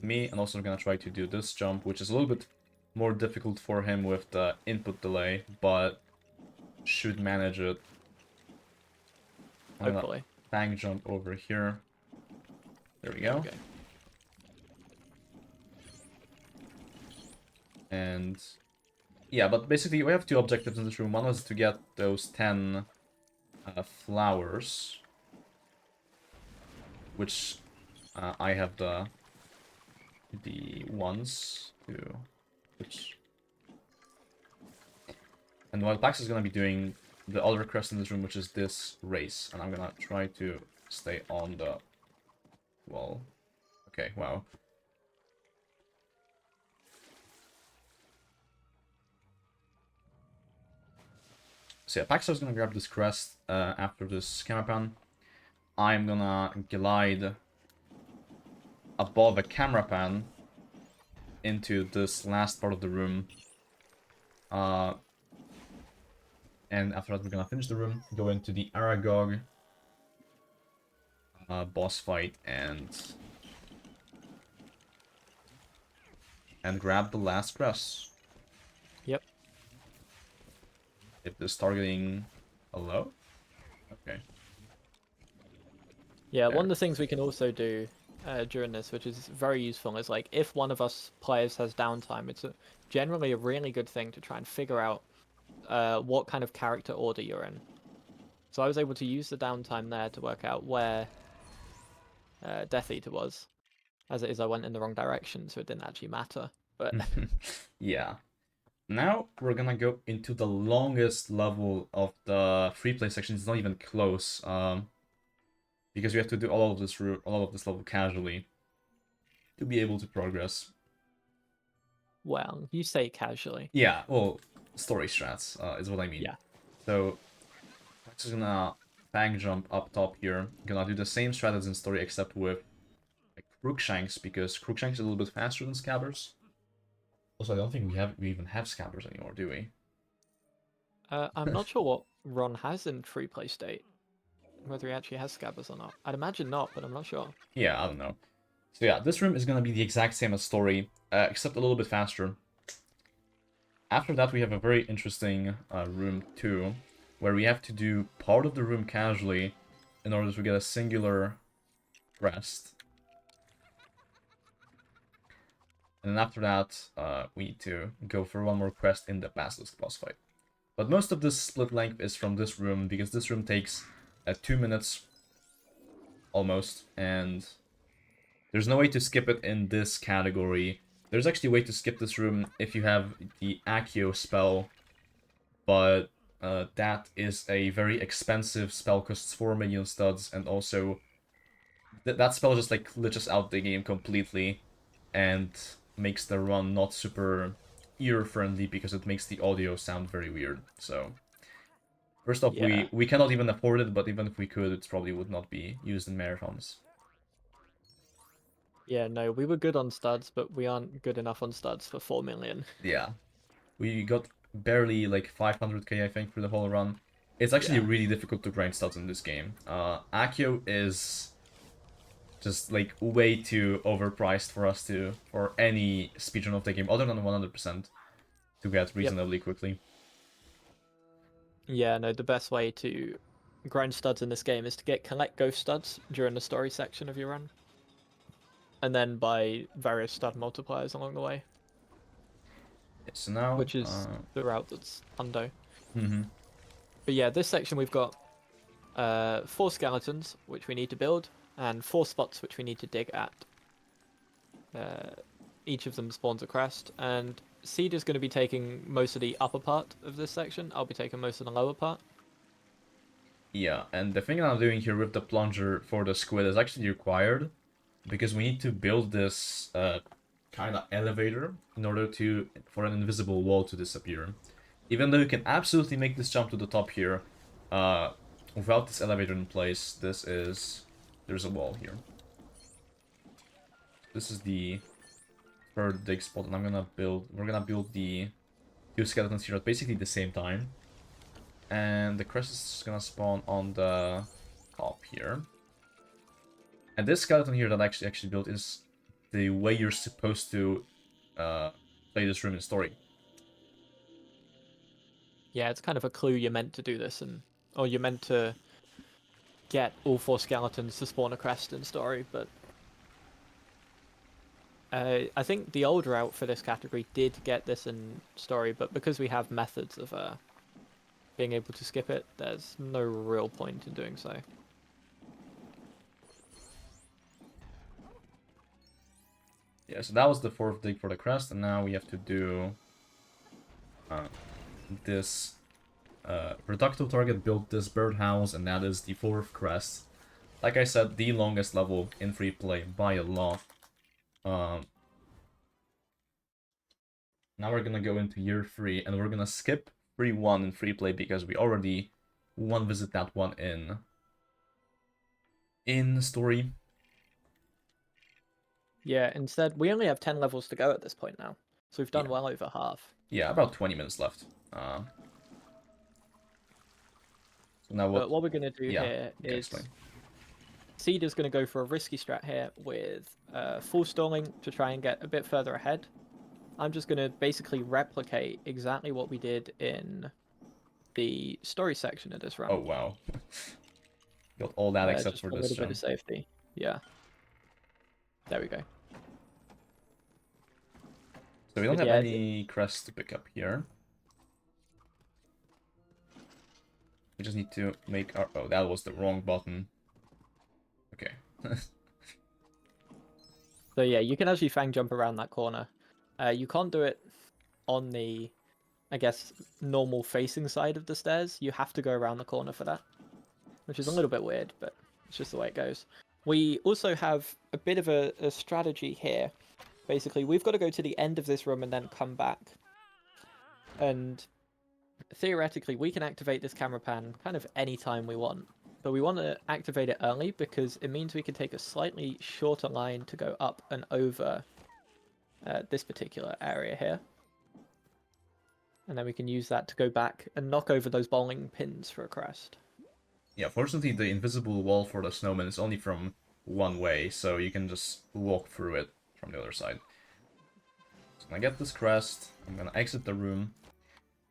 me, and also gonna try to do this jump, which is a little bit more difficult for him with the input delay, but should manage it. I'm gonna Hopefully. bang jump over here. There we go. Okay. And yeah, but basically we have two objectives in this room. One is to get those 10 flowers, which I have the ones to which. And while Pax is gonna be doing the other crest in this room, which is this race, and I'm gonna try to stay on the wall. Okay, wow. So yeah, Paxo is gonna grab this crest after this camera pan. I'm gonna glide above a camera pan into this last part of the room. And after that, we're gonna finish the room, go into the Aragog boss fight, and grab the last crest. Yep. If this targeting a low? Okay. Yeah, There. one of the things we can also do during this, which is very useful, is like if one of us players has downtime, it's generally a really good thing to try and figure out what kind of character order you're in. So I was able to use the downtime there to work out where Death Eater was. As it is, I went in the wrong direction, so it didn't actually matter. But Yeah. Now we're gonna go into the longest level of the free play section. It's not even close. Because we have to do all of this level casually to be able to progress. well, you say casually. Yeah, well, story strats is what I mean. Yeah. So, I'm just gonna bang jump up top here. Gonna do the same strat as in story except with like, Crookshanks, because Crookshanks is a little bit faster than Scabbers. Also, I don't think we even have Scabbers anymore, do we? I'm not sure what Ron has in free play state. Whether he actually has scabbers or not. I'd imagine not, but I'm not sure. Yeah, I don't know. So yeah, this room is gonna be the exact same as story, except a little bit faster. After that, we have a very interesting room 2, where we have to do part of the room casually in order to get a singular rest. And then after that, we need to go for one more quest in the Basilisk boss fight. But most of this split length is from this room, because this room takes 2 minutes almost, and there's no way to skip it in this category. There's actually a way to skip this room if you have the Accio spell, but that is a very expensive spell, costs 4 million studs, and also that spell just like glitches out the game completely and makes the run not super ear-friendly because it makes the audio sound very weird. So first off, Yeah. we cannot even afford it, but even if we could, it probably would not be used in marathons. Yeah, no, we were good on studs, but we aren't good enough on studs for 4 million. Yeah. We got barely like 500k, I think, for the whole run. It's actually Yeah. really difficult to grind studs in this game. Accio is just like way too overpriced for us for any speedrun of the game other than 100% to get reasonably quickly. Yeah, no, the best way to grind studs in this game is to collect ghost studs during the story section of your run. And then buy various stud multipliers along the way. So now, which is the route that's undo. Mm-hmm. But yeah, this section we've got 4 skeletons, which we need to build, and 4 spots which we need to dig at. Each of them spawns a crest, and Seed is going to be taking most of the upper part of this section. I'll be taking most of the lower part. Yeah, and the thing that I'm doing here with the plunger for the squid is actually required. because we need to build this kind of elevator in order for an invisible wall to disappear. Even though you can absolutely make this jump to the top here, without this elevator in place, there's a wall here. This is the third dig spot, and we're gonna build the two skeletons here at basically the same time. And the crest is gonna spawn on the top here. And this skeleton here that I actually built is the way you're supposed to play this room in story. Yeah, it's kind of a clue you're meant to do this, or you're meant to get all 4 skeletons to spawn a crest in story, but I think the old route for this category did get this in story, but because we have methods of being able to skip it, there's no real point in doing so. Yeah, so that was the 4th dig for the crest, and now we have to do this reductive target built this birdhouse, and that is the 4th crest. Like I said, the longest level in free play by a lot. Now we're gonna go into year 3, and we're gonna skip 3-1 in free play because we already one visit that one in story. Yeah, instead, we only have 10 levels to go at this point now, so we've done well over half. Yeah, about 20 minutes left. So now what we're going to do here is... explain. Seed is going to go for a risky strat here with full stalling to try and get a bit further ahead. I'm just going to basically replicate exactly what we did in the story section of this run. Oh, wow. Got all that except just for a this little jump. bit of safety. Yeah. There we go. So we don't have any crests to pick up here. We just need to make our... Oh, that was the wrong button. Okay. So yeah, you can actually fang jump around that corner. You can't do it on the, I guess, normal facing side of the stairs. You have to go around the corner for that, which is a little bit weird, but it's just the way it goes. We also have a bit of a strategy here. Basically, we've got to go to the end of this room and then come back. And theoretically, we can activate this camera pan kind of any time we want. But we want to activate it early because it means we can take a slightly shorter line to go up and over this particular area here. And then we can use that to go back and knock over those bowling pins for a crest. Yeah, fortunately the invisible wall for the snowman is only from one way, so you can just walk through it from the other side. So I'm gonna get this crest, I'm gonna exit the room,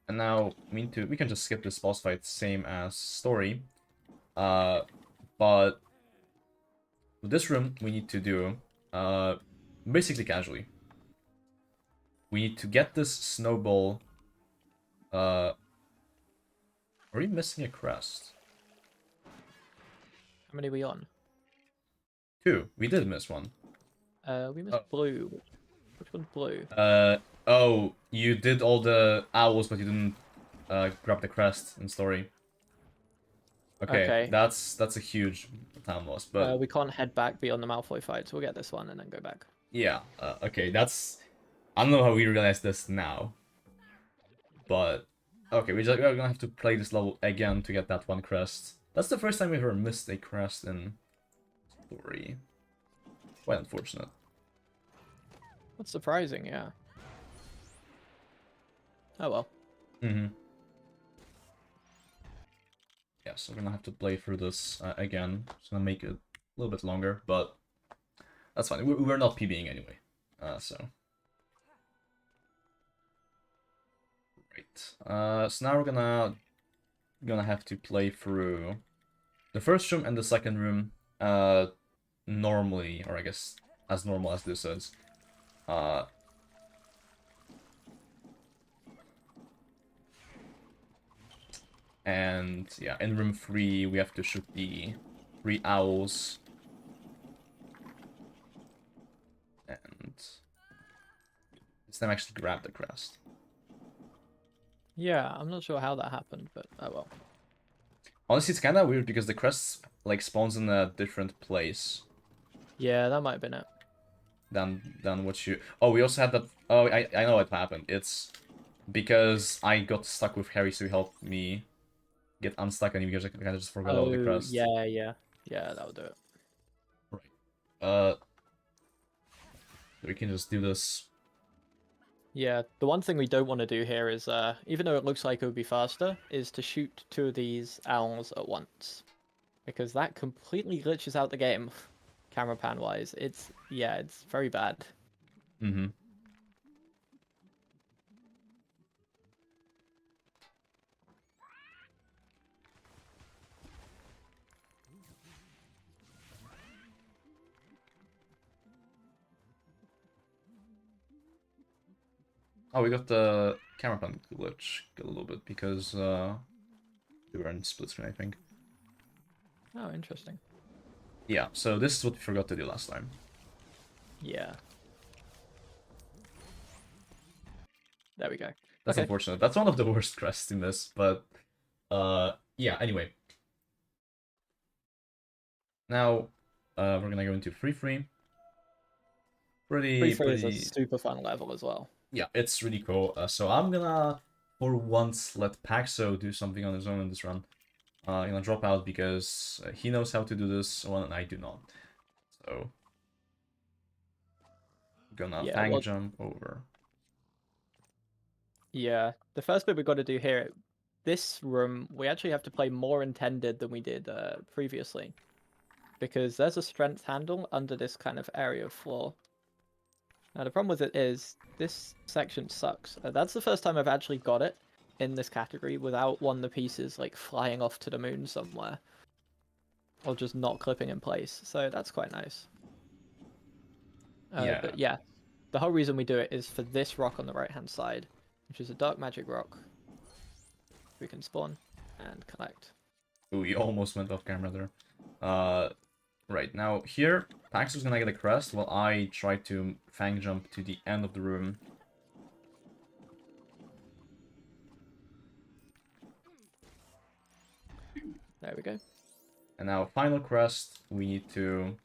and now we can just skip this boss fight, same as story. But with this room, we need to do basically casually. We need to get this snowball. Are we missing a crest? How many are we on? 2. We did miss one. We missed blue. Which one's blue? Oh, you did all the owls, but you didn't grab the crest in story. Okay. That's a huge time loss, but we can't head back beyond the Malfoy fight, so we'll get this one and then go back. Yeah. Okay. I don't know how we realize this now, but okay, we're gonna have to play this level again to get that one crest. That's the first time we ever missed a crest in story. Quite unfortunate. That's surprising, yeah. Oh well. Yeah, so we're gonna have to play through this again. It's gonna make it a little bit longer, but that's fine. We're not PBing anyway, so. Right. So now we're gonna have to play through the first room and the second room normally, or I guess as normal as this is. And yeah, in room 3 we have to shoot the 3 owls. And this time actually grab the crest. Yeah, I'm not sure how that happened, but oh well. Honestly, it's kind of weird because the crest like spawns in a different place. Yeah, that might have been it. Than what you... Oh, we also had that... Oh, I know what happened. It's because I got stuck with Harry, so he helped me get unstuck, and you guys kind of just forgot about the Oh, crest. yeah. Yeah, that'll do it. Right. We can just do this. Yeah, the one thing we don't want to do here is, even though it looks like it would be faster, is to shoot 2 of these owls at once. Because that completely glitches out the game, camera pan-wise. It's very bad. Mm-hmm. Oh, we got the camera pan glitch a little bit because we were in split screen, I think. Oh, interesting. Yeah, so this is what we forgot to do last time. Yeah. There we go. That's Okay. unfortunate. That's one of the worst crests in this, but yeah, anyway. Now, we're gonna go into free. Free free is a Pretty... super fun level as well. Yeah, it's really cool. So I'm gonna, for once, let Paxo do something on his own in this run. I'm gonna drop out because he knows how to do this one and I do not. So, gonna Yeah, fang well, jump over. yeah. The first bit we've got to do here, this room, we actually have to play more intended than we did previously. Because there's a strength handle under this kind of area of floor. Now, the problem with it is, this section sucks. That's the first time I've actually got it in this category without one of the pieces, like, flying off to the moon somewhere. Or just not clipping in place. So that's quite nice. Yeah. But yeah, the whole reason we do it is for this rock on the right-hand side, which is a dark magic rock. We can spawn and collect. Ooh, you almost went off camera there. Right, now here, Paxo's gonna get a crest while I try to fang jump to the end of the room. There we go. And now, final crest, we need to...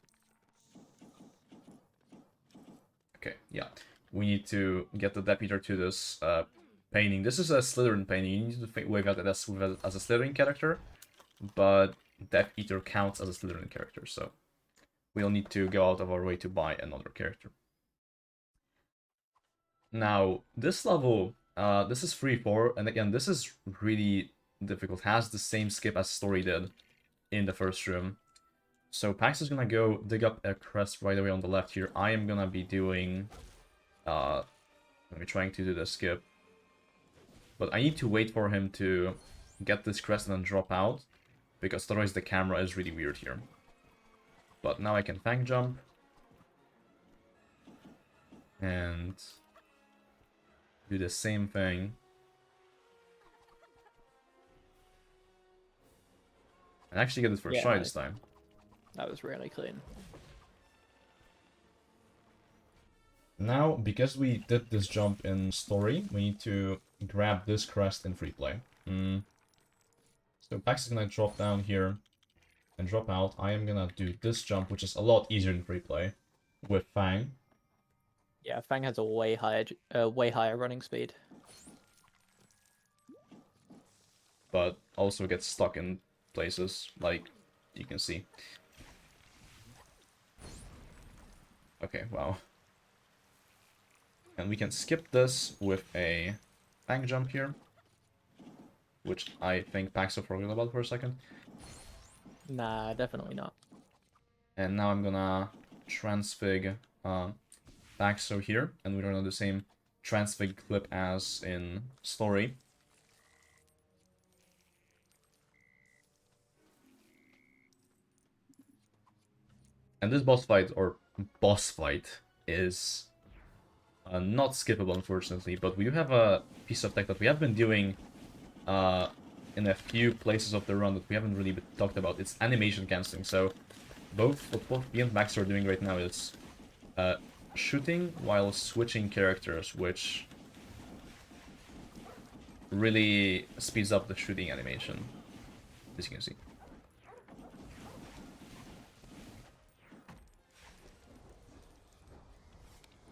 Okay, yeah. We need to get the Death Eater to this painting. This is a Slytherin painting. You need to wave out as a Slytherin character, but Death Eater counts as a Slytherin character, so we'll need to go out of our way to buy another character. Now, this level, this is 3-4, and again, this is really difficult. Has the same skip as Story did in the first room. So Pax is gonna go dig up a crest right away on the left here. I am gonna be doing, gonna be trying to do the skip. But I need to wait for him to get this crest and then drop out, because otherwise the camera is really weird here. But now I can fang jump. And do the same thing. And actually get this first try this time. That was really clean. Now, because we did this jump in story, we need to grab this crest in free play. So Pax is gonna drop down here and drop out. I am gonna do this jump, which is a lot easier in free play, with Fang. Yeah, Fang has a way higher running speed. But also gets stuck in places, like you can see. Okay, wow. And we can skip this with a Fang jump here, which I think Paxo forgot about for a second. Nah, definitely not. And now I'm gonna transfig Paxo here, and we're gonna do the same transfig clip as in story. And this boss fight is not skippable, unfortunately, but we do have a piece of tech that we have been doing in a few places of the run that we haven't really talked about. It's animation canceling. So what both me and Max are doing right now is shooting while switching characters, which really speeds up the shooting animation, as you can see.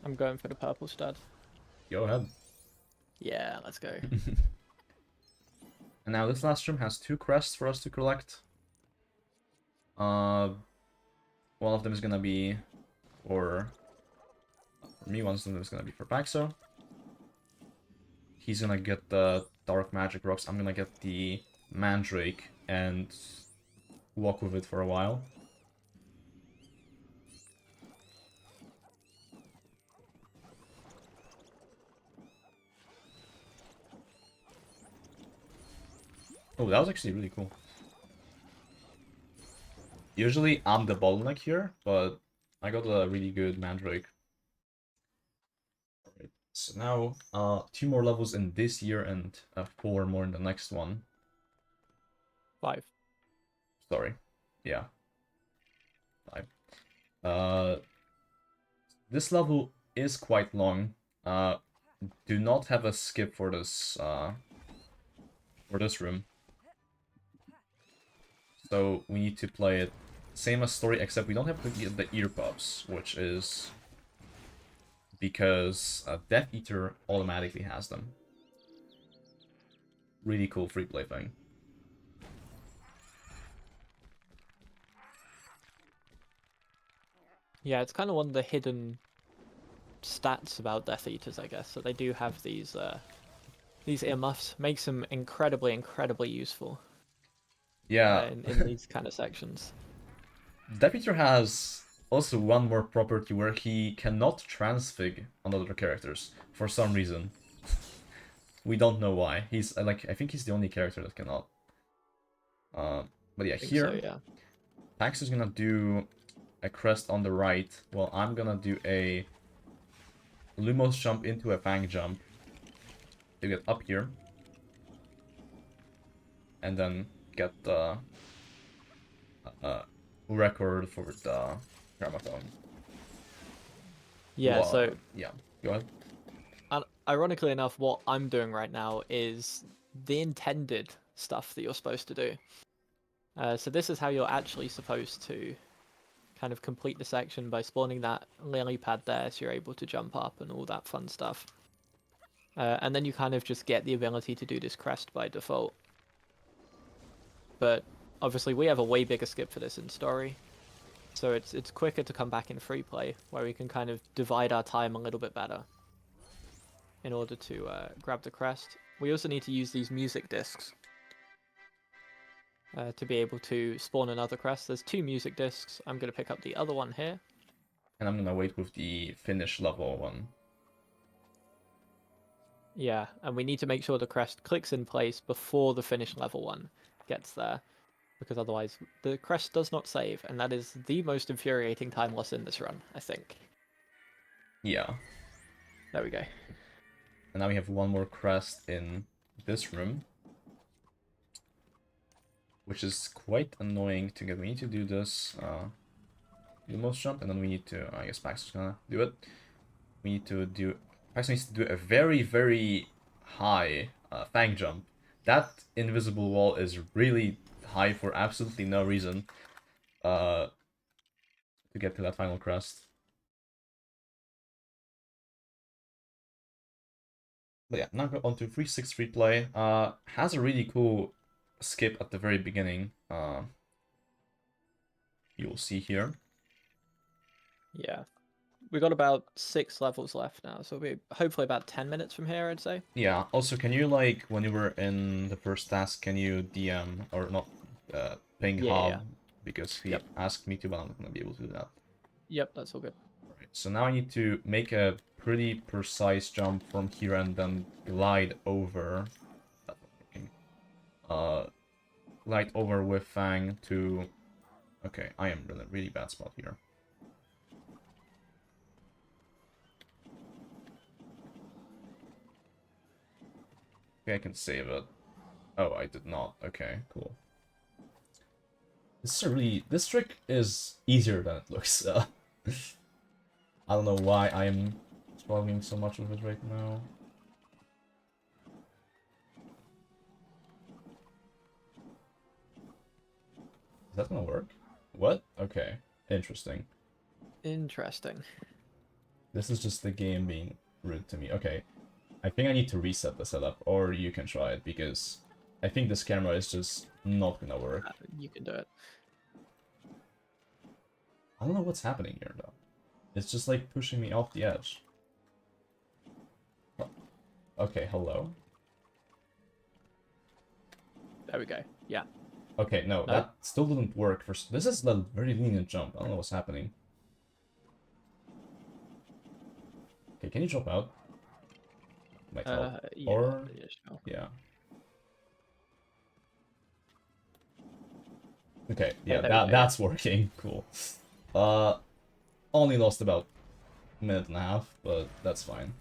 I'm going for the purple stud. Go ahead. Yeah, let's go. And now this last room has 2 crests for us to collect. One of them is gonna be for me, one of them is gonna be for Paxo. He's gonna get the dark magic rocks. I'm gonna get the mandrake and walk with it for a while. Oh, that was actually really cool. Usually I'm the bottleneck here, but I got a really good mandrake. Alright, so now 2 more levels in this year and 4 more in the next one. 5. Sorry. Yeah. 5. Uh, this level is quite long. Do not have a skip for this room. So we need to play it same as story, except we don't have to get the ear puffs, which is because Death Eater automatically has them. Really cool free play thing. Yeah, it's kind of one of the hidden stats about Death Eaters, I guess. So they do have these earmuffs. Makes them incredibly, incredibly useful. Yeah, In these kind of sections. Death Eater has also one more property where he cannot transfig on other characters for some reason. We don't know why. He's like, I think he's the only character that cannot. But yeah, I think here, so, yeah. Pax is gonna do a crest on the right, while I'm gonna do a Lumos jump into a Fang jump to get up here. And then get the record for the gramophone. Yeah, so Yeah, go ahead. ironically enough, what I'm doing right now is the intended stuff that you're supposed to do. So this is how you're actually supposed to kind of complete the section by spawning that lily pad there so you're able to jump up and all that fun stuff. And then you kind of just get the ability to do this crest by default. But obviously we have a way bigger skip for this in story. So it's quicker to come back in free play, where we can kind of divide our time a little bit better in order to grab the crest. We also need to use these music discs to be able to spawn another crest. There's 2 music discs. I'm going to pick up the other one here. And I'm gonna wait with the finish level one. Yeah, and we need to make sure the crest clicks in place before the finish level one gets there, because otherwise the crest does not save, and that is the most infuriating time loss in this run, I think. Yeah. There we go. And now we have one more crest in this room, which is quite annoying to get. We need to do this Lumos jump, and then we need to, I guess Pax is gonna do it. We need to do, Pax needs to do a very, very high Fang jump. That invisible wall is really high for absolutely no reason to get to that final crest. But yeah, now go on to 3-6 free play. Has a really cool skip at the very beginning. You'll see here. Yeah. We got about 6 levels left now, so we'll be hopefully about 10 minutes from here, I'd say. Yeah, also, can you, like, when you were in the first task, can you DM, or not, ping Yeah. Hob? Because he Yep. asked me to, but I'm not gonna be able to do that. Yep, that's all good. Alright, so now I need to make a pretty precise jump from here and then glide over. That's not working. Glide over with Fang to... Okay, I am in a really bad spot here. Okay, I can save it. Oh, I did not. Okay, cool. This trick is easier than it looks. I don't know why I'm struggling so much with it right now. Is that gonna work? What? Okay, interesting. Interesting. This is just the game being rude to me. Okay. I think I need to reset the setup, or you can try it, because I think this camera is just not gonna work. You can do it. I don't know what's happening here, though. It's just, like, pushing me off the edge. Oh. Okay, hello? There we go. Yeah. Okay, no, that still didn't work. This is a very lenient jump. I don't know what's happening. Okay, can you drop out? Might help. Yeah, Or... yeah, sure. yeah. Okay, Hey, yeah, there we go, that's working. Cool. Only lost about a minute and a half, but that's fine.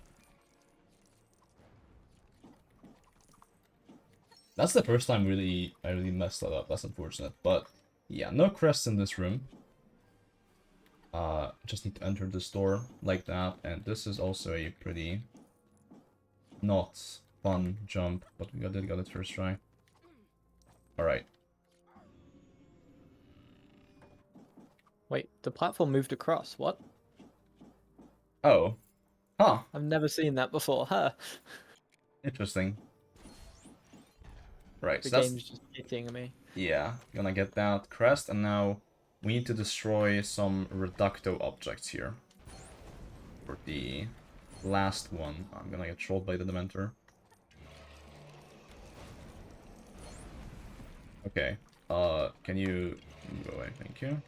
That's the first time I really messed that up. That's unfortunate. But yeah, no crests in this room. Just need to enter this door like that, and this is also a pretty not fun jump, but we got it first try. Alright. Wait, the platform moved across. What? Oh. Huh. I've never seen that before, huh? Interesting. Right, The so that's... game's just hitting me. yeah, gonna get that crest, and now we need to destroy some reducto objects here. For the last one, I'm gonna get trolled by the Dementor. Okay, can you go away? Thank you.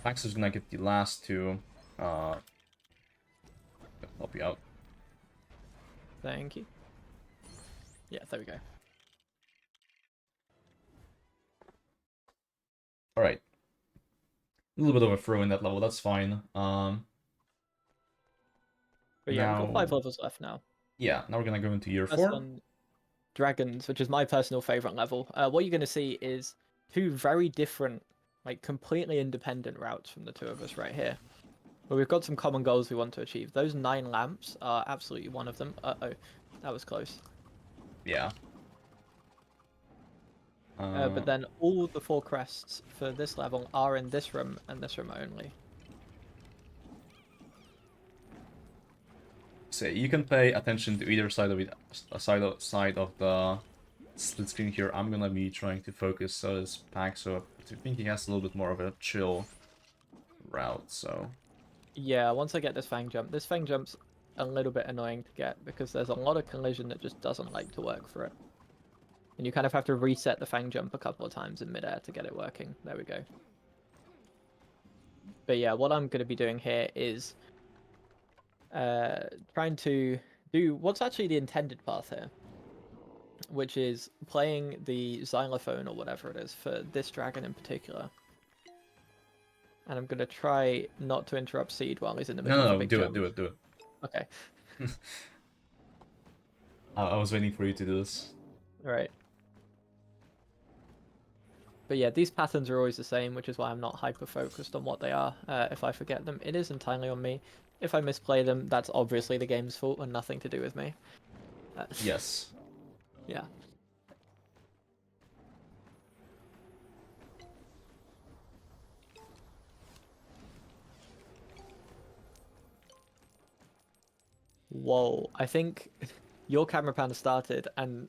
Paxo's gonna get the last two, help you out. Thank you. Yeah, there we go. Alright. A little bit of a throw in that level, that's fine. But yeah, we've got 5 levels left now. Yeah, now we're gonna go into year First 4. one, Dragons, which is my personal favorite level. What you're going to see is 2 very different, like completely independent routes from the 2 of us right here. But we've got some common goals we want to achieve. Those 9 lamps are absolutely one of them. Uh-oh, that was close. Yeah. But then all the 4 crests for this level are in this room and this room only. So you can pay attention to either side of it, side of the split screen here. I'm gonna be trying to focus so is Paxo. I think he has a little bit more of a chill route, so... Yeah, once I get this Fang jump's a little bit annoying to get because there's a lot of collision that just doesn't like to work for it. And you kind of have to reset the Fang jump a couple of times in midair to get it working. There we go. But yeah, what I'm going to be doing here is trying to do what's actually the intended path here, which is playing the xylophone or whatever it is for this dragon in particular. And I'm going to try not to interrupt Seed while he's in the middle of a big jump. Do it. Okay. I was waiting for you to do this. Alright. But yeah, these patterns are always the same, which is why I'm not hyper-focused on what they are. If I forget them, it is entirely on me. If I misplay them, that's obviously the game's fault and nothing to do with me. Yes. Yeah. Whoa, I think your camera pan started and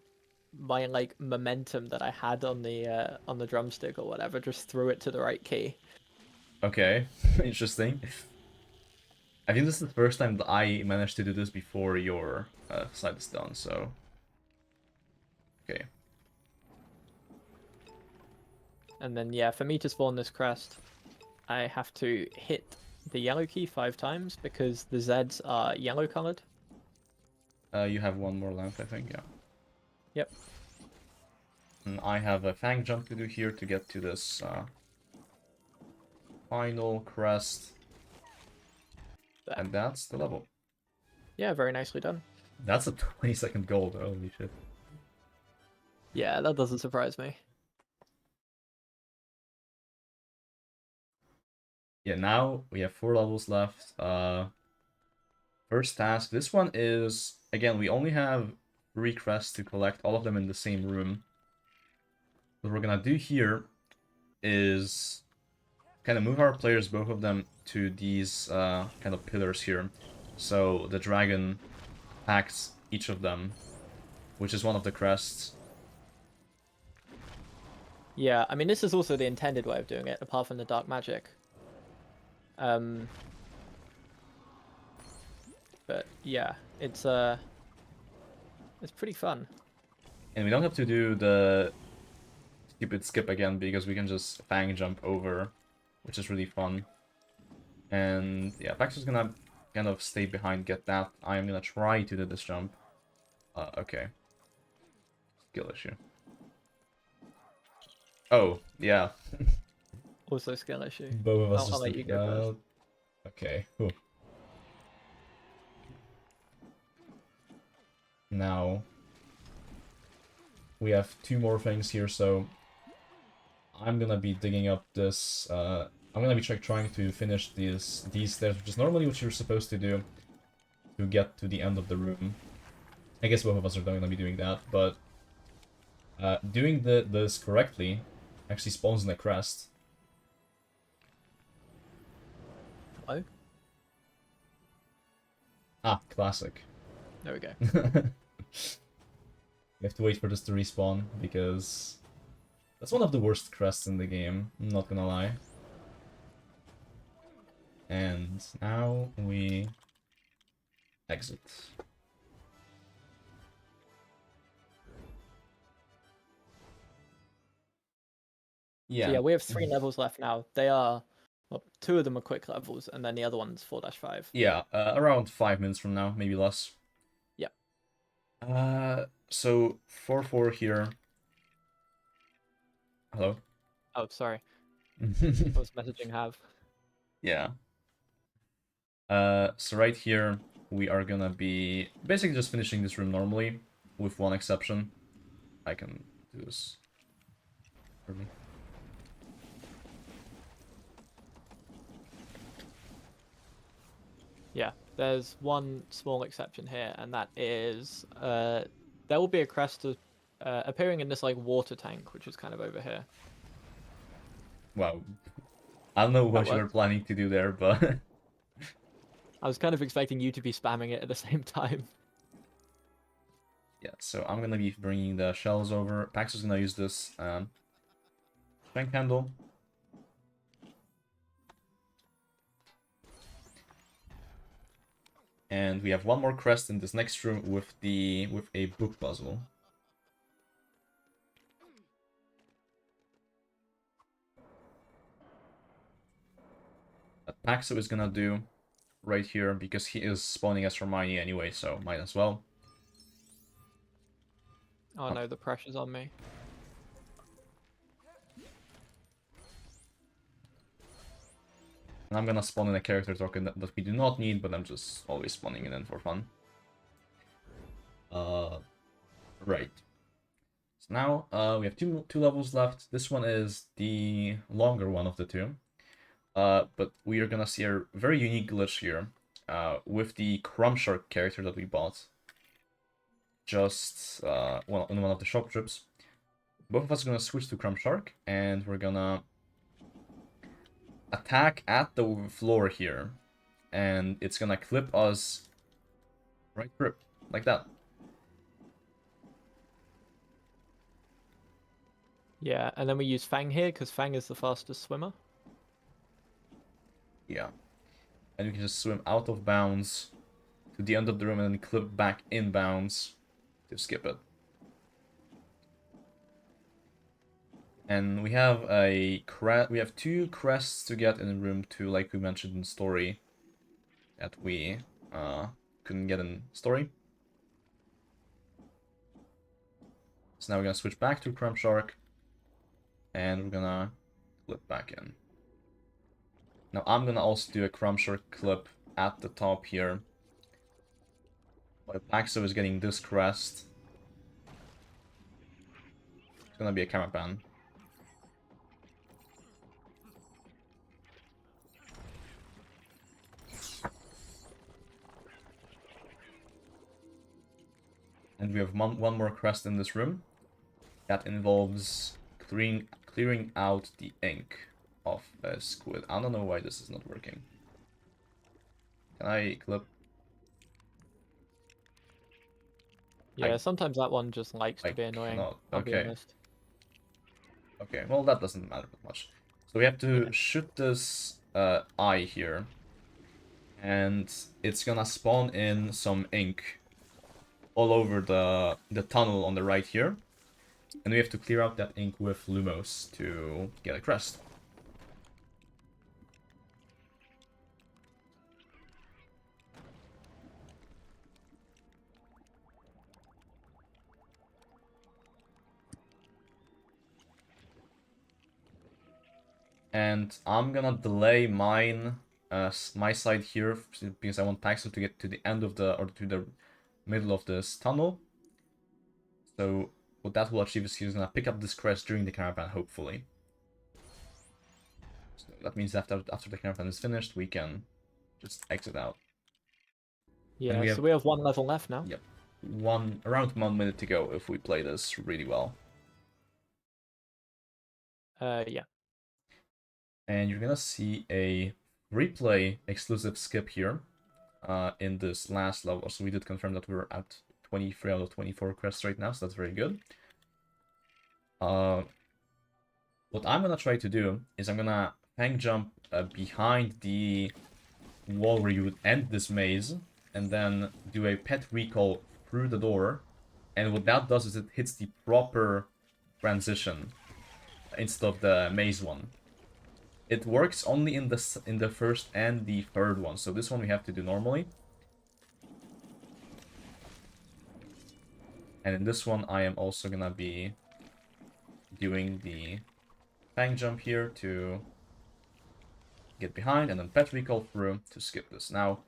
my like momentum that I had on the drumstick or whatever just threw it to the right key. Okay, interesting. I think this is the first time that I managed to do this before your side is done, so... okay. And then yeah, for me to spawn this crest, I have to hit the yellow key 5 times because the Zs are yellow colored. You have one more lamp, I think, yeah. Yep. And I have a Fang jump to do here to get to this final crest. There. And that's the level. Yeah, very nicely done. That's a 20-second goal, though. Holy shit. Yeah, that doesn't surprise me. Yeah, now we have 4 levels left. First task. This one is, again, we only have 3 crests to collect, all of them in the same room. What we're gonna do here is kind of move our players, both of them, to these kind of pillars here. So the dragon attacks each of them, which is one of the crests. Yeah, I mean, this is also the intended way of doing it, apart from the dark magic. But yeah, it's pretty fun. And we don't have to do the stupid skip again, because we can just fang jump over, which is really fun. And yeah, Paxo's gonna kind of stay behind, get that. I'm gonna try to do this jump. Okay. Skill issue. Oh, yeah. Also skill issue. Both of us I'll just let did you go first. Okay. Whew. Now we have 2 more things here, so I'm gonna be digging up this. I'm gonna be trying to finish these stairs, which is normally what you're supposed to do to get to the end of the room. I guess both of us are gonna be doing that, but doing this correctly actually spawns in a crest. Hello? Ah, classic. There we go. You have to wait for this to respawn, because that's one of the worst crests in the game, I'm not gonna lie. And now we exit. Yeah. So yeah, we have 3 levels left now. They are, well, 2 of them are quick levels, and then the other one's 4-5. Yeah, around 5 minutes from now, maybe less. Yep. So 4-4 here. Hello? Oh, sorry. I was messaging Have. Yeah. So right here, we are gonna be basically just finishing this room normally, with one exception. I can do this for me. Yeah, there's one small exception here, and that is there will be a crest appearing in this like water tank, which is kind of over here. Wow. I don't know what you were works. planning to do there, but I was kind of expecting you to be spamming it at the same time. yeah, so I'm gonna be bringing the shells over. Paxo's gonna use this strength handle. And we have one more crest in this next room with a book puzzle. That Paxo is gonna do right here, because he is spawning as Hermione anyway, so might as well. Oh no, the pressure's on me. And I'm gonna spawn in a character token that we do not need, but I'm just always spawning it in for fun. Right. So now we have two levels left. This one is the longer one of the two. But we are gonna see a very unique glitch here with the Crumb Shark character that we bought just well, in one of the shop trips. Both of us are gonna switch to Crumb Shark, and we're gonna attack at the floor here, and it's gonna clip us right through, like that. Yeah, and then we use Fang here because Fang is the fastest swimmer. Yeah. And we can just swim out of bounds to the end of the room and then clip back in bounds to skip it. And we have we have 2 crests to get in room 2, like we mentioned in story, that we couldn't get in story. So now we're gonna switch back to Crumb Shark, and we're gonna clip back in. Now I'm gonna also do a Crumb Shark clip at the top here, while Paxo is getting this crest. It's gonna be a camera pan. And we have one more quest in this room that involves clearing out the ink of a squid. I don't know why this is not working. Can I clip? Yeah, sometimes that one just likes I to be annoying. cannot. I'll be Okay. honest. Okay, well that doesn't matter that much. So we have to Yeah. shoot this eye here. And it's gonna spawn in some ink all over the tunnel on the right here. And we have to clear out that ink with Lumos to get a crest. And I'm gonna delay mine, my side here, because I want Paxo to get to the end of or to the middle of this tunnel. So what that will achieve is he's gonna pick up this crest during the caravan, hopefully. So that means after the caravan is finished, we can just exit out. Yeah, we so we have 1 level left now. Yep, around 1 minute to go if we play this really well. Yeah. And you're gonna see a replay exclusive skip here in this last level. So we did confirm that we're at 23 out of 24 crests right now, so that's very good. What I'm gonna try to do is I'm gonna hang jump behind the wall where you would end this maze, and then do a pet recall through the door. And what that does is it hits the proper transition instead of the maze one. It works only in the first and the third one, so this one we have to do normally. And in this one, I am also gonna be doing the fang jump here to get behind, and then pet recall through to skip this. Now,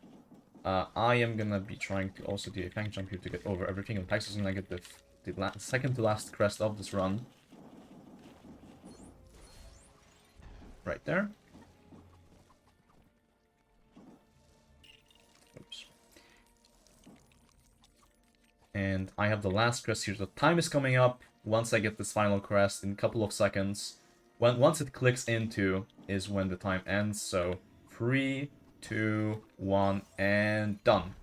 I am gonna be trying to also do a fang jump here to get over everything, and Pax is gonna get the second to last crest of this run. Right there. Oops. And I have the last crest here. The time is coming up once I get this final crest in a couple of seconds. Once it clicks into is when the time ends. So 3, 2, 1, and done.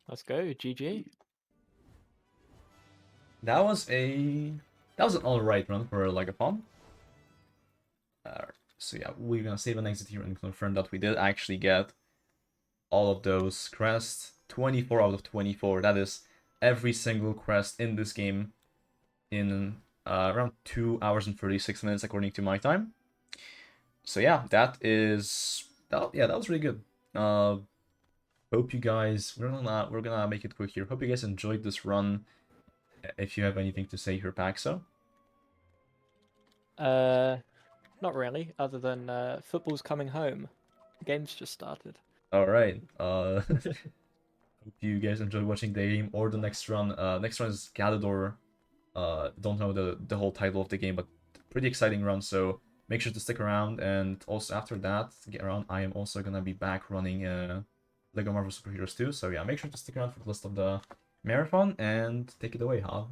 Let's go, GG. That was an alright run for LEGOthon. So yeah, we're gonna save and exit here and confirm that we did actually get all of those crests. 24 out of 24. That is every single crest in this game in around 2 hours and 36 minutes according to my time. So yeah, that was really good. Hope you guys, we're gonna make it quick here. Hope you guys enjoyed this run. If you have anything to say here, Paxo. Not really, other than football's coming home. The game's just started. All right. Hope you guys enjoyed watching the game or the next run. Next run is Galador. Don't know the whole title of the game, but pretty exciting run. So make sure to stick around. And also after that, get around. I am also gonna be back running Lego Marvel Super Heroes 2. So yeah, make sure to stick around for the rest of the marathon and take it away, Hav.